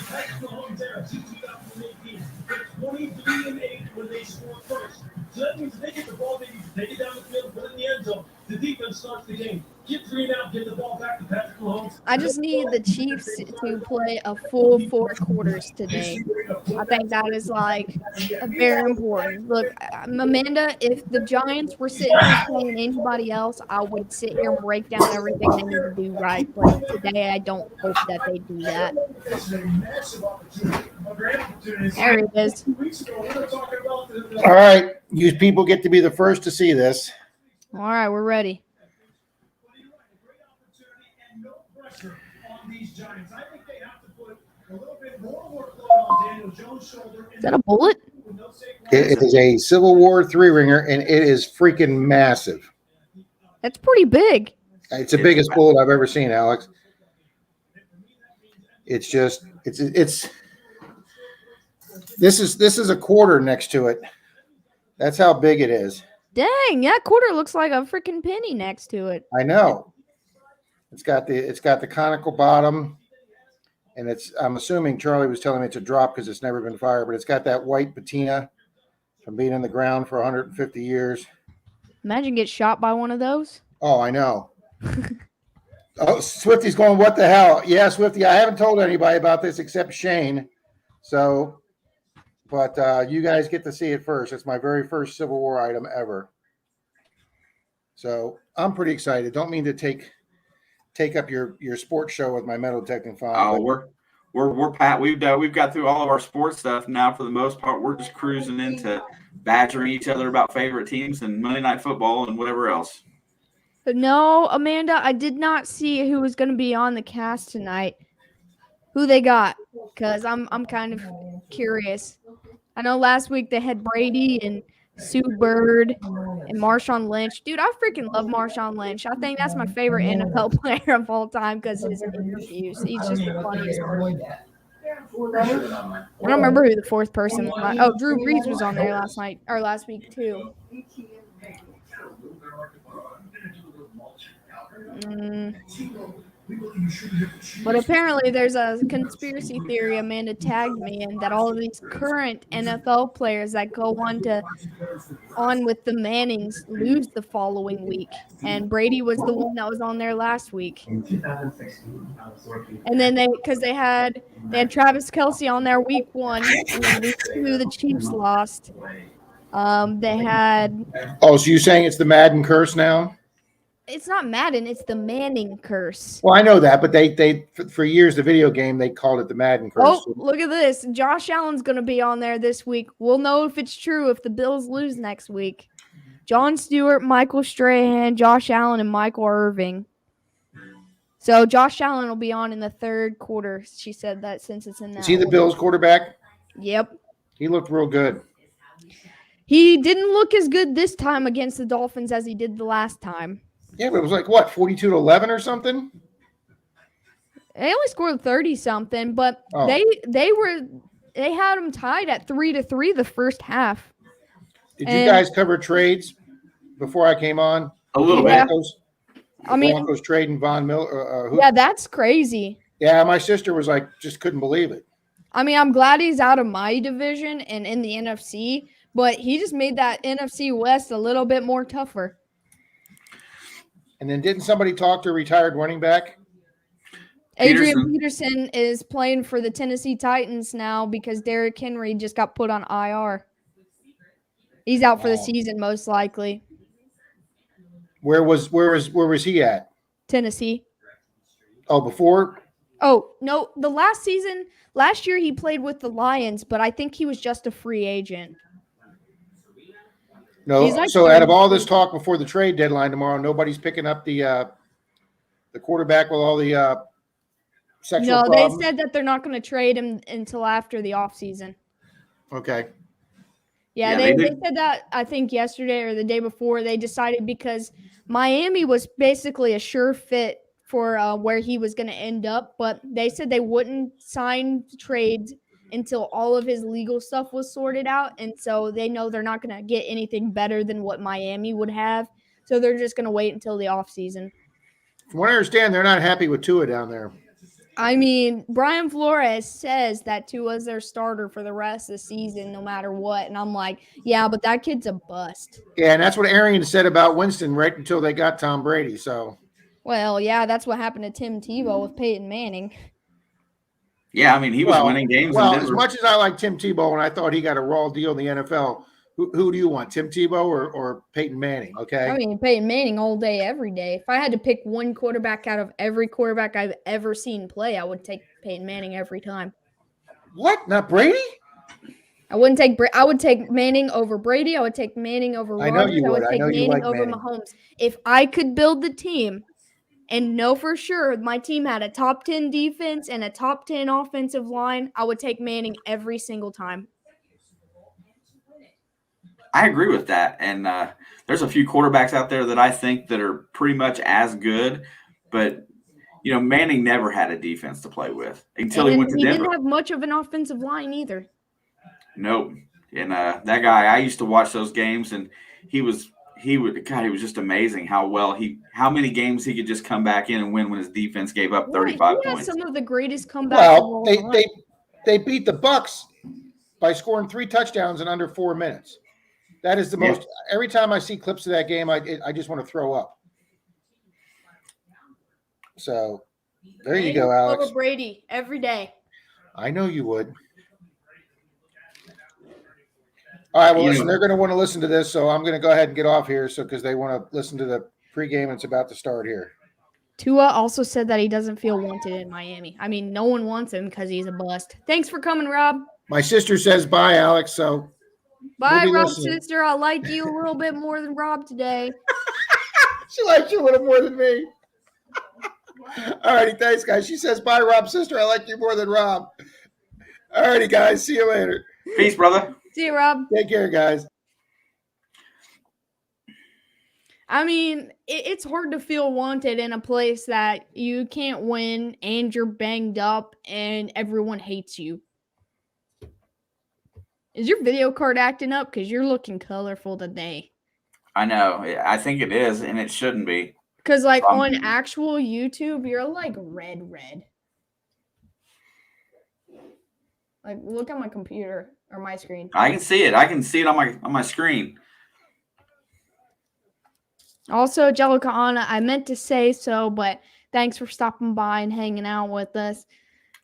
that means they get the ball, they take it down the field, put it in the end zone. The defense starts the game. Get 3 and out, get the ball back to Patrick Mahomes. I just need the Chiefs to play a full 4 quarters today. I think that is very important. Look, Amanda, if the Giants were sitting here playing anybody else, I would sit here and break down everything they need to do right. But today, I don't hope that they do that. This is a massive opportunity, a great opportunity. There it is. 2 weeks ago, we were talking about All right, you people get to be the first to see this. All right, we're ready. great opportunity and no pressure on these Giants. I think they have to put a little bit more workload on Daniel Jones' shoulder. Is that a bullet? It is a Civil War 3-ringer, and it is freaking massive. That's pretty big. It's the biggest bullet I've ever seen, Alex. It's just this is a quarter next to it. That's how big it is. Dang, that quarter looks like a freaking penny next to it. I know. It's got the conical bottom, and I'm assuming Charlie was telling me it's a drop because it's never been fired, but it's got that white patina from being in the ground for 150 years. Imagine get shot by one of those. Oh, I know. Oh, Swifty's going, what the hell? Yeah, Swifty, I haven't told anybody about this except Shane. So, but you guys get to see it first. It's my very first Civil War item ever. So I'm pretty excited. Don't mean to take up your sports show with my metal detecting file. Oh, we're Pat. We've got through all of our sports stuff now. For the most part, we're just cruising into badgering each other about favorite teams and Monday Night Football and whatever else. No, Amanda, I did not see who was going to be on the cast tonight. Who they got? Because I'm kind of curious. I know last week they had Brady and Sue Bird and Marshawn Lynch. Dude, I freaking love Marshawn Lynch. I think that's my favorite NFL player of all time because his interviews. He's just the funniest person. I don't remember who the fourth person was. Oh, Drew Brees was on there last week too. But apparently there's a conspiracy theory Amanda tagged me in that all of these current NFL players that go on with the Mannings lose the following week. And Brady was the one that was on there last week. And then they had Travis Kelce on there week 1, and then week 2 the Chiefs lost. They had Oh, so you're saying it's the Madden curse now? It's not Madden. It's the Manning curse. Well, I know that, but they for years the video game they called it the Madden curse. Oh, look at this. Josh Allen's going to be on there this week. We'll know if it's true if the Bills lose next week. John Stewart, Michael Strahan, Josh Allen, and Michael Irving. So Josh Allen will be on in the third quarter. She said that since it's in that. Is he the order. Bills quarterback? Yep. He looked real good. He didn't look as good this time against the Dolphins as he did the last time. Yeah, but it was like what, 42-11 or something? They only scored 30-something, but Oh. they had them tied at 3-3 the first half. Did you And- guys cover trades before I came on? A little Yeah. bit. Broncos? I mean, Broncos trading Von Miller. yeah, that's crazy. Yeah, my sister was like, just couldn't believe it. I mean, I'm glad he's out of my division and in the NFC, but he just made that NFC West a little bit more tougher. And then didn't somebody talk to a retired running back? Adrian Peterson is playing for the Tennessee Titans now because Derrick Henry just got put on IR. He's out for the season most likely. Where was he at? Tennessee. Oh, before? Oh, no, last year he played with the Lions, but I think he was just a free agent. No. He's like So out of all 33. this talk before the trade deadline tomorrow, nobody's picking up the quarterback with all the sexual No, problems? they said that they're not going to trade him until after the offseason. Okay. Yeah, Yeah, they they did. said that, I think, yesterday or the day before. They decided because Miami was basically a sure fit for where he was going to end up, but they said they wouldn't sign trades until all of his legal stuff was sorted out, and so they know they're not going to get anything better than what Miami would have, so they're just going to wait until the offseason. From what I understand, they're not happy with Tua down there. I mean, Brian Flores says that Tua's their starter for the rest of the season, no matter what. And I'm like, yeah, but that kid's a bust. Yeah, and that's what Arian said about Winston right until they got Tom Brady. So Well, yeah, that's what happened to Tim Tebow with Peyton Manning. Yeah, I mean, he was winning games. Well, in as Denver. much as I like Tim Tebow and I thought he got a raw deal in the NFL, who do you want, Tim Tebow or Peyton Manning? Okay. I mean, Peyton Manning all day, every day. If I had to pick one quarterback out of every quarterback I've ever seen play, I would take Peyton Manning every time. What? Not Brady? I wouldn't take. I would take Manning over Brady. I would take Manning over I know Rodgers. you I would. would I take know you Manning like over Manning. Mahomes. If I could build the team and know for sure my team had a top 10 defense and a top 10 offensive line, I would take Manning every single time. I agree with that. And there's a few quarterbacks out there that I think that are pretty much as good, but you know, Manning never had a defense to play with until he And went to he Denver. didn't have much of an offensive line either. Nope. And that guy, I used to watch those games, and he was just amazing how many games he could just come back in and win when his defense gave up 35 He has points. some of the greatest comebacks. Well, of all time. they beat the Bucks by scoring 3 touchdowns in under 4 minutes. That is the Yeah. most. Every time I see clips of that game, I just want to throw up. So there you go, Manning Alex. over Brady every day. I know you would. All right, well, You listen, know- they're going to want to listen to this, so I'm going to go ahead and get off here, because they want to listen to the pregame, and it's about to start here. Tua also said that he doesn't feel wanted in Miami. I mean, no one wants him because he's a bust. Thanks for coming, Rob. My sister says bye, Alex. So Bye, We'll be Rob's listening. sister. I like you a little bit more than Rob today. she likes you a little more than me. All righty, thanks, guys. She says bye, Rob's sister. I like you more than Rob. All righty, guys. See you later. Peace, brother. See you, Rob. Take care, guys. I mean, it's hard to feel wanted in a place that you can't win and you're banged up and everyone hates you. Is your video card acting up? Because you're looking colorful today. I know. I think it is, and it shouldn't be. Because, like, on actual YouTube, you're, like, red. Like, look at my computer or my screen. I can see it. I can see it on my screen. Also, Jellica Anna, I meant to say so, but thanks for stopping by and hanging out with us.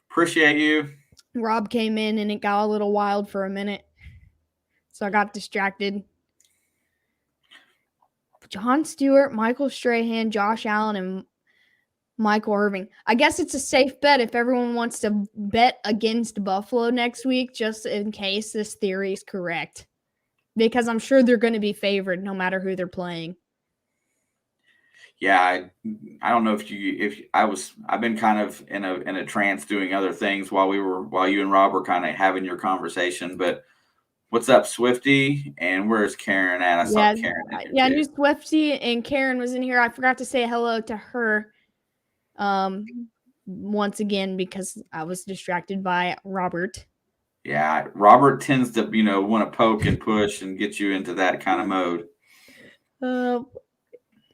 Appreciate you. Rob came in and it got a little wild for a minute. So I got distracted. John Stewart, Michael Strahan, Josh Allen, and Michael Irving. I guess it's a safe bet if everyone wants to bet against Buffalo next week, just in case this theory is correct. Because I'm sure they're going to be favored no matter who they're playing. Yeah, I don't know I've been kind of in a trance doing other things while you and Rob were kind of having your conversation. But what's up, Swifty? And where's Karen at? I saw Karen in here I too. knew Swifty and Karen was in here. I forgot to say hello to her once again because I was distracted by Robert. Yeah, Robert tends to, want to poke and push and get you into that kind of mode.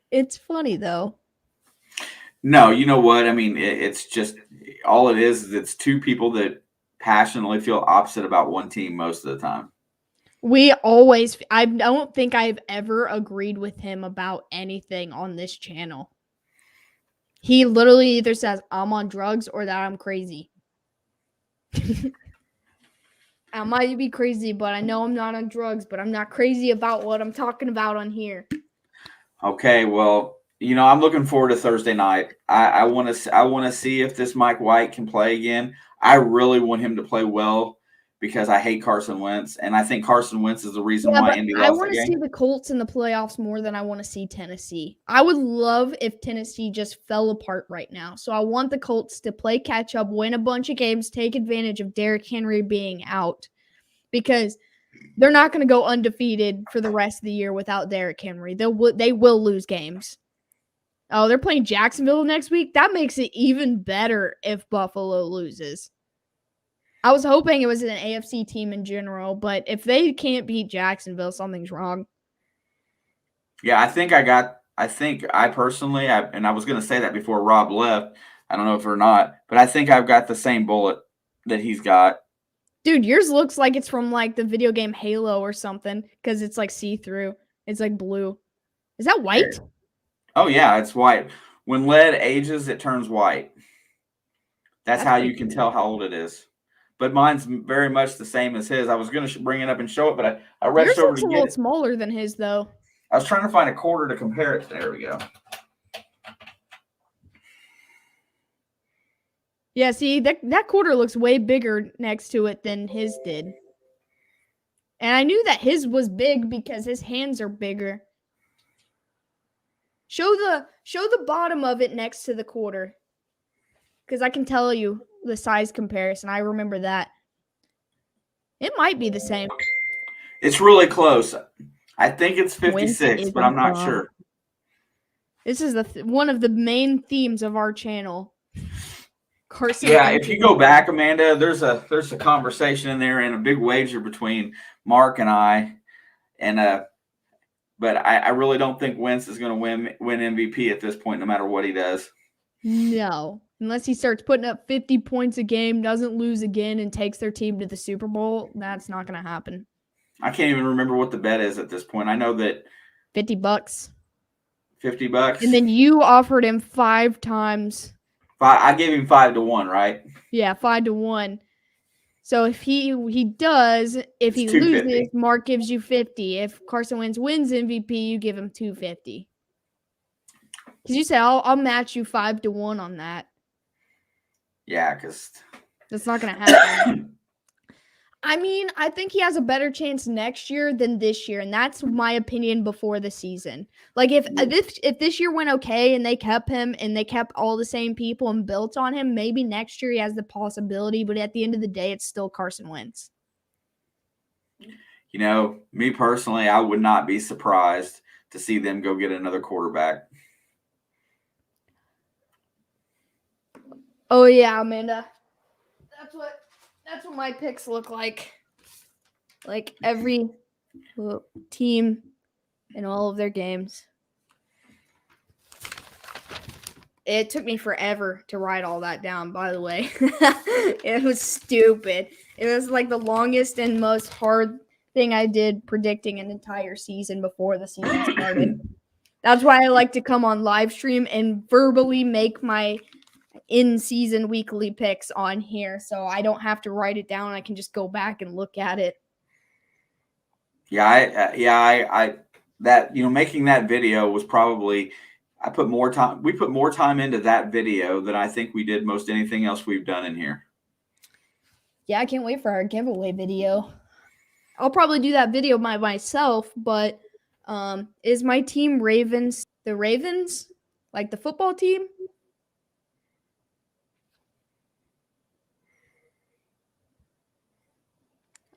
It's funny though. No, you know what? I mean, it's just all it is it's two people that passionately feel opposite about one team most of the time. I don't think I've ever agreed with him about anything on this channel. He literally either says I'm on drugs or that I'm crazy. I might be crazy, but I know I'm not on drugs, but I'm not crazy about what I'm talking about on here. Okay, well, I'm looking forward to Thursday night. I want to see if this Mike White can play again. I really want him to play well because I hate Carson Wentz, and I think Carson Wentz is the reason why Indy lost I the want to game. see the Colts in the playoffs more than I want to see Tennessee. I would love if Tennessee just fell apart right now. So I want the Colts to play catch up, win a bunch of games, take advantage of Derrick Henry being out because they're not going to go undefeated for the rest of the year without Derrick Henry. They will lose games. Oh, they're playing Jacksonville next week. That makes it even better if Buffalo loses. I was hoping it was an AFC team in general, but if they can't beat Jacksonville, something's wrong. Yeah, I think I personally, and I was going to say that before Rob left. I don't know if or not, but I think I've got the same bullet that he's got. Dude, yours looks like it's from like the video game Halo or something because it's like see-through. It's like blue. Is that white? Oh, yeah, it's white. When lead ages, it turns white. That's how you can tell how old it is. But mine's very much the same as his. I was going to bring it up and show it, but I rushed over to get it. Yours looks a little smaller than his, though. I was trying to find a quarter to compare it to. There we go. Yeah, see, that quarter looks way bigger next to it than his did. And I knew that his was big because his hands are bigger. Show the bottom of it next to the quarter. Because I can tell you the size comparison. I remember that. It might be the same. It's really close. I think it's 56, but I'm not sure. This is one of the main themes of our channel. Carson. Yeah, if you go back, Amanda, there's a conversation in there and a big wager between Mark and I, and but I really don't think Wentz is going to win MVP at this point, no matter what he does. No, unless he starts putting up 50 points a game, doesn't lose again, and takes their team to the Super Bowl. That's not going to happen. I can't even remember what the bet is at this point. I know that $50. $50. And then you offered him 5 times. I gave him 5-1, right? Yeah, 5-1. So if he does, if he loses, Mark gives you 50. If Carson Wentz wins MVP, you give him 250. Because you said I'll match you 5-1 on that. Yeah, because that's not going to happen. I mean, I think he has a better chance next year than this year, and that's my opinion before the season. Like, if this year went okay and they kept him and they kept all the same people and built on him, maybe next year he has the possibility, but at the end of the day, it's still Carson Wentz. Me personally, I would not be surprised to see them go get another quarterback. Oh, yeah, Amanda. That's what my picks look like. Like every team in all of their games. It took me forever to write all that down, by the way. It was stupid. It was like the longest and most hard thing I did predicting an entire season before the season started. That's why I like to come on live stream and verbally make my in-season weekly picks on here, so I don't have to write it down. I can just go back and look at it. Yeah, that, making that video was probably, we put more time into that video than I think we did most anything else we've done in here. Yeah, I can't wait for our giveaway video. I'll probably do that video by myself, but is my team Ravens the Ravens? Like the football team?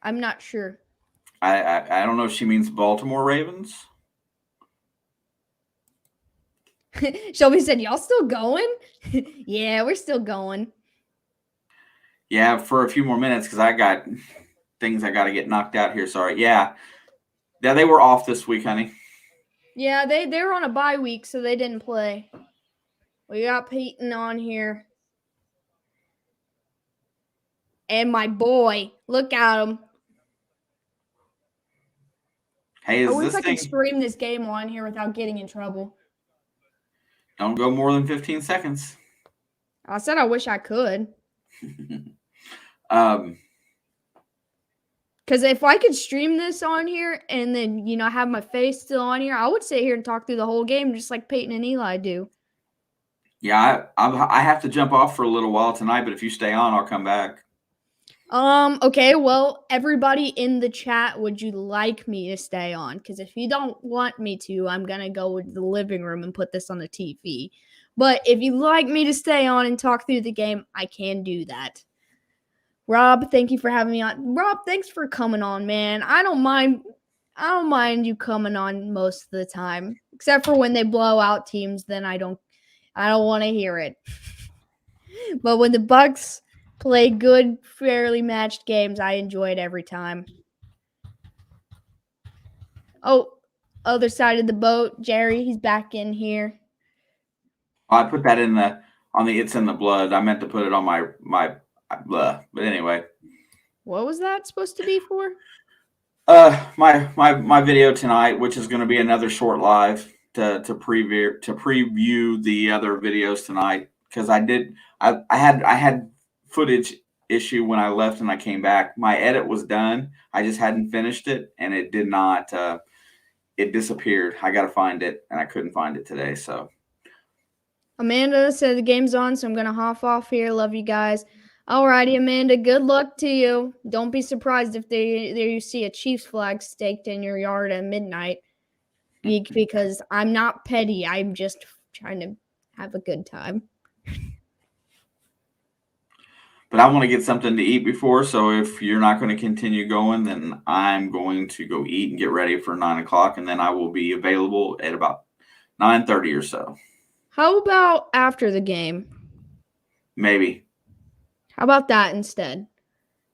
I'm not sure. I don't know if she means Baltimore Ravens. Shelby said, y'all still going? Yeah, we're still going. Yeah, for a few more minutes because I got things I got to get knocked out here. Sorry. Yeah, they were off this week, honey. Yeah, they were on a bye week, so they didn't play. We got Peyton on here. And my boy, look at him. Hey, I wish I could stream this game on here without getting in trouble. Don't go more than 15 seconds. I said I wish I could. Because if I could stream this on here and then, have my face still on here, I would sit here and talk through the whole game just like Peyton and Eli do. Yeah, I have to jump off for a little while tonight, but if you stay on, I'll come back. Okay, well, everybody in the chat, would you like me to stay on? Because if you don't want me to, I'm going to go to the living room and put this on the TV. But if you'd like me to stay on and talk through the game, I can do that. Rob, thank you for having me on. Rob, thanks for coming on, man. I don't mind you coming on most of the time, except for when they blow out teams, then I don't want to hear it. But when the Bucks play good, fairly matched games, I enjoy it every time. Oh, other side of the boat, Jerry, he's back in here. I put that it's in the blood. I meant to put it on my blah. But anyway. What was that supposed to be for? My video tonight, which is going to be another short live to preview the other videos tonight, because I had footage issue when I left and I came back. My edit was done. I just hadn't finished it, and it did not. It disappeared. I got to find it, and I couldn't find it today. So Amanda said the game's on, so I'm gonna hop off here. Love you guys. Alrighty, Amanda. Good luck to you. Don't be surprised if there you see a Chiefs flag staked in your yard at midnight, because I'm not petty. I'm just trying to have a good time. But I want to get something to eat before, so if you're not going to continue going, then I'm going to go eat and get ready for 9 o'clock, and then I will be available at about 9:30 or so. How about after the game? Maybe. How about that instead?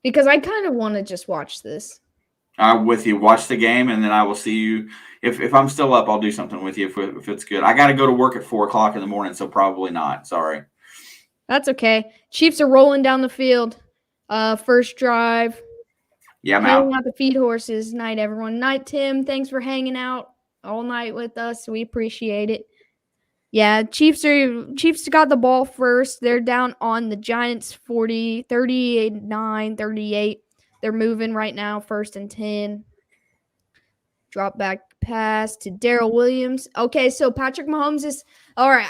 Because I kind of want to just watch this. I'm with you. Watch the game, and then I will see you. If I'm still up, I'll do something with you if it's good. I got to go to work at 4 o'clock in the morning, so probably not. Sorry. That's okay. Chiefs are rolling down the field. First drive. Yeah, I'm hanging out. out the feed horses. Night, everyone. Night, Tim. Thanks for hanging out all night with us. We appreciate it. Yeah, Chiefs got the ball first. They're down on the Giants 38. They're moving right now, 1st and 10. Drop back pass to Darrell Williams. Okay, so Patrick Mahomes is all right.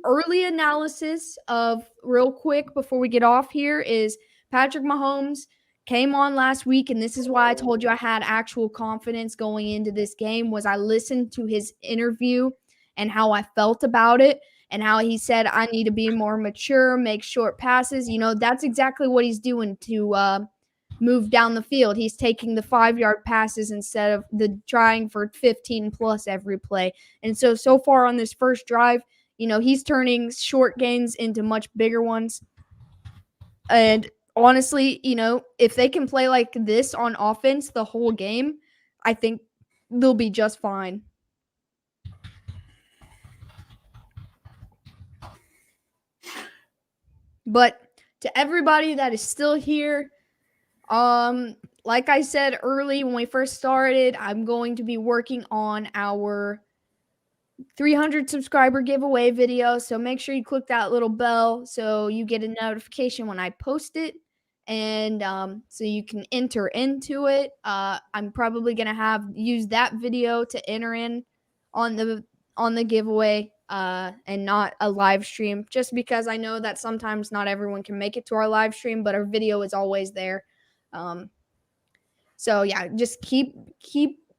Early analysis of real quick before we get off here is Patrick Mahomes came on last week, and this is why I told you I had actual confidence going into this game, was I listened to his interview and how I felt about it and how he said I need to be more mature, make short passes. That's exactly what he's doing to move down the field. He's taking the 5-yard passes instead of the trying for 15 plus every play. And so far on this first drive, he's turning short gains into much bigger ones. And honestly, if they can play like this on offense the whole game, I think they'll be just fine. But to everybody that is still here, like I said early when we first started, I'm going to be working on our 300 subscriber giveaway video. So make sure you click that little bell so you get a notification when I post it. and so you can enter into it. I'm probably gonna use that video to enter in on the giveaway, and not a live stream, just because I know that sometimes not everyone can make it to our live stream, but our video is always there. So yeah, just keep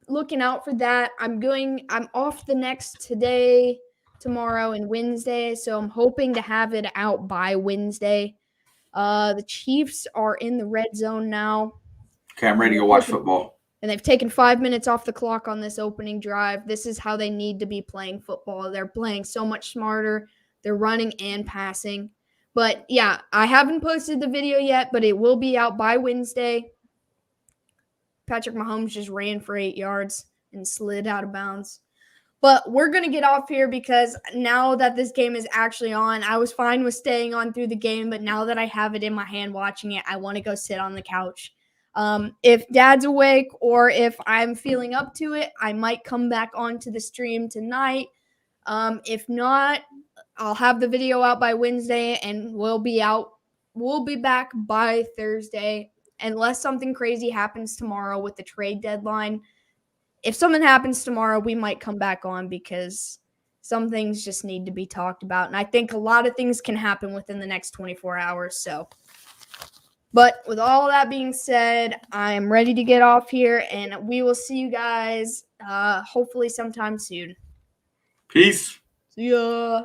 looking out for that. I'm off the next today, tomorrow, and Wednesday, so I'm hoping to have it out by Wednesday. The Chiefs are in the red zone now, Okay, I'm ready to go watch football. and they've taken 5 minutes off the clock on this opening drive. This is how they need to be playing football. They're playing so much smarter. They're running and passing. But yeah, I haven't posted the video yet, but it will be out by Wednesday. Patrick Mahomes just ran for 8 yards and slid out of bounds. But we're going to get off here because now that this game is actually on, I was fine with staying on through the game, but now that I have it in my hand watching it, I want to go sit on the couch. If Dad's awake or if I'm feeling up to it, I might come back onto the stream tonight. If not, I'll have the video out by Wednesday, and we'll be back by Thursday. Unless something crazy happens tomorrow with the trade deadline. If something happens tomorrow, we might come back on because some things just need to be talked about. And I think a lot of things can happen within the next 24 hours. So, but with all that being said, I am ready to get off here, and we will see you guys hopefully sometime soon. Peace. See ya.